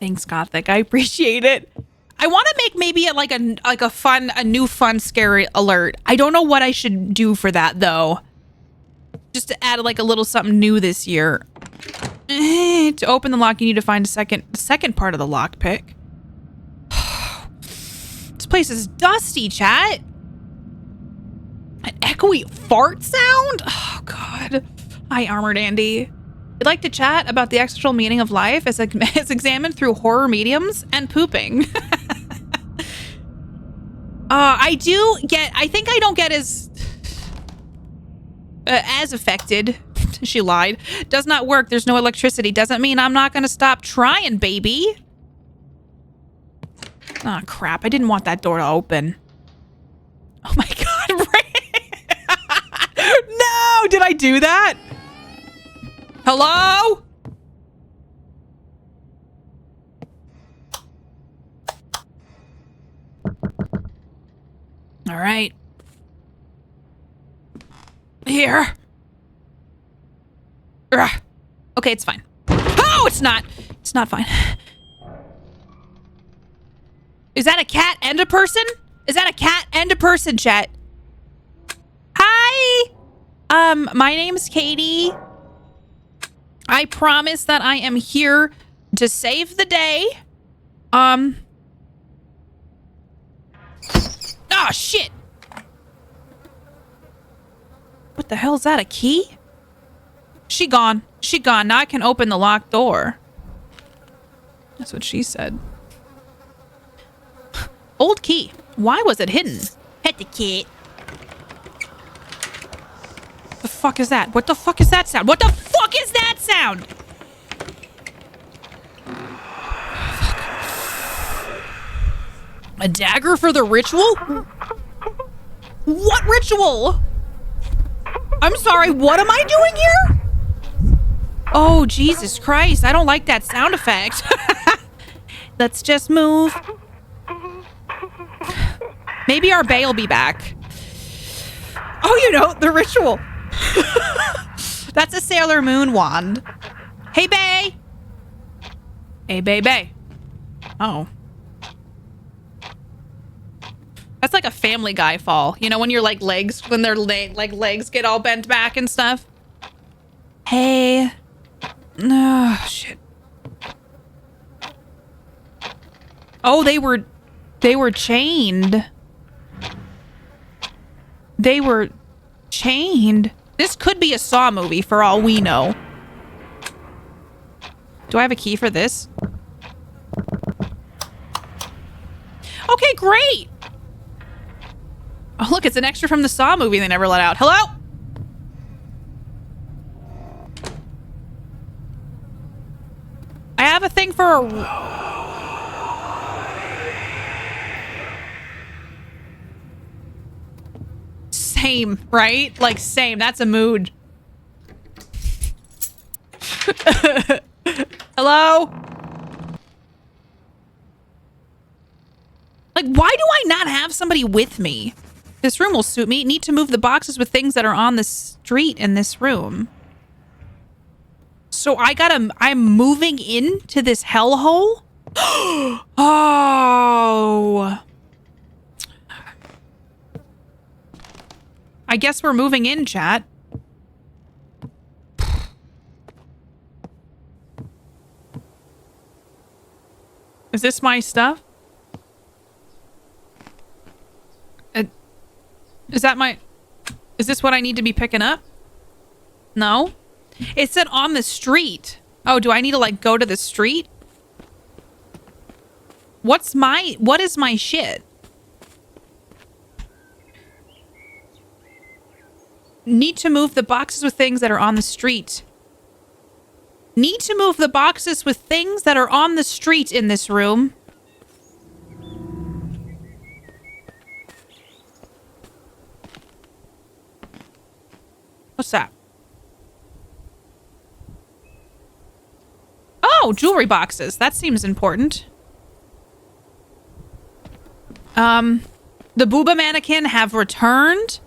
Thanks, Gothic. I appreciate it. I want to make maybe a new fun scary alert. I don't know what I should do for that though. Just to add like a little something new this year. To open the lock, you need to find the second part of the lockpick. This place is dusty, chat. An echoey fart sound? Oh God. Hi, Armored Andy. I'd like to chat about the existential meaning of life as examined through horror mediums and pooping. I think I don't get as affected. She lied. Does not work. There's no electricity. Doesn't mean I'm not going to stop trying, baby. Oh, crap. I didn't want that door to open. Oh my God. No, did I do that? Hello? All right. Here. Ugh. Okay, it's fine. Oh, it's not. It's not fine. Is that a cat and a person? Is that a cat and a person, chat? Hi. My name's Katie. I promise that I am here to save the day. Ah, shit. What the hell is that? A key? She gone. She gone. Now I can open the locked door. That's what she said. Old key. Why was it hidden? Pet the kid. The fuck is that? What the fuck is that sound? What the fuck is that sound? A dagger for the ritual? What ritual? I'm sorry, what am I doing here? Oh, Jesus Christ. I don't like that sound effect. Let's just move. Maybe our bae will be back. Oh, you know, the ritual. That's a Sailor Moon wand. Hey, bae. Hey, bae. Oh. That's like a Family Guy fall. You know, when your like legs, when their legs get all bent back and stuff. Hey. Oh, shit. Oh, they were chained. They were chained. This could be a Saw movie for all we know. Do I have a key for this? Okay, great. Oh, look, it's an extra from the Saw movie they never let out. Hello? I have a thing for a... Same, right? Like, same. That's a mood. Hello? Like, why do I not have somebody with me? This room will suit me. Need to move the boxes with things that are on the street in this room. So I'm moving into this hellhole? Oh. I guess we're moving in, chat. Is this my stuff? Is that my... Is this what I need to be picking up? No? It said on the street. Oh, do I need to, like, go to the street? What is my shit? Need to move the boxes with things that are on the street. Need to move the boxes with things that are on the street in this room. What's that? Oh, jewelry boxes. That seems important. The booba mannequin have returned.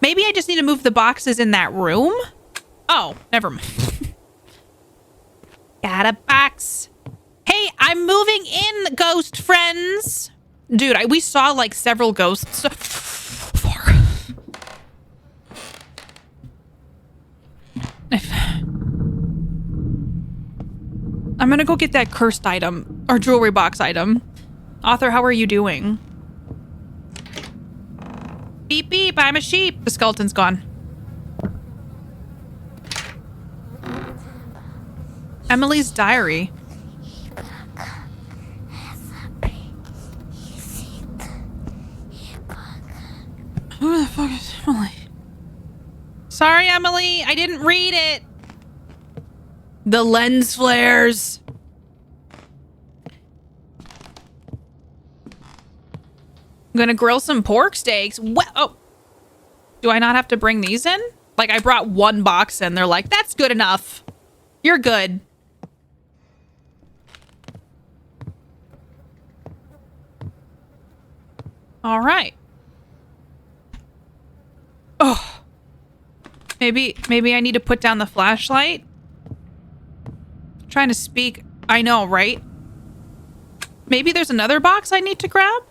Maybe I just need to move the boxes in that room. Oh, never mind. Got a box. Hey, I'm moving in, ghost friends. Dude, we saw like several ghosts. I'm gonna go get that cursed item or jewelry box item. Author, how are you doing? Beep beep, I'm a sheep. The skeleton's gone. Emily's diary. Who the fuck is Emily? Sorry, Emily, I didn't read it. The lens flares. I'm gonna grill some pork steaks. What? Oh, do I not have to bring these in? Like, I brought one box in. They're like, that's good enough. You're good. All right. Oh, maybe I need to put down the flashlight. Trying to speak. I know, right? Maybe there's another box I need to grab.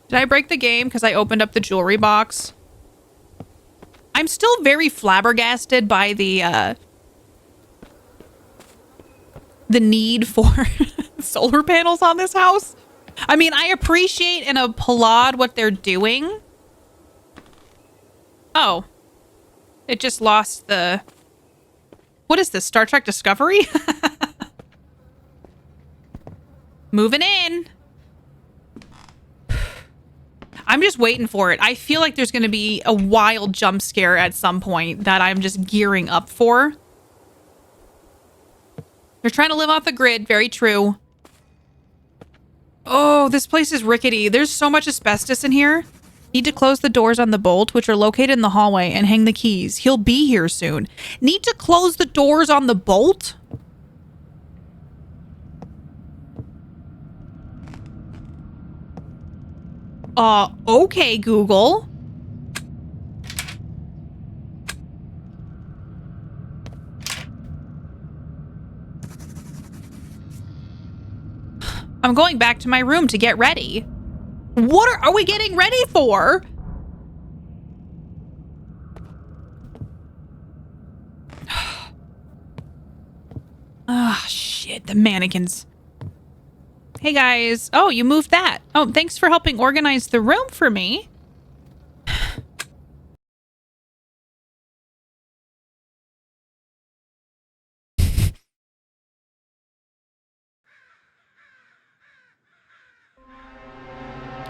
Did I break the game because I opened up the jewelry box? I'm still very flabbergasted by the need for solar panels on this house. I mean, I appreciate and applaud what they're doing. Oh. It just lost the... What is this, Star Trek Discovery? Moving in. I'm just waiting for it. I feel like there's going to be a wild jump scare at some point that I'm just gearing up for. They're trying to live off the grid. Very true. Oh, this place is rickety. There's so much asbestos in here. Need to close the doors on the bolt, which are located in the hallway, and hang the keys. He'll be here soon. Need to close the doors on the bolt? Okay, Google. I'm going back to my room to get ready. What are we getting ready for? Ah, shit, the mannequins. Hey guys. Oh, you moved that. Oh, thanks for helping organize the room for me.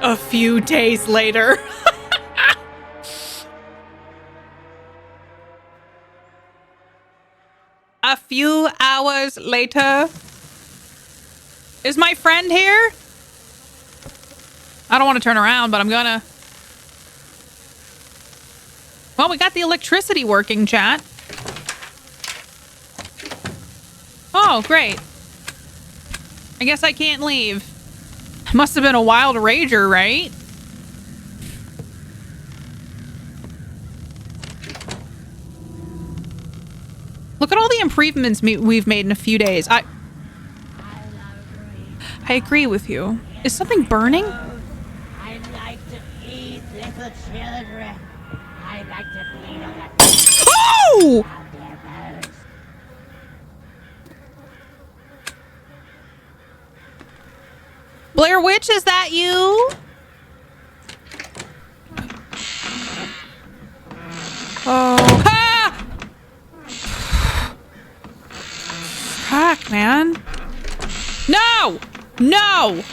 A few days later. A few hours later. Is my friend here? I don't want to turn around, but I'm gonna. Well, we got the electricity working, chat. Oh, great. I guess I can't leave. Must have been a wild rager, right? Look at all the improvements we've made in a few days. I agree with you. Is something burning? I like to feed little children. I like to feed on the Oh! Blair Witch, is that you? Oh. Ah! Fuck, man. No! No!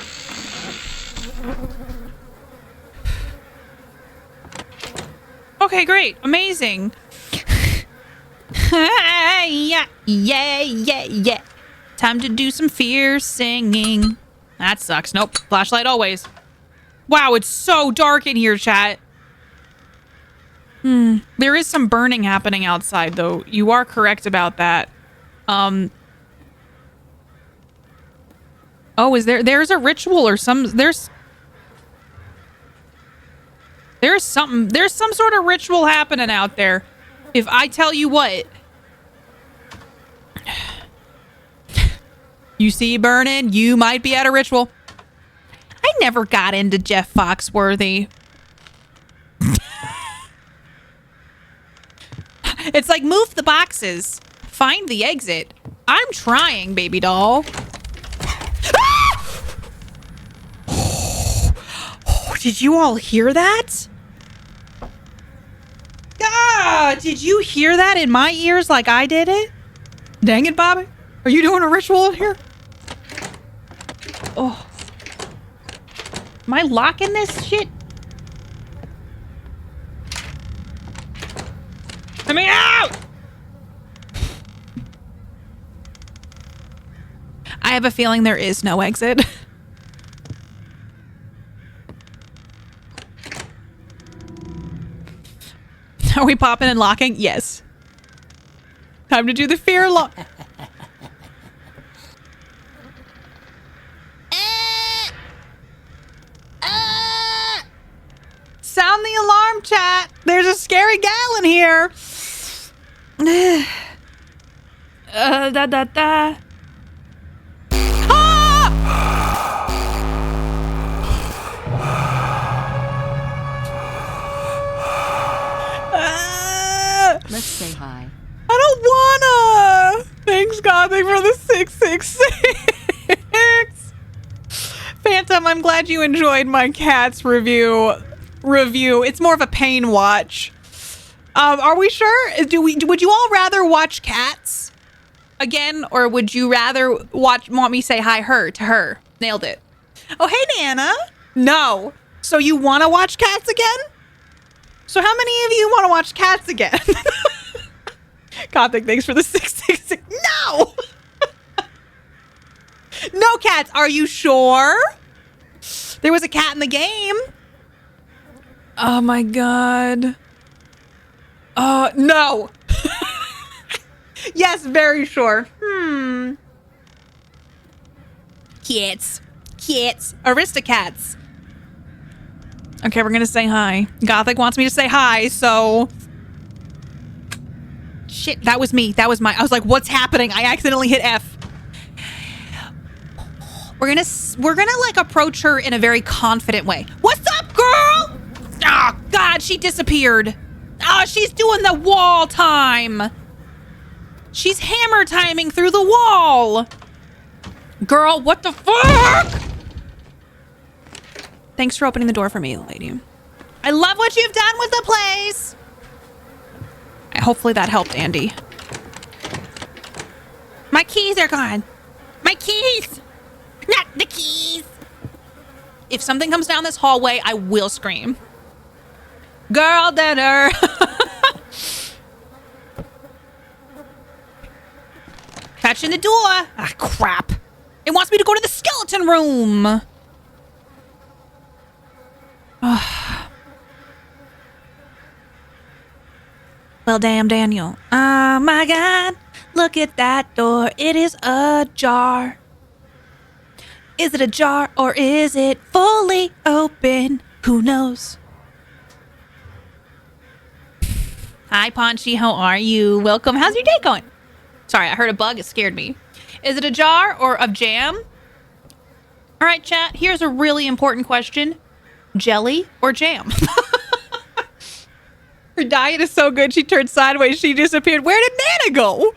Okay, great. Amazing. Yeah, yeah, yeah, yeah. Time to do some fierce singing. That sucks. Nope. Flashlight always. Wow, it's so dark in here, chat. There is some burning happening outside, though. You are correct about that. Oh, there's a ritual or there's some sort of ritual happening out there. If I tell you what. You see burning, you might be at a ritual. I never got into Jeff Foxworthy. It's like, move the boxes. Find the exit. I'm trying, baby doll. Ah! Oh, did you all hear that? Ah, did you hear that in my ears like I did it? Dang it, Bobby. Are you doing a ritual in here? Oh. Am I locking this shit? Let me out! I have a feeling there is no exit. Are we popping and locking? Yes. Time to do the fear lock. Sound the alarm, chat. There's a scary gal in here. Da da da. Let's say hi. I don't wanna. Thanks, God, for the 666. Phantom, I'm glad you enjoyed my Cats review. It's more of a pain watch. Are we sure? Would you all rather watch Cats again, or would you rather want me to say hi to her? Nailed it. Oh, hey, Nana. No. So you want to watch Cats again? So how many of you want to watch Cats again? Gothic, thanks for the 666. No! No cats. Are you sure? There was a cat in the game. Oh my God. No. Yes, very sure. Cats. Aristocats. Okay, we're gonna say hi. Gothic wants me to say hi, so... Shit, that was me. I was like, what's happening? I accidentally hit F. We're gonna like approach her in a very confident way. What's up, girl? Oh, God, she disappeared. Oh, she's doing the wall time. She's hammer timing through the wall. Girl, what the fuck? Thanks for opening the door for me, lady. I love what you've done with the place. Hopefully that helped, Andy. My keys are gone. My keys. Not the keys. If something comes down this hallway, I will scream. Girl dinner. Catching the door. Ah, crap. It wants me to go to the skeleton room. Well, damn, Daniel. Oh, my God. Look at that door. It is ajar. Is it ajar or is it fully open? Who knows? Hi, Paunchy. How are you? Welcome. How's your day going? Sorry, I heard a bug. It scared me. Is it a jar or of jam? All right, chat. Here's a really important question. Jelly or jam? Her diet is so good, she turned sideways. She disappeared. Where did Nana go?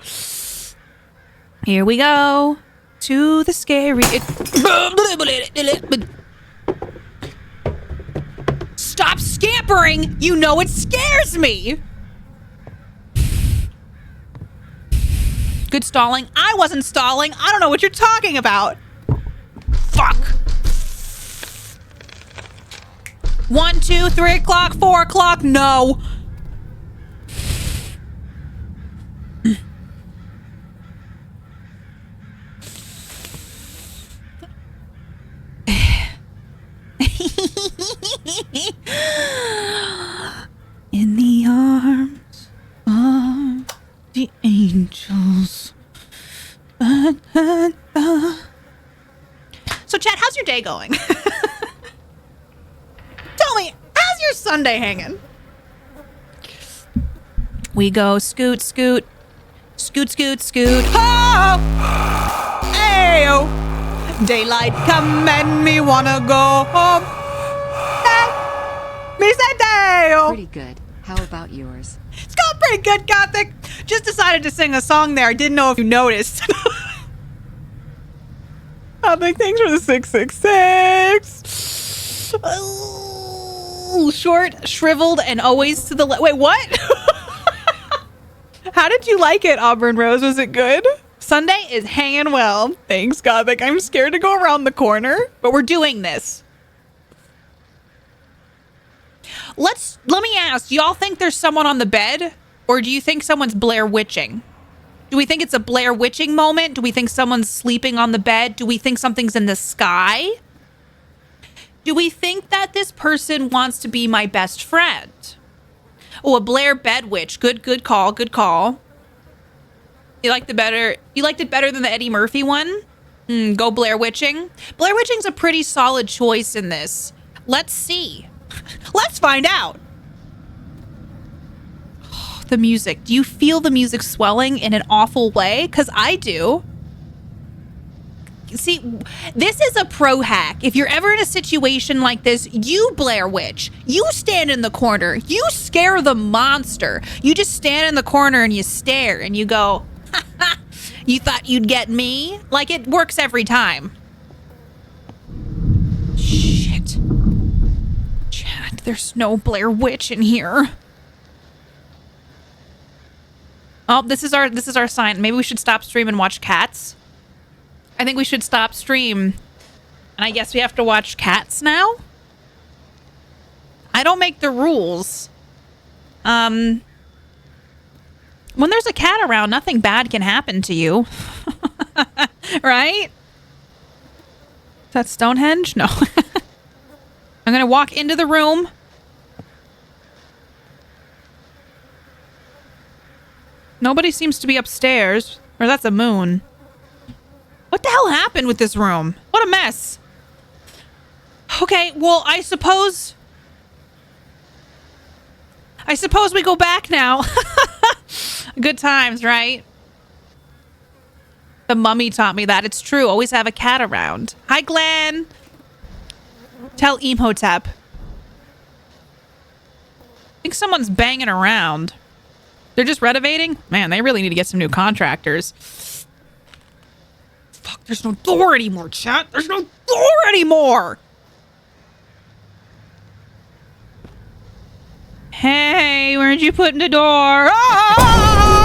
Here we go. To the scary... Stop scampering! You know it scares me! Good stalling. I wasn't stalling. I don't know what you're talking about. Fuck. 1, 2, 3 o'clock, 4 o'clock. No. In the arms of the angels. So, Chad, how's your day going? Tell me, how's your Sunday hanging? We go scoot, scoot, scoot, scoot, scoot. Oh! Ayo! Daylight come and me wanna go home. Hey! Me say day! Pretty good. How about yours? It's going pretty good, Gothic. Just decided to sing a song there. I didn't know if you noticed. Gothic, thanks for the 666. Oh, short, shriveled, and always to the left. Wait, what? How did you like it, Auburn Rose? Was it good? Sunday is hanging well. Thanks, Gothic. I'm scared to go around the corner, but we're doing this. Let me ask, do y'all think there's someone on the bed? Or do you think someone's Blair Witching? Do we think it's a Blair Witching moment? Do we think someone's sleeping on the bed? Do we think something's in the sky? Do we think that this person wants to be my best friend? Oh, a Blair Bed Witch. Good call, good call. You liked it better than the Eddie Murphy one? Go Blair Witching. Blair Witching's a pretty solid choice in this. Let's see. Let's find out. Oh, the music. Do you feel the music swelling in an awful way? Because I do. See, this is a pro hack. If you're ever in a situation like this, you Blair Witch. You stand in the corner. You scare the monster. You just stand in the corner and you stare and you go, ha ha, you thought you'd get me? Like, it works every time. Shit. Chat, there's no Blair Witch in here. Oh, this is our sign. Maybe we should stop stream and watch Cats. I think we should stop stream. And I guess we have to watch Cats now? I don't make the rules. When there's a cat around, nothing bad can happen to you. Right? Is that Stonehenge? No. I'm gonna walk into the room. Nobody seems to be upstairs. Or that's a moon. What the hell happened with this room? What a mess. Okay, well, I suppose we go back now. Good times, right? The mummy taught me that. It's true. Always have a cat around. Hi, Glenn. Tell Imhotep. I think someone's banging around. They're just renovating? Man, they really need to get some new contractors. Fuck, there's no door anymore, chat. There's no door anymore. Hey, where'd you put in the door? Oh!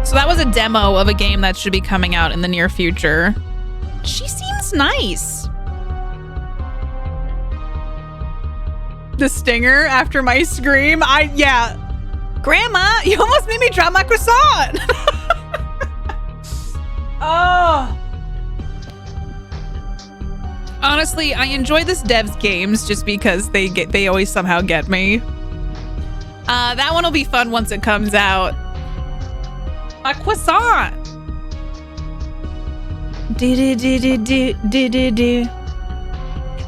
So that was a demo of a game that should be coming out in the near future. She seems nice. The stinger after my scream. Yeah. Grandma, you almost made me drop my croissant. Oh. Honestly, I enjoy this dev's games just because they always somehow get me. That one will be fun once it comes out. A croissant.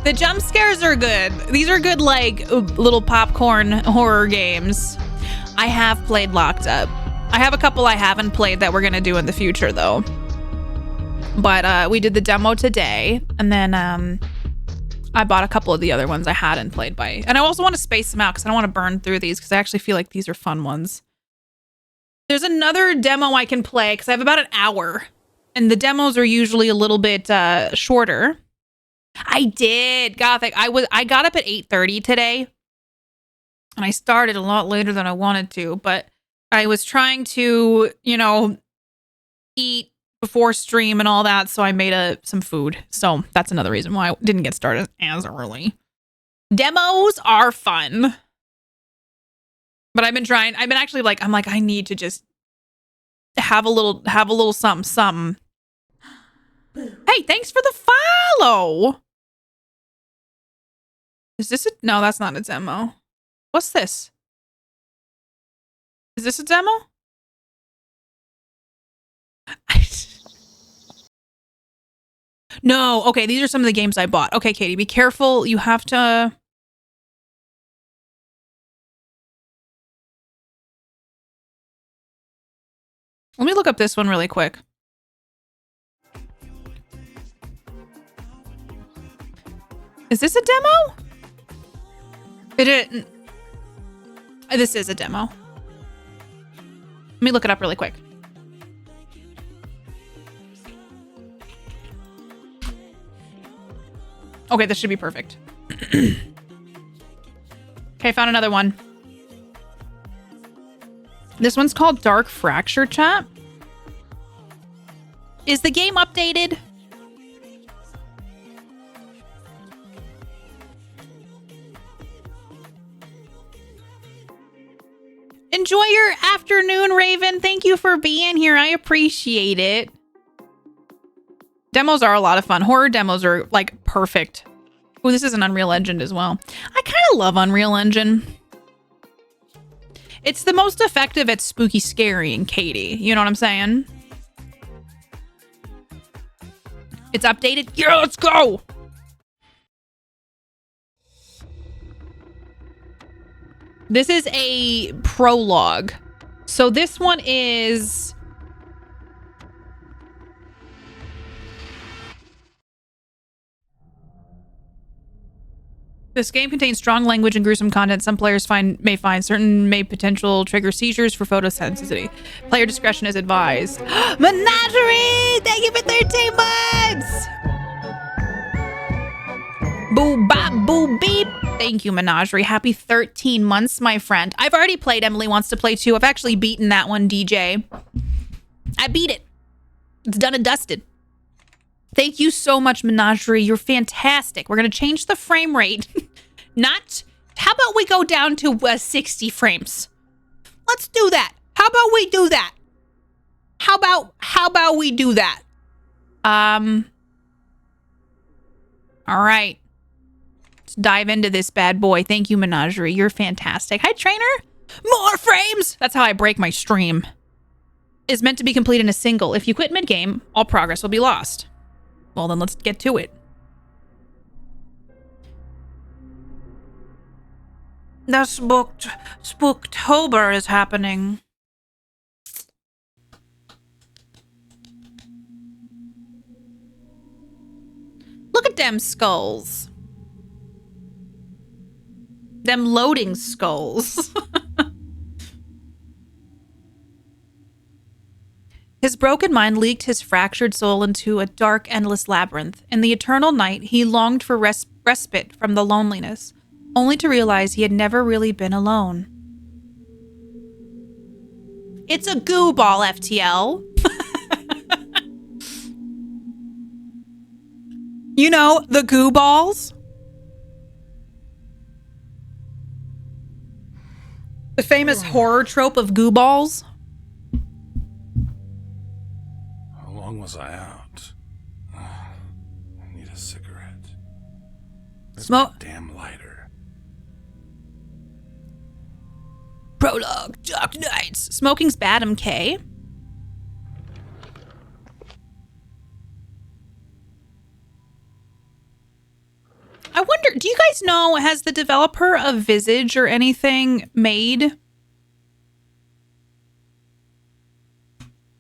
The jump scares are good. These are good, like, little popcorn horror games. I have played Locked Up. I have a couple I haven't played that we're going to do in the future, though. But we did the demo today, and then I bought a couple of the other ones I hadn't played by. And I also want to space them out because I don't want to burn through these because I actually feel like these are fun ones. There's another demo I can play because I have about an hour. And the demos are usually a little bit shorter. I did, Gothic. I got up at 8:30 today. And I started a lot later than I wanted to. But I was trying to, you know, eat before stream and all that. So I made some food. So that's another reason why I didn't get started as early. Demos are fun. But I've been actually like, I'm like, I need to just have a little something. Hey, thanks for the follow. Is this no, that's not a demo. What's this? Is this a demo? No, okay, these are some of the games I bought. Okay, Katie, be careful. You have to... Let me look up this one really quick. Is this a demo? This is a demo. Let me look it up really quick. Okay, this should be perfect. Okay, found another one. This one's called Dark Fracture, chat. Is the game updated? Enjoy your afternoon, Raven. Thank you for being here. I appreciate it. Demos are a lot of fun. Horror demos are like perfect. Oh, this is an Unreal Engine as well. I kind of love Unreal Engine. It's the most effective at spooky scaring, Katie. You know what I'm saying? It's updated. Yeah, let's go. This is a prologue. So this one is... This game contains strong language and gruesome content. Some players may find certain potential trigger seizures for photosensitivity. Player discretion is advised. Menagerie! Thank you for 13 months! Boo bop boo beep. Thank you, Menagerie. Happy 13 months, my friend. I've already played Emily Wants to Play too. I've actually beaten that one, DJ. I beat it. It's done and dusted. Thank you so much, Menagerie. You're fantastic. We're going to change the frame rate. How about we go down to 60 frames? Let's do that. How about we do that? How about we do that? All right. Let's dive into this bad boy. Thank you, Menagerie. You're fantastic. Hi, Trainer. More frames. That's how I break my stream. Is meant to be complete in a single. If you quit mid-game, all progress will be lost. Well, then let's get to it. The Spooktober is happening. Look at them skulls. Them loading skulls. His broken mind leaked his fractured soul into a dark, endless labyrinth. In the eternal night, he longed for respite from the loneliness, only to realize he had never really been alone. It's a goo ball, FTL. You know, the goo balls? The famous horror trope of goo balls? Was I out? I need a cigarette. Where's Smoke. my damn lighter. Prologue, Dark Nights. Smoking's bad, MK. I wonder, do you guys know, has the developer of Visage or anything made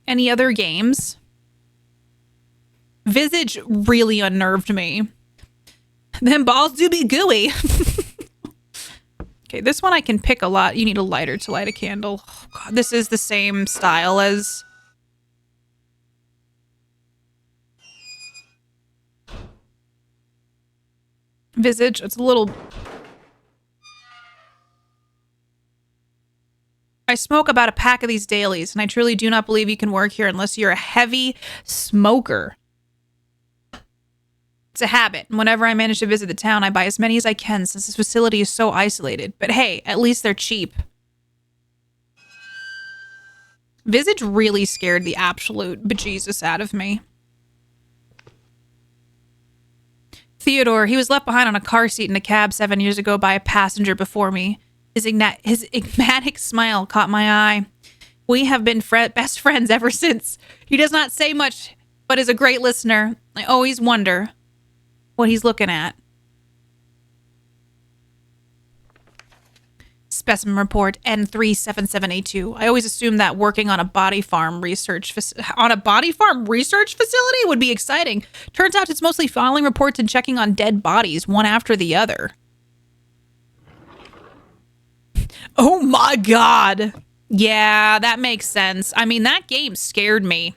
any other games? Visage really unnerved me. Them balls do be gooey. Okay, this one I can pick a lot. You need a lighter to light a candle. Oh, God, this is the same style as... Visage. It's a little... I smoke about a pack of these dailies, and I truly do not believe you can work here unless you're a heavy smoker. It's a habit, and whenever I manage to visit the town, I buy as many as I can since this facility is so isolated. But hey, at least they're cheap. Visage really scared the absolute bejesus out of me. Theodore, he was left behind on a car seat in a cab 7 years ago by a passenger before me. His enigmatic smile caught my eye. We have been best friends ever since. He does not say much, but is a great listener. I always wonder what he's looking at. Specimen report N37782. I always assumed that working on a body farm research facility would be exciting. Turns out it's mostly filing reports and checking on dead bodies one after the other. Oh my God. Yeah, that makes sense. I mean, that game scared me.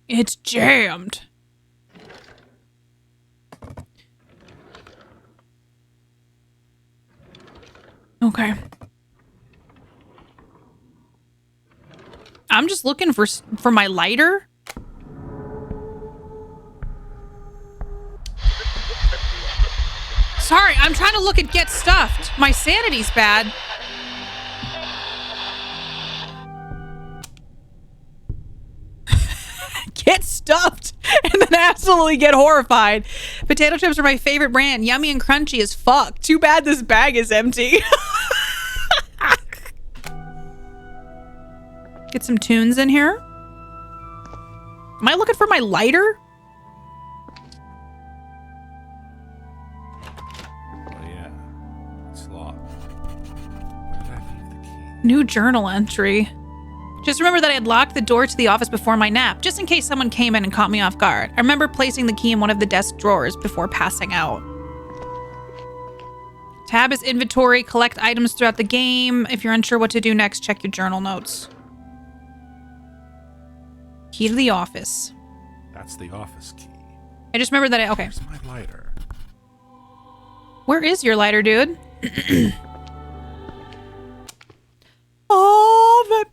It's jammed. Okay. I'm just looking for my lighter. Sorry, I'm trying to look at Get Stuffed. My sanity's bad. Get stuffed and then absolutely get horrified. Potato chips are my favorite brand. Yummy and crunchy as fuck. Too bad this bag is empty. Get some tunes in here. Am I looking for my lighter? Oh yeah, it's locked. Where did I leave the key? New journal entry. Just remember that I had locked the door to the office before my nap, just in case someone came in and caught me off guard. I remember placing the key in one of the desk drawers before passing out. Tab is inventory. Collect items throughout the game. If you're unsure what to do next, check your journal notes. Key to the office. That's the office key. I just remembered that okay. Where's my lighter? Where is your lighter, dude? Oh, that...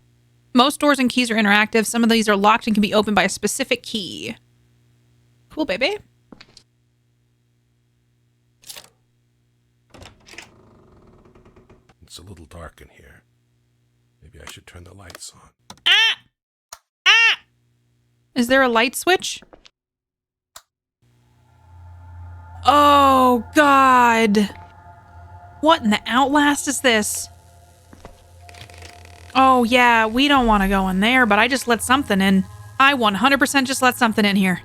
Most doors and keys are interactive. Some of these are locked and can be opened by a specific key. Cool, baby. It's a little dark in here. Maybe I should turn the lights on. Ah! Ah! Is there a light switch? Oh, God. What in the Outlast is this? Oh, yeah, we don't want to go in there, but I just let something in. I 100% just let something in here.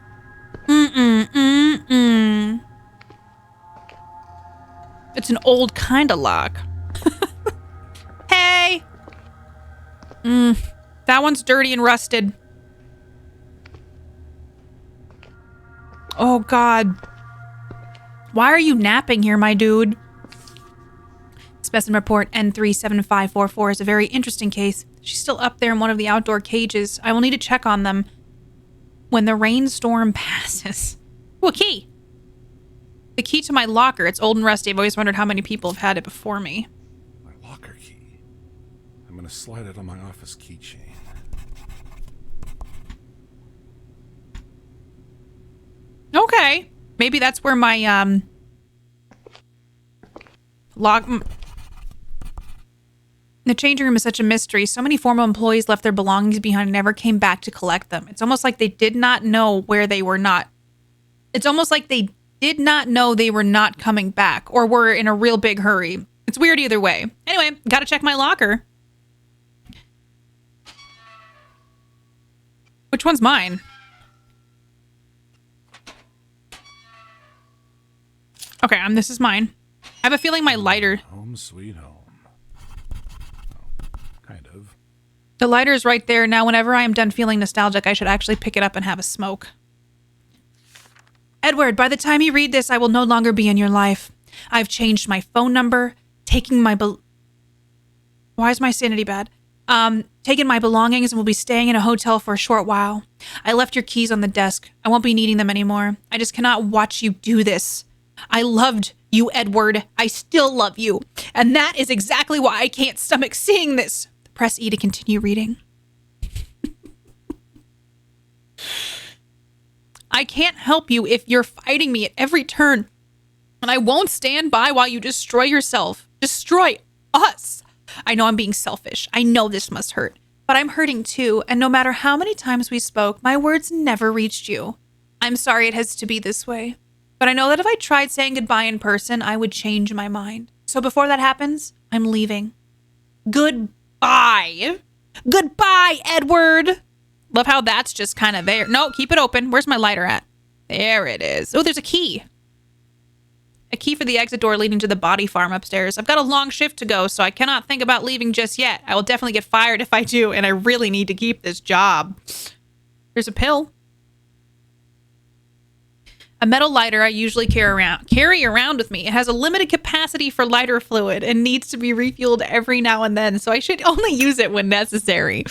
It's an old kind of lock. Hey! That one's dirty and rusted. Oh, God. Why are you napping here, my dude? Specimen report N37544 is a very interesting case. She's still up there in one of the outdoor cages. I will need to check on them when the rainstorm passes. Ooh, a key. The key to my locker. It's old and rusty. I've always wondered how many people have had it before me. My locker key. I'm gonna slide it on my office keychain. Okay. Maybe that's where my, log... The changing room is such a mystery. So many former employees left their belongings behind and never came back to collect them. It's almost like they did not know where they were not. It's almost like they did not know they were not coming back or were in a real big hurry. It's weird either way. Anyway, gotta check my locker. Which one's mine? Okay, this is mine. I have a feeling my lighter... Home sweet home. Kind of. The lighter is right there. Now, whenever I am done feeling nostalgic, I should actually pick it up and have a smoke. Edward, by the time you read this, I will no longer be in your life. I've changed my phone number, taking my... Why is my sanity bad? Taken my belongings and will be staying in a hotel for a short while. I left your keys on the desk. I won't be needing them anymore. I just cannot watch you do this. I loved you, Edward. I still love you. And that is exactly why I can't stomach seeing this. Press E to continue reading. I can't help you if you're fighting me at every turn. And I won't stand by while you destroy yourself. Destroy us. I know I'm being selfish. I know this must hurt. But I'm hurting too. And no matter how many times we spoke, my words never reached you. I'm sorry it has to be this way. But I know that if I tried saying goodbye in person, I would change my mind. So before that happens, I'm leaving. Goodbye. Goodbye, Edward. Love how that's just kind of there. No, keep it open. Where's my lighter at? There it is. Oh, there's a key. A key for the exit door leading to the body farm upstairs. I've got a long shift to go, so I cannot think about leaving just yet. I will definitely get fired if I do, and I really need to keep this job. There's a pill. A metal lighter I usually carry around with me. It has a limited capacity for lighter fluid and needs to be refueled every now and then, so I should only use it when necessary.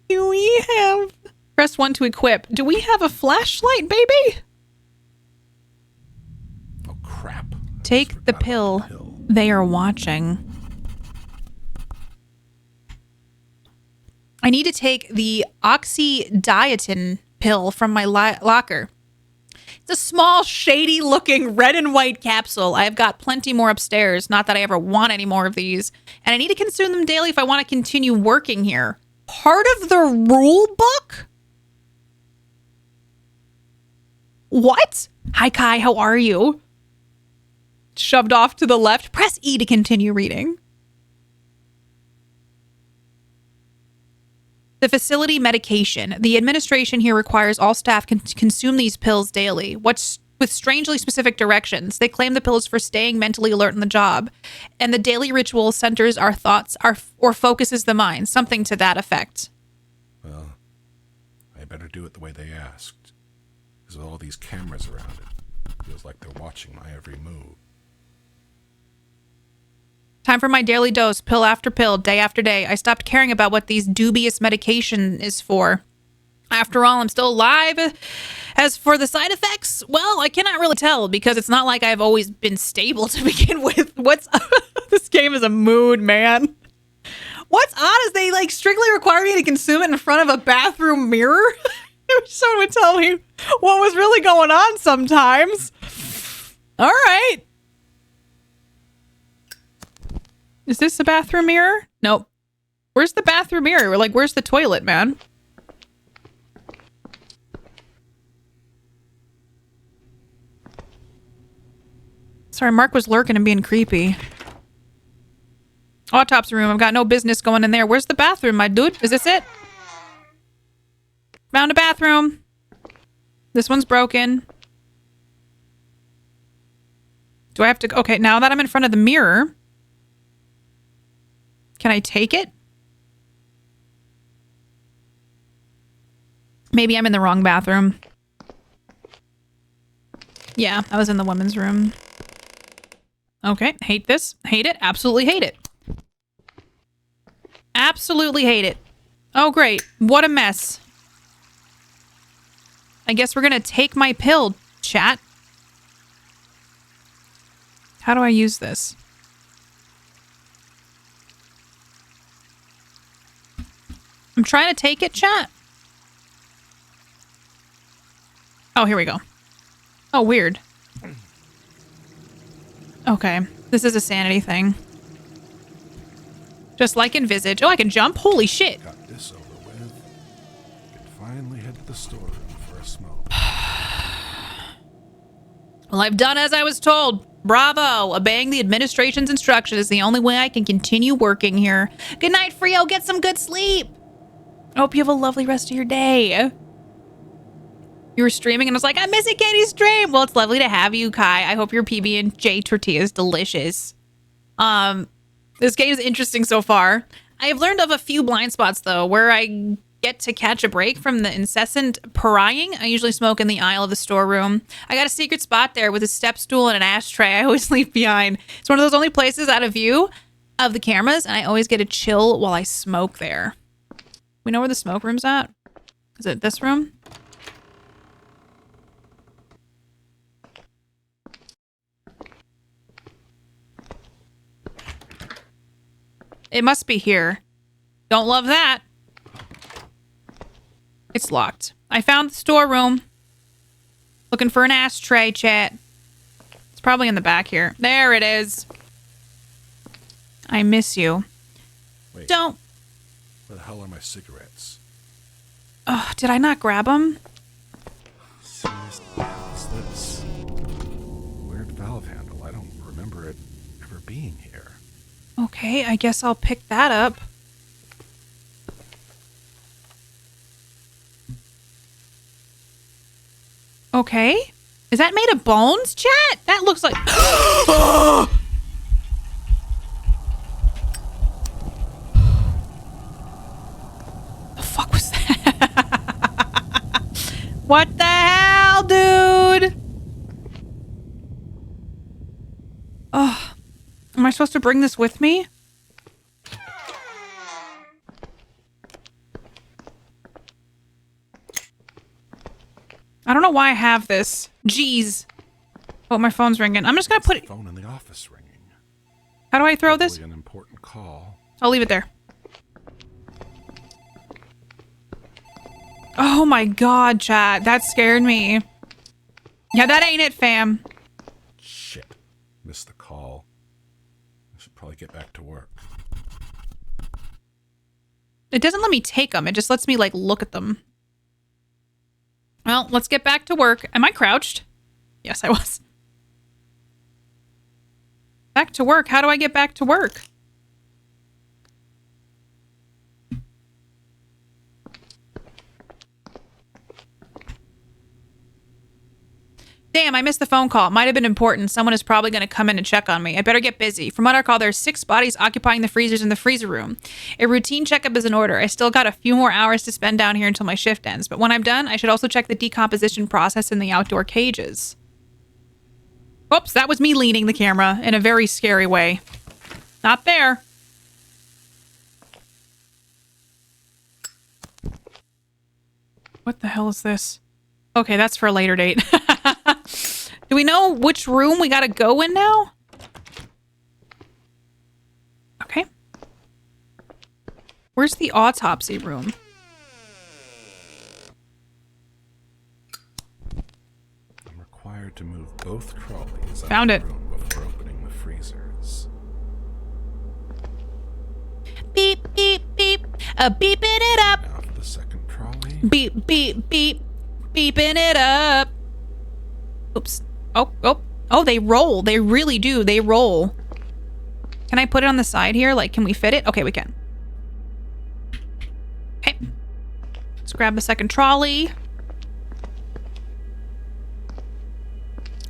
Do we have... Press 1 to equip. Do we have a flashlight, baby? Oh, crap. Take the pill. They are watching. I need to take the oxydiatin pill from my locker. It's a small, shady-looking red and white capsule. I've got plenty more upstairs. Not that I ever want any more of these. And I need to consume them daily if I want to continue working here. Part of the rule book? What? Hi, Kai. How are you? Shoved off to the left. Press E to continue reading. The facility medication. The administration here requires all staff consume these pills daily. What's with strangely specific directions. They claim the pill is for staying mentally alert on the job, and the daily ritual centers our thoughts or focuses the mind. Something to that effect. Well, I better do it the way they asked. Because with all these cameras around it, feels like they're watching my every move. Time for my daily dose, pill after pill, day after day. I stopped caring about what these dubious medication is for. After all, I'm still alive. As for the side effects, well, I cannot really tell because it's not like I've always been stable to begin with. This game is a mood, man. What's odd is they strictly require me to consume it in front of a bathroom mirror. I wish someone would tell me what was really going on sometimes. All right. Is this a bathroom mirror? Nope. Where's the bathroom mirror? Where's the toilet, man? Sorry, Mark was lurking and being creepy. Autopsy room. I've got no business going in there. Where's the bathroom, my dude? Is this it? Found a bathroom. This one's broken. Do I have to... Okay, now that I'm in front of the mirror... Can I take it? Maybe I'm in the wrong bathroom. Yeah, I was in the women's room. Okay, hate this. Hate it. Absolutely hate it. Absolutely hate it. Oh, great. What a mess. I guess we're gonna take my pill, chat. How do I use this? I'm trying to take it, chat. Oh, here we go. Oh, weird. Okay. This is a sanity thing. Just like in Visage. Oh, I can jump? Holy shit. Got this over with. Can finally head to the storeroom for a smoke. Well, I've done as I was told. Bravo. Obeying the administration's instructions is the only way I can continue working here. Good night, Frio. Get some good sleep. I hope you have a lovely rest of your day. You were streaming and I was like, I'm missing Katie's stream. Well, it's lovely to have you, Kai. I hope your PB&J tortilla is delicious. This game is interesting so far. I have learned of a few blind spots, though, where I get to catch a break from the incessant prying. I usually smoke in the aisle of the storeroom. I got a secret spot there with a step stool and an ashtray I always leave behind. It's one of those only places out of view of the cameras, and I always get a chill while I smoke there. We know where the smoke room's at? Is it this room? It must be here. Don't love that. It's locked. I found the storeroom. Looking for an ashtray, chat. It's probably in the back here. There it is. I miss you. Wait, Don't. where the hell are my cigarettes? Oh, did I not grab them? Seriously, what's this? Weird valve handle. I don't remember it ever being here. Okay, I guess I'll pick that up. Okay. Is that made of bones, chat? That looks like... The fuck was that? What the hell, dude? Oh, am I supposed to bring this with me? I don't know why I have this. Jeez. Oh, my phone's ringing. I'm just gonna put it... Phone in the office ringing. How do I throw this? Probably an important call. I'll leave it there. Oh my god, chat. That scared me. Yeah, that ain't it, fam. Shit. Missed the call. I should probably get back to work. It doesn't let me take them. It just lets me, like, look at them. Well, let's get back to work. Am I crouched? Yes, I was. Back to work. How do I get back to work? Damn, I missed the phone call. It might have been important. Someone is probably going to come in and check on me. I better get busy. From what I recall, there's 6 bodies occupying the freezers in the freezer room. A routine checkup is in order. I still got a few more hours to spend down here until my shift ends. But when I'm done, I should also check the decomposition process in the outdoor cages. Oops, that was me leaning the camera in a very scary way. Not there. What the hell is this? Okay, that's for a later date. Do we know which room we gotta go in now? Okay. Where's the autopsy room? I'm required to move both trolleys out Found of it. the room before opening the freezers. Beep, beep, beep. Beeping it up. Now for the second trolley. Beep, beep, beep. Beeping it up. Oops. Oh, they roll. They really do. They roll. Can I put it on the side here? Like, can we fit it? Okay, we can. Okay. Let's grab the second trolley.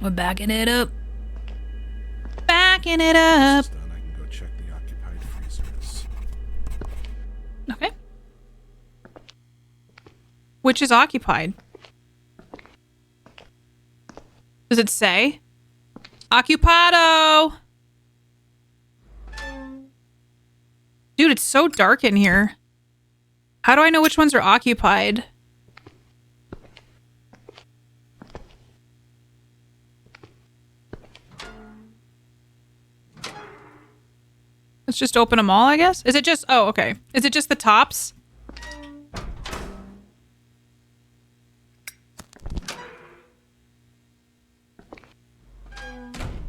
We're backing it up. Backing it up. Done, I can go check the occupied freezers. Okay. Which is occupied? Does it say? Occupado! Dude, it's so dark in here. How do I know which ones are occupied? Let's just open them all, I guess? Is it just... Oh, okay. Is it just the tops?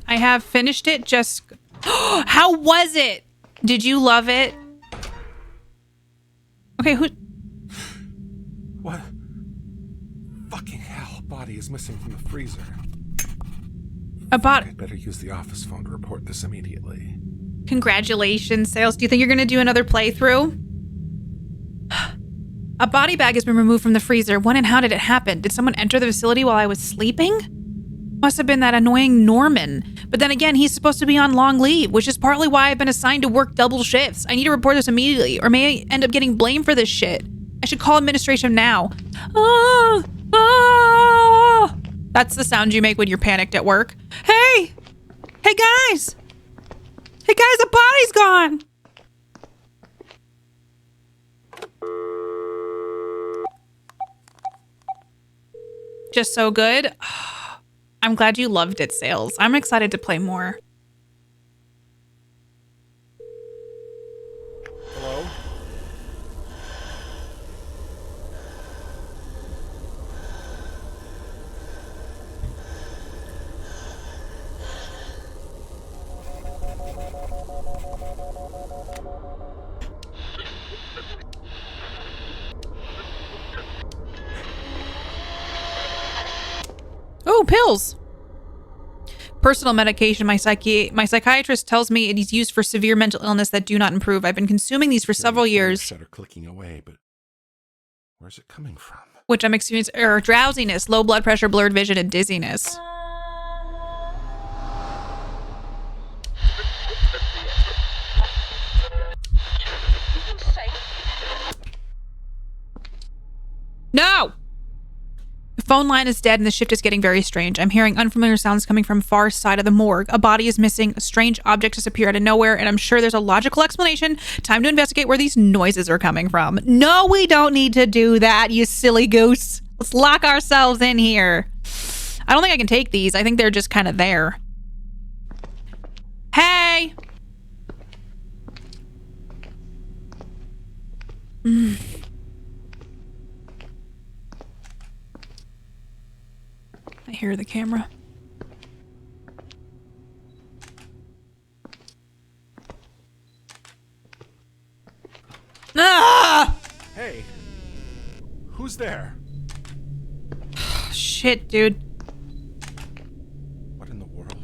I have finished it just... How was it? Did you love it? Okay, who? What? Fucking hell. Body is missing from the freezer. A body. I'd better use the office phone to report this immediately. Congratulations, Sales. Do you think you're going to do another playthrough? A body bag has been removed from the freezer. When and how did it happen? Did someone enter the facility while I was sleeping? Must have been that annoying Norman. But then again, he's supposed to be on long leave, which is partly why I've been assigned to work double shifts. I need to report this immediately, or may I end up getting blamed for this shit. I should call administration now. Ah, ah. That's the sound you make when you're panicked at work. Hey! Hey, guys! Hey, guys, the body's gone! Just so good. I'm glad you loved it, Sales. I'm excited to play more. Hello? Oh, pills. Personal medication. My psychiatrist tells me it is used for severe mental illness that do not improve. I've been consuming these for several years. Shutter clicking away, but where's it coming from? Which I'm experiencing drowsiness, low blood pressure, blurred vision, and dizziness. No! The phone line is dead and the shift is getting very strange. I'm hearing unfamiliar sounds coming from far side of the morgue. A body is missing. A strange object has appeared out of nowhere, and I'm sure there's a logical explanation. Time to investigate where these noises are coming from. No, we don't need to do that, you silly goose. Let's lock ourselves in here. I don't think I can take these. I think they're just kind of there. Hey! I hear the camera. Ah! Hey! Who's there? Shit, dude. What in the world?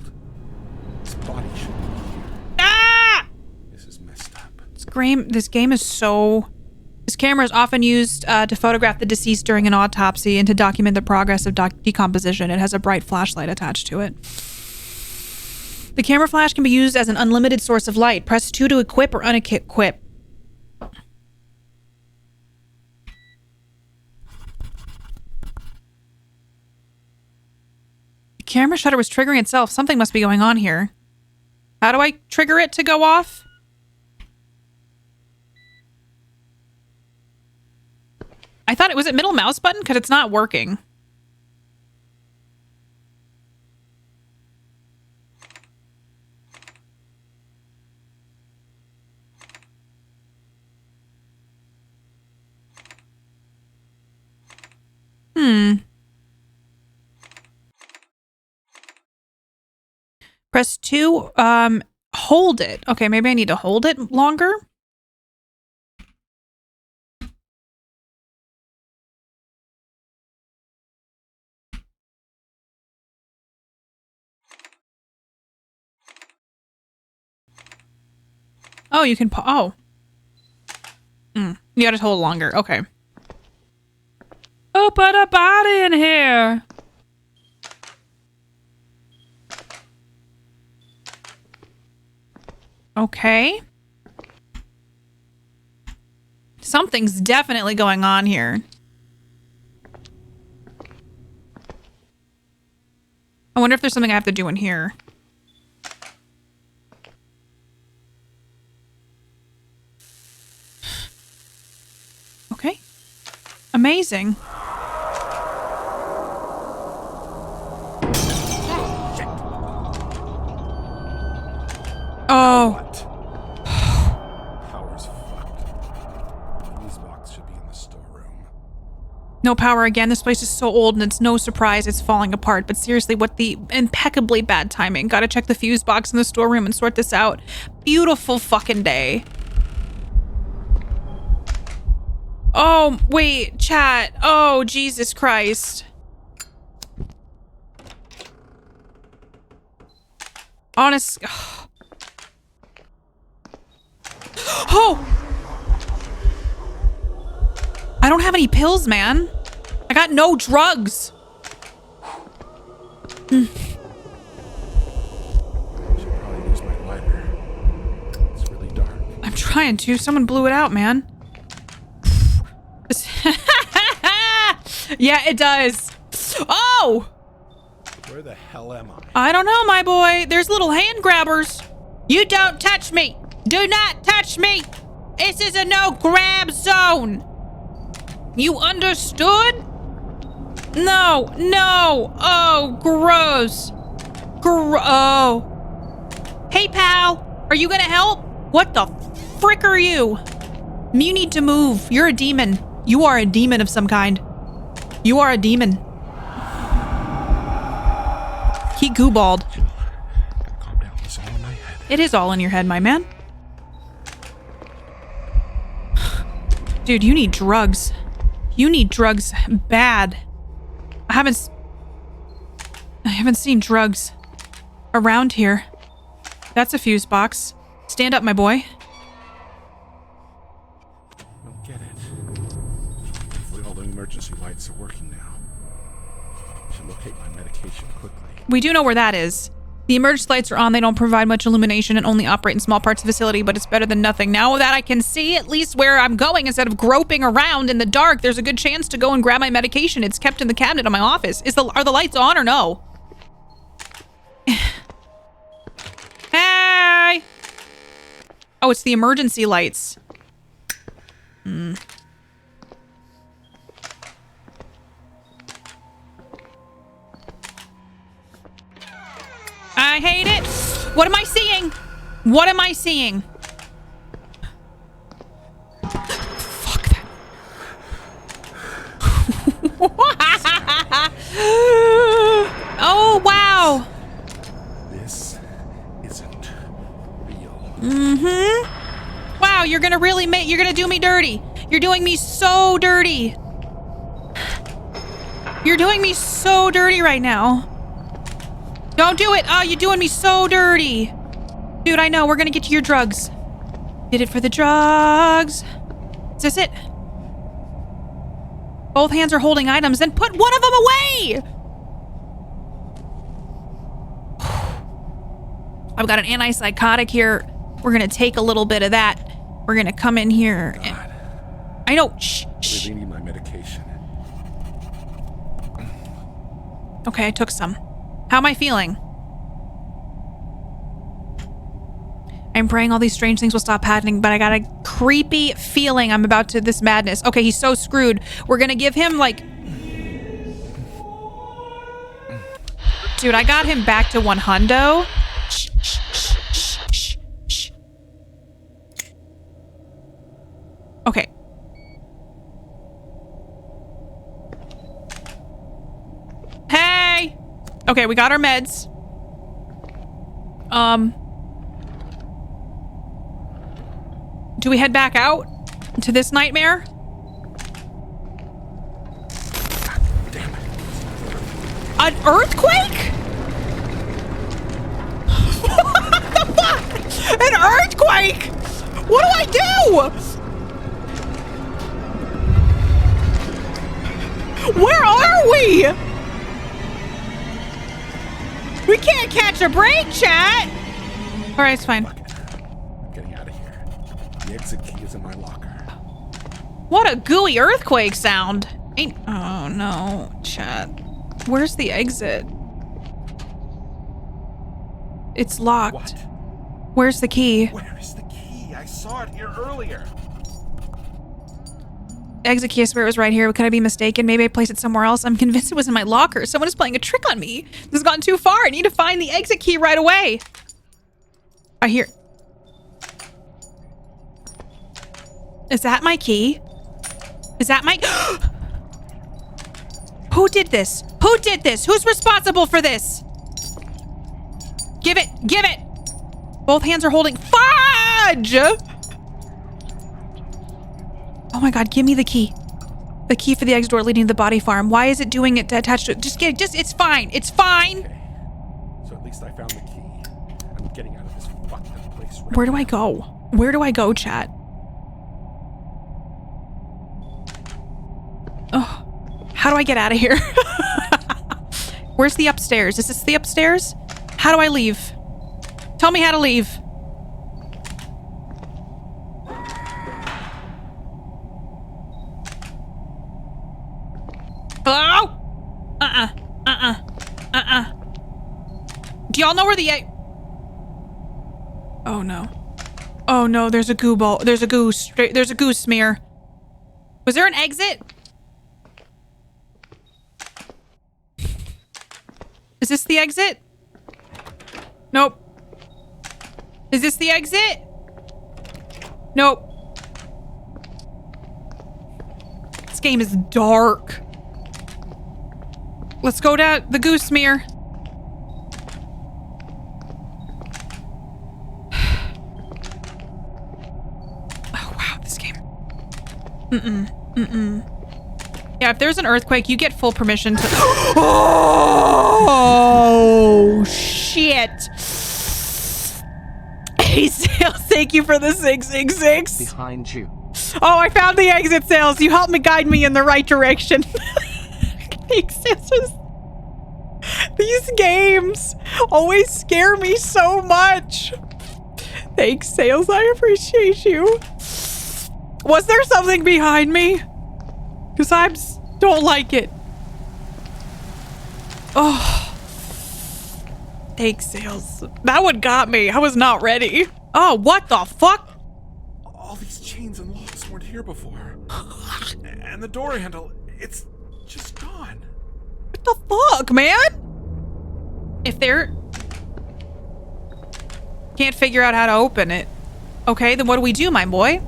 This body should be here. Ah! This is messed up. This game is so... This camera is often used to photograph the deceased during an autopsy and to document the progress of decomposition. It has a bright flashlight attached to it. The camera flash can be used as an unlimited source of light. Press 2 to equip or unequip. The camera shutter was triggering itself. Something must be going on here. How do I trigger it to go off? I thought it was middle mouse button because it's not working. Press 2, hold it. Okay, maybe I need to hold it longer. Oh, you can you gotta hold longer. Okay. Oh, put a body in here. Okay. Something's definitely going on here. I wonder if there's something I have to do in here. Okay. Amazing. Oh. Power's fucked. These box should be in the storeroom. No power again. This place is so old and it's no surprise it's falling apart. But seriously, what the impeccably bad timing. Gotta check the fuse box in the storeroom and sort this out. Beautiful fucking day. Oh, wait, chat. Oh, Jesus Christ. Honest. Oh! I don't have any pills, man. I got no drugs. I should probably use my lighter. It's really dark. I'm trying to. Someone blew it out, man. Yeah, it does. Oh! Where the hell am I? I don't know, my boy. There's little hand grabbers. You don't touch me. Do not touch me. This is a no grab zone. You understood? No, no. Oh, gross. Oh. Hey, pal. Are you gonna help? What the frick are you? You need to move. You're a demon. You are a demon of some kind. You are a demon. He gooballed. Calm down. It's all in my head. It is all in your head, my man. Dude, you need drugs. You need drugs bad. I haven't seen drugs around here. That's a fuse box. Stand up, my boy. I don't get it. Hopefully all the emergency lights are working now. I should locate my medication quickly. We do know where that is. The emergency lights are on. They don't provide much illumination and only operate in small parts of the facility, but it's better than nothing. Now that I can see at least where I'm going instead of groping around in the dark, there's a good chance to go and grab my medication. It's kept in the cabinet of my office. Are the lights on or no? Hey! Oh, it's the emergency lights. I hate it. What am I seeing? What am I seeing? Fuck that. Oh, wow. This isn't real. Mm-hmm. Wow, you're gonna really you're gonna do me dirty. You're doing me so dirty. You're doing me so dirty right now. Don't do it. Oh, you're doing me so dirty. Dude, I know. We're gonna get to your drugs. Did it for the drugs. Is this it? Both hands are holding items. Then put one of them away. I've got an antipsychotic here. We're gonna take a little bit of that. We're gonna come in here. And... I know. Shh. I really need my medication. Okay, I took some. How am I feeling? I'm praying all these strange things will stop happening, but I got a creepy feeling I'm about to this madness. Okay, he's so screwed. We're gonna give him like... Dude, I got him back to 100. Shh, shh, shh, shh, shh, shh. Okay. Hey! Okay, we got our meds. Do we head back out to this nightmare? Damn it. An earthquake? What the fuck? An earthquake? What do I do? Where are we? We can't catch a break, chat. All right, it's fine. Fuck it. I'm getting out of here. The exit key is in my locker. What a gooey earthquake sound. Oh no, chat. Where's the exit? It's locked. What? Where's the key? Where is the key? I saw it here earlier. Exit key, I swear it was right here. Could I be mistaken? Maybe I placed it somewhere else. I'm convinced it was in my locker. Someone is playing a trick on me. This has gone too far. I need to find the exit key right away. I hear... Is that my key? Is that my... Who did this? Who did this? Who's responsible for this? Give it! Give it! Both hands are holding... Fudge! Oh my God, give me the key. The key for the exit door leading to the body farm. Why is it doing it attached to it? Just get it. Just, it's fine. It's fine. Okay. So at least I found the key. I'm getting out of this fucked up place right Where do I go? Where do I go, chat? Oh, how do I get out of here? Where's the upstairs? Is this the upstairs? How do I leave? Tell me how to leave. Hello? Do y'all know where the Oh no. Oh no, there's a goo ball. There's a goo smear. Was there an exit? Is this the exit? Nope. Is this the exit? Nope. This game is dark. Let's go to the goose smear. Oh, wow, this game. Yeah, if there's an earthquake, you get full permission to... Oh, shit. Hey, Sales, thank you for the 666. Behind you. Oh, I found the exit, Sales. You helped me guide me in the right direction. These games always scare me so much. Thanks, Sales. I appreciate you. Was there something behind me? Because I don't like it. Oh. Thanks, Sales. That one got me. I was not ready. Oh, what the fuck? All these chains and locks weren't here before. And the door handle, it's just gone. What the fuck, man? If they're... Can't figure out how to open it. Okay, then what do we do, my boy?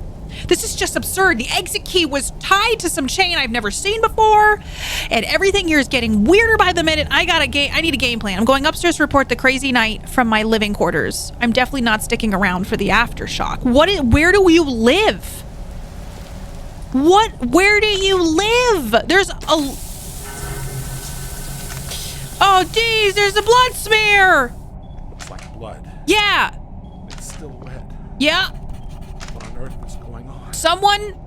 This is just absurd. The exit key was tied to some chain I've never seen before, and everything here is getting weirder by the minute. I need a game plan. I'm going upstairs to report the crazy night from my living quarters. I'm definitely not sticking around for the aftershock. Where do you live? Where do you live? There's a... Oh, geez, there's a blood smear. It's like blood. Yeah. It's still wet. Yeah. What on earth is going on?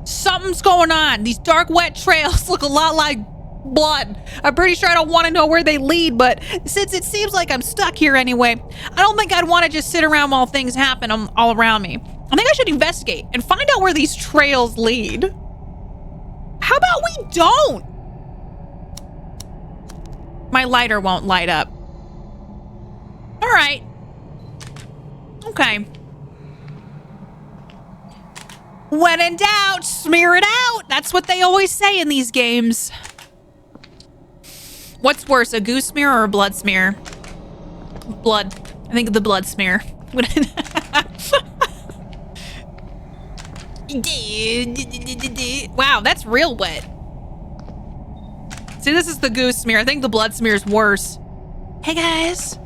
Something's going on. These dark, wet trails look a lot like blood. I'm pretty sure I don't want to know where they lead, but since it seems like I'm stuck here anyway, I don't think I'd want to just sit around while things happen all around me. I think I should investigate and find out where these trails lead. How about we don't? My lighter won't light up. All right. Okay. When in doubt, smear it out. That's what they always say in these games. What's worse, a goose smear or a blood smear? Blood. I think the blood smear. Wow, that's real wet. See, this is the goose smear. I think the blood smear is worse. Hey, guys.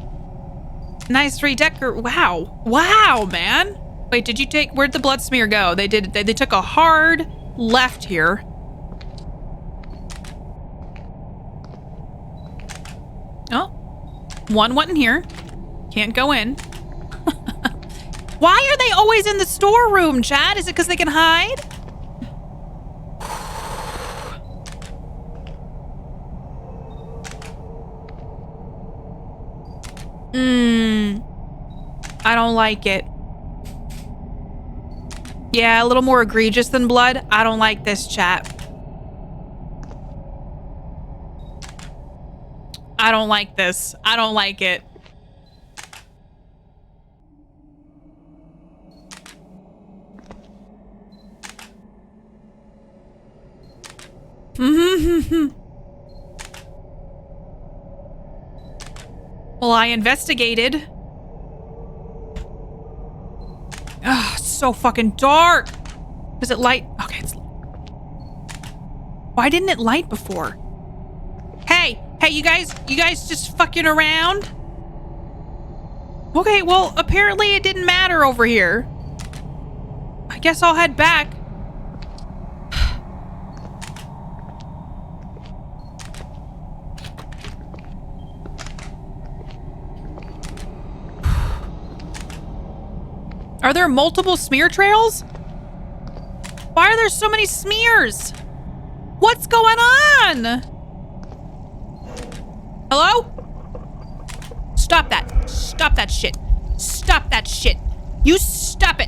Nice redecor. Wow. Wow, man. Wait, where'd the blood smear go? They took a hard left here. Oh, one wasn't here. Can't go in. Why are they always in the storeroom, Chad? Is it because they can hide? I don't like it. Yeah, a little more egregious than blood. I don't like this, chat. I don't like this. I don't like it. Well, I investigated. Ugh, it's so fucking dark. Does it light? Okay, it's... Why didn't it light before? Hey, you guys just fucking around? Okay, well, apparently it didn't matter over here. I guess I'll head back. Are there multiple smear trails? Why are there so many smears? What's going on? Hello? Stop that. Stop that shit. Stop that shit. You stop it.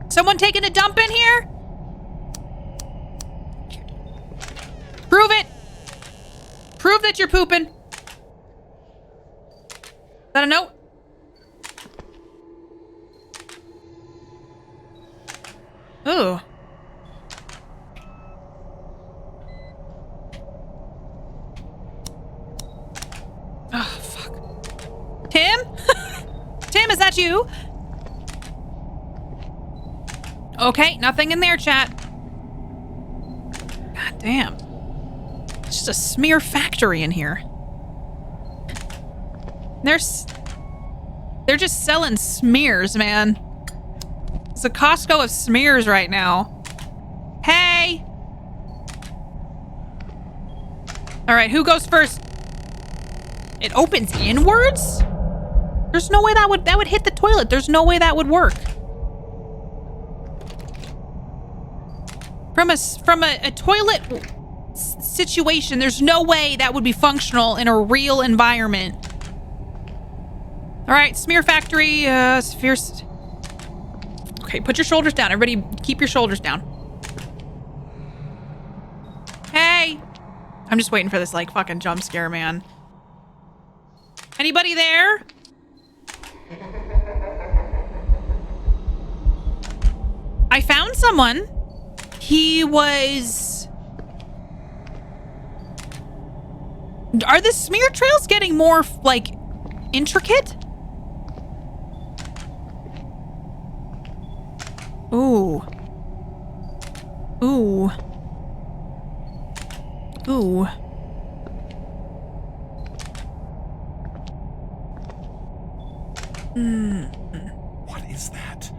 Someone taking a dump in here? Prove it. Prove that you're pooping. Is that a note? Ooh. Oh, fuck. Tim? Tim, is that you? Okay, nothing in there, chat. God damn. It's just a smear factory in here. They're just selling smears, man. It's a Costco of smears right now. Hey! All right, who goes first? It opens inwards? There's no way that would hit the toilet. There's no way that would work. From a toilet situation, there's no way that would be functional in a real environment. All right, smear factory, spheres. Okay, put your shoulders down. Everybody keep your shoulders down. Hey! I'm just waiting for this, like, fucking jump scare, man. Anybody there? I found someone. He was... Are the smear trails getting more, like, intricate? Ooh. Ooh. Ooh. What is that?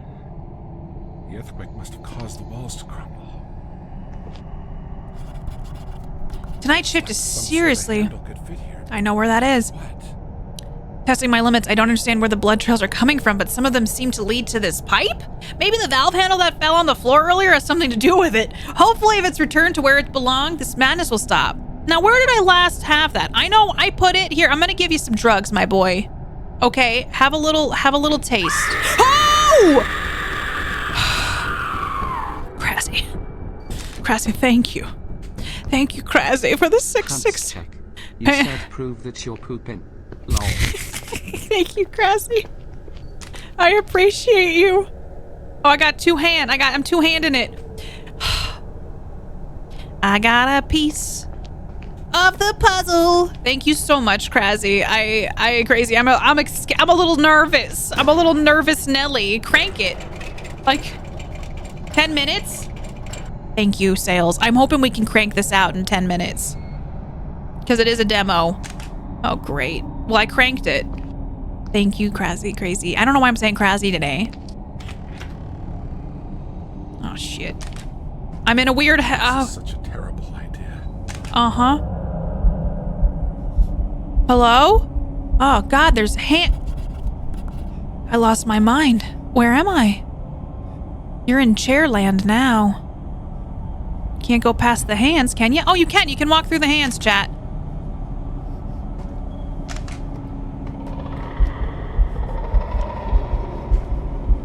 The earthquake must have caused the walls to crumble. Tonight's shift is seriously... Some sort of handle could fit here. I know where that is. What? Testing my limits, I don't understand where the blood trails are coming from, but some of them seem to lead to this pipe? Maybe the valve handle that fell on the floor earlier has something to do with it. Hopefully, if it's returned to where it belonged, this madness will stop. Now, where did I last have that? I know I put it here. I'm gonna give you some drugs, my boy. Okay, have a little taste. Oh! Krasny. Krasny, thank you. Thank you, Krasny, for the 6-6. Check. You said prove that you're pooping. Lol. Thank you, Krasny. I appreciate you. Oh, I got two-hand. I'm two-handing it. I got a piece of the puzzle. Thank you so much, Krasny. I crazy. I'm a little nervous. I'm a little nervous, Nelly. Crank it. Like 10 minutes. Thank you, Sales. I'm hoping we can crank this out in 10 minutes because it is a demo. Oh, great. Well, I cranked it. Thank you, Krasny. Crazy. I don't know why I'm saying Krasny today. Oh, shit. I'm in a weird... This is such a terrible idea. Uh-huh. Hello? Oh, God, there's hand... I lost my mind. Where am I? You're in chairland now. Can't go past the hands, can you? Oh, you can. You can walk through the hands, chat.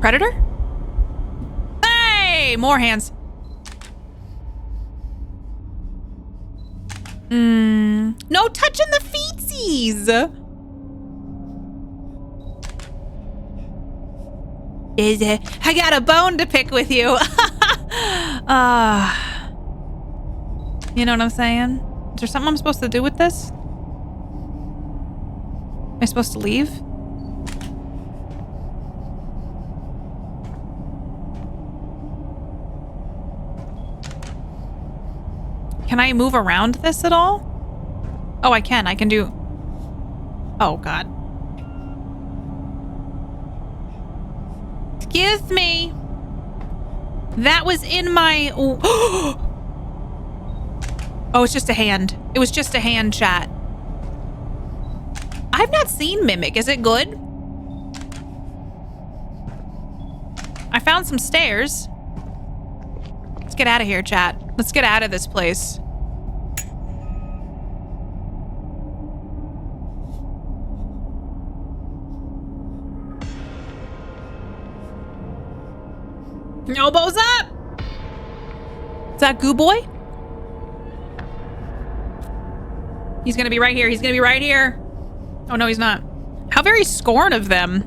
Predator? Hey! More hands. No touching the feetsies. I got a bone to pick with you. You know what I'm saying? Is there something I'm supposed to do with this? Am I supposed to leave? Can I move around this at all? Oh, I can. I can do... Oh, God. Excuse me. That was in my... Oh, it's just a hand. It was just a hand, chat. I've not seen Mimic. Is it good? I found some stairs. Let's get out of here, chat. Let's get out of this place. Elbows up! Is that Goo Boy? He's gonna be right here. He's gonna be right here. Oh, no, he's not. How very scorn of them.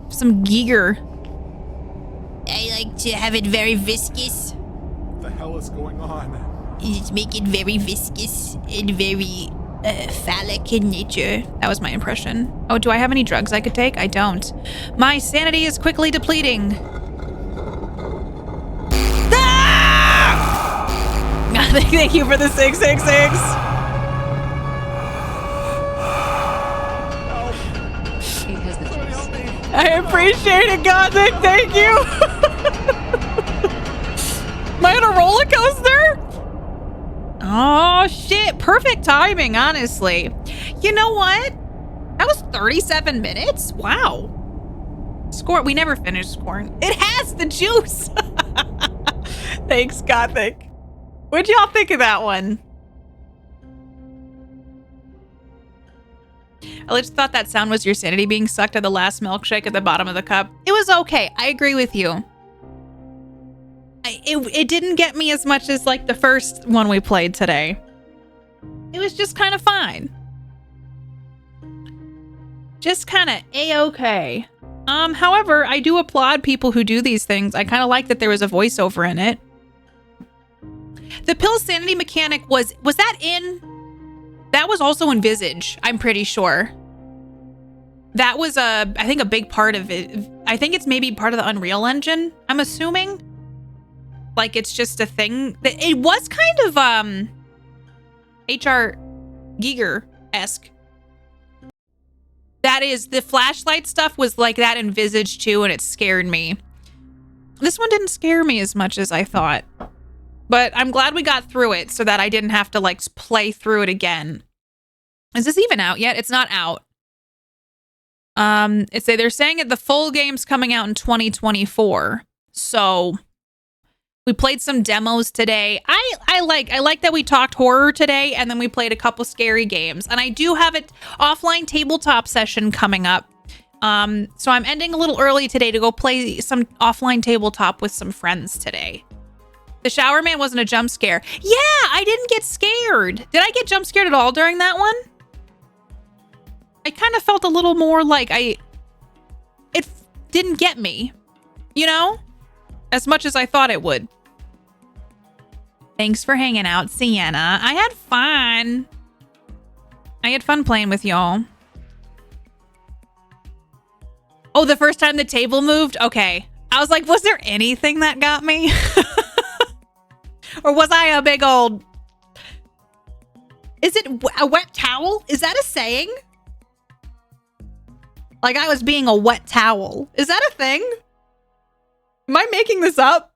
Some Giger. I like to have it very viscous. What the hell is going on? Just make it very viscous and very phallic in nature. That was my impression. Oh, do I have any drugs I could take? I don't. My sanity is quickly depleting. Ah! Thank you for the 666. Kate has the juice. I appreciate it, Gothic. Thank you. Am I on a roller coaster? Oh, shit. Perfect timing, honestly. You know what? That was 37 minutes. Wow. Score. We never finished scoring. It has the juice. Thanks, Gothic. What'd y'all think of that one? I just thought that sound was your sanity being sucked at the last milkshake at the bottom of the cup. It was okay. I agree with you. It didn't get me as much as like the first one we played today. It was just kind of fine. Just kind of a-okay. However, I do applaud people who do these things. I kind of like that there was a voiceover in it. The pill sanity mechanic was that in? That was also in Visage, I'm pretty sure. That was I think a big part of it. I think it's maybe part of the Unreal Engine, I'm assuming. Like it's just a thing. It was kind of HR Giger-esque. That is, the flashlight stuff was like that in Visage too, and it scared me. This one didn't scare me as much as I thought. But I'm glad we got through it so that I didn't have to like play through it again. Is this even out yet? It's not out. They're saying that the full game's coming out in 2024. So we played some demos today. I like that we talked horror today and then we played a couple scary games. And I do have an offline tabletop session coming up. So I'm ending a little early today to go play some offline tabletop with some friends today. The shower man wasn't a jump scare. Yeah, I didn't get scared. Did I get jump scared at all during that one? I kind of felt a little more like it didn't get me, you know, as much as I thought it would. Thanks for hanging out, Sienna. I had fun. I had fun playing with y'all. Oh, the first time the table moved? Okay. I was like, was there anything that got me? Or was I a big old... Is it a wet towel? Is that a saying? Like I was being a wet towel. Is that a thing? Am I making this up?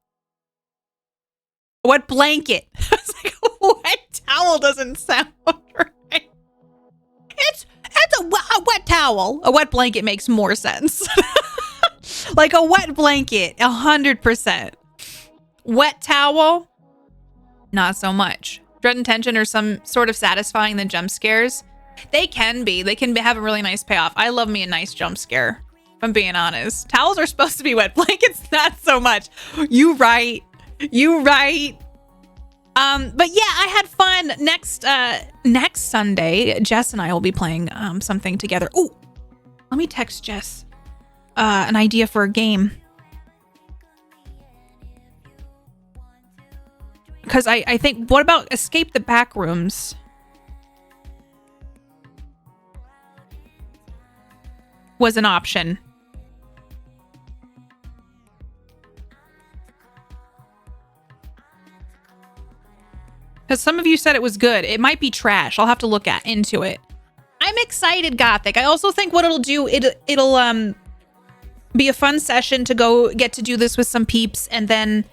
A wet blanket. I was like, a wet towel doesn't sound right. It's a wet towel. A wet blanket makes more sense. Like a wet blanket, 100%. Wet towel, not so much. Dread and tension are some sort of satisfying than jump scares. They can be. They can have a really nice payoff. I love me a nice jump scare, if I'm being honest. Towels are supposed to be wet. Blankets, not so much. You right. You right. But yeah, I had fun. Next Sunday, Jess and I will be playing something together. Oh, let me text Jess an idea for a game. Because I think, what about Escape the Backrooms? Was an option. Because some of you said it was good. It might be trash. I'll have to look into it. I'm excited, Gothic. I also think what it'll do, it'll be a fun session to go get to do this with some peeps, and then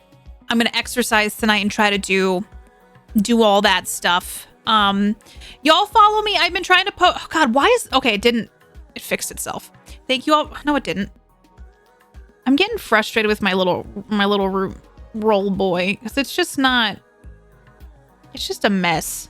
I'm gonna exercise tonight and try to do all that stuff. Y'all follow me. I've been trying to post. Oh God, why is okay? It didn't. It fixed itself. Thank you all. No, it didn't. I'm getting frustrated with my little roll boy because it's just a mess.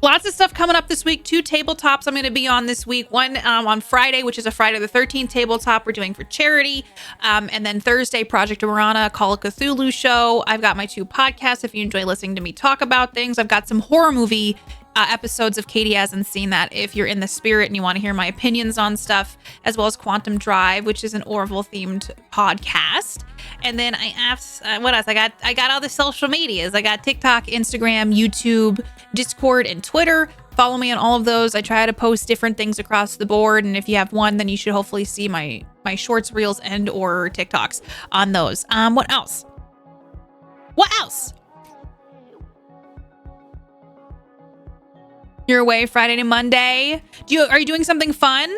Lots of stuff coming up this week. 2 tabletops I'm going to be on this week. One on Friday, which is a Friday the 13th tabletop we're doing for charity. And then Thursday, Project Arana, Call of Cthulhu show. I've got my 2 podcasts if you enjoy listening to me talk about things. I've got some horror movie episodes of Katie Hasn't Seen That if you're in the spirit and you want to hear my opinions on stuff, as well as Quantum Drive, which is an Orville themed podcast. And then I asked, what else? I got all the social medias. I got TikTok, Instagram, YouTube, Discord, and Twitter. Follow me on all of those. I try to post different things across the board. And if you have one, then you should hopefully see my shorts, reels, and or TikToks on those. What else? You're away Friday to Monday. Are you doing something fun?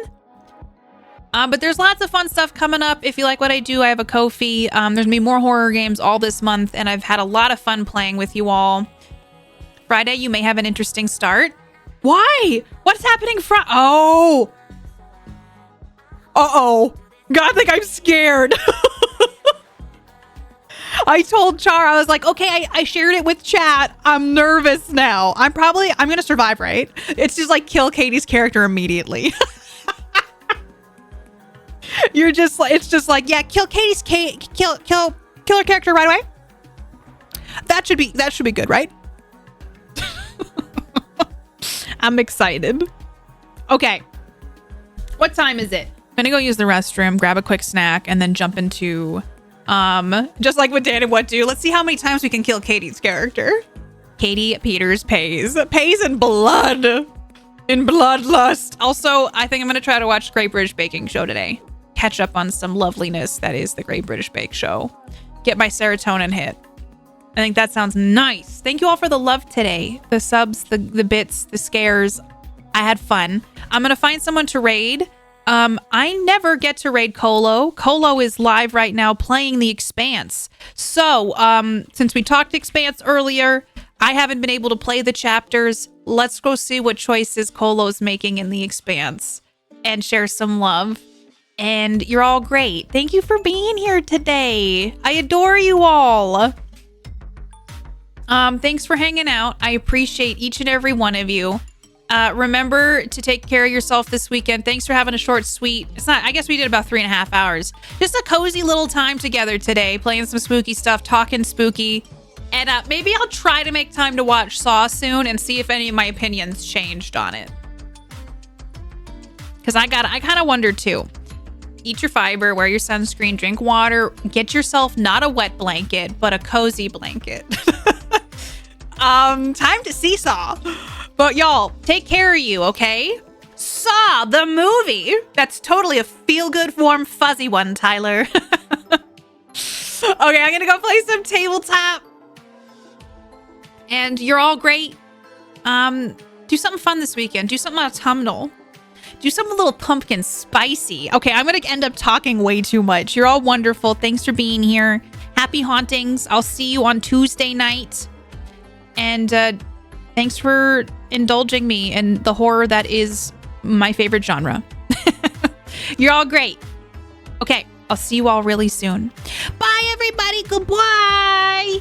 But there's lots of fun stuff coming up. If you like what I do, I have a Ko-fi. There's gonna be more horror games all this month, and I've had a lot of fun playing with you all. Friday, you may have an interesting start. Why? What's happening? Oh. Uh-oh. God, I think I'm scared. I told Char, I was like, okay, I shared it with chat. I'm nervous now. I'm going to survive, right? It's just like kill Katie's character immediately. It's just like, yeah, kill Katie's kill her character right away. That should be good, right? I'm excited. Okay. What time is it? I'm going to go use the restroom, grab a quick snack, and then jump into just like what Dan and what do. Let's see how many times we can kill Katie's character. Katie Peters pays in blood, in bloodlust. Also, I think I'm gonna try to watch Great British Baking Show today. Catch up on some loveliness that is the Great British Bake Show. Get my serotonin hit. I think that sounds nice. Thank you all for the love today. The subs, the bits, the scares. I had fun. I'm gonna find someone to raid. I never get to raid Colo. Colo is live right now playing The Expanse. So, since we talked Expanse earlier, I haven't been able to play the chapters. Let's go see what choices Colo's making in The Expanse and share some love. And you're all great. Thank you for being here today. I adore you all. Thanks for hanging out. I appreciate each and every one of you. Remember to take care of yourself this weekend. Thanks for having a short, sweet. I guess we did about 3.5 hours. Just a cozy little time together today, playing some spooky stuff, talking spooky. And maybe I'll try to make time to watch Saw soon and see if any of my opinions changed on it. Because I kind of wonder too. Eat your fiber, wear your sunscreen, drink water, get yourself not a wet blanket, but a cozy blanket. Time to seesaw. But y'all, take care of you, okay? Saw, the movie. That's totally a feel-good, warm, fuzzy one, Tyler. Okay, I'm gonna go play some tabletop. And you're all great. Do something fun this weekend. Do something autumnal. Do something a little pumpkin spicy. Okay, I'm gonna end up talking way too much. You're all wonderful. Thanks for being here. Happy hauntings. I'll see you on Tuesday night. And thanks for indulging me in the horror that is my favorite genre. You're all great. Okay, I'll see you all really soon. Bye, everybody. Goodbye.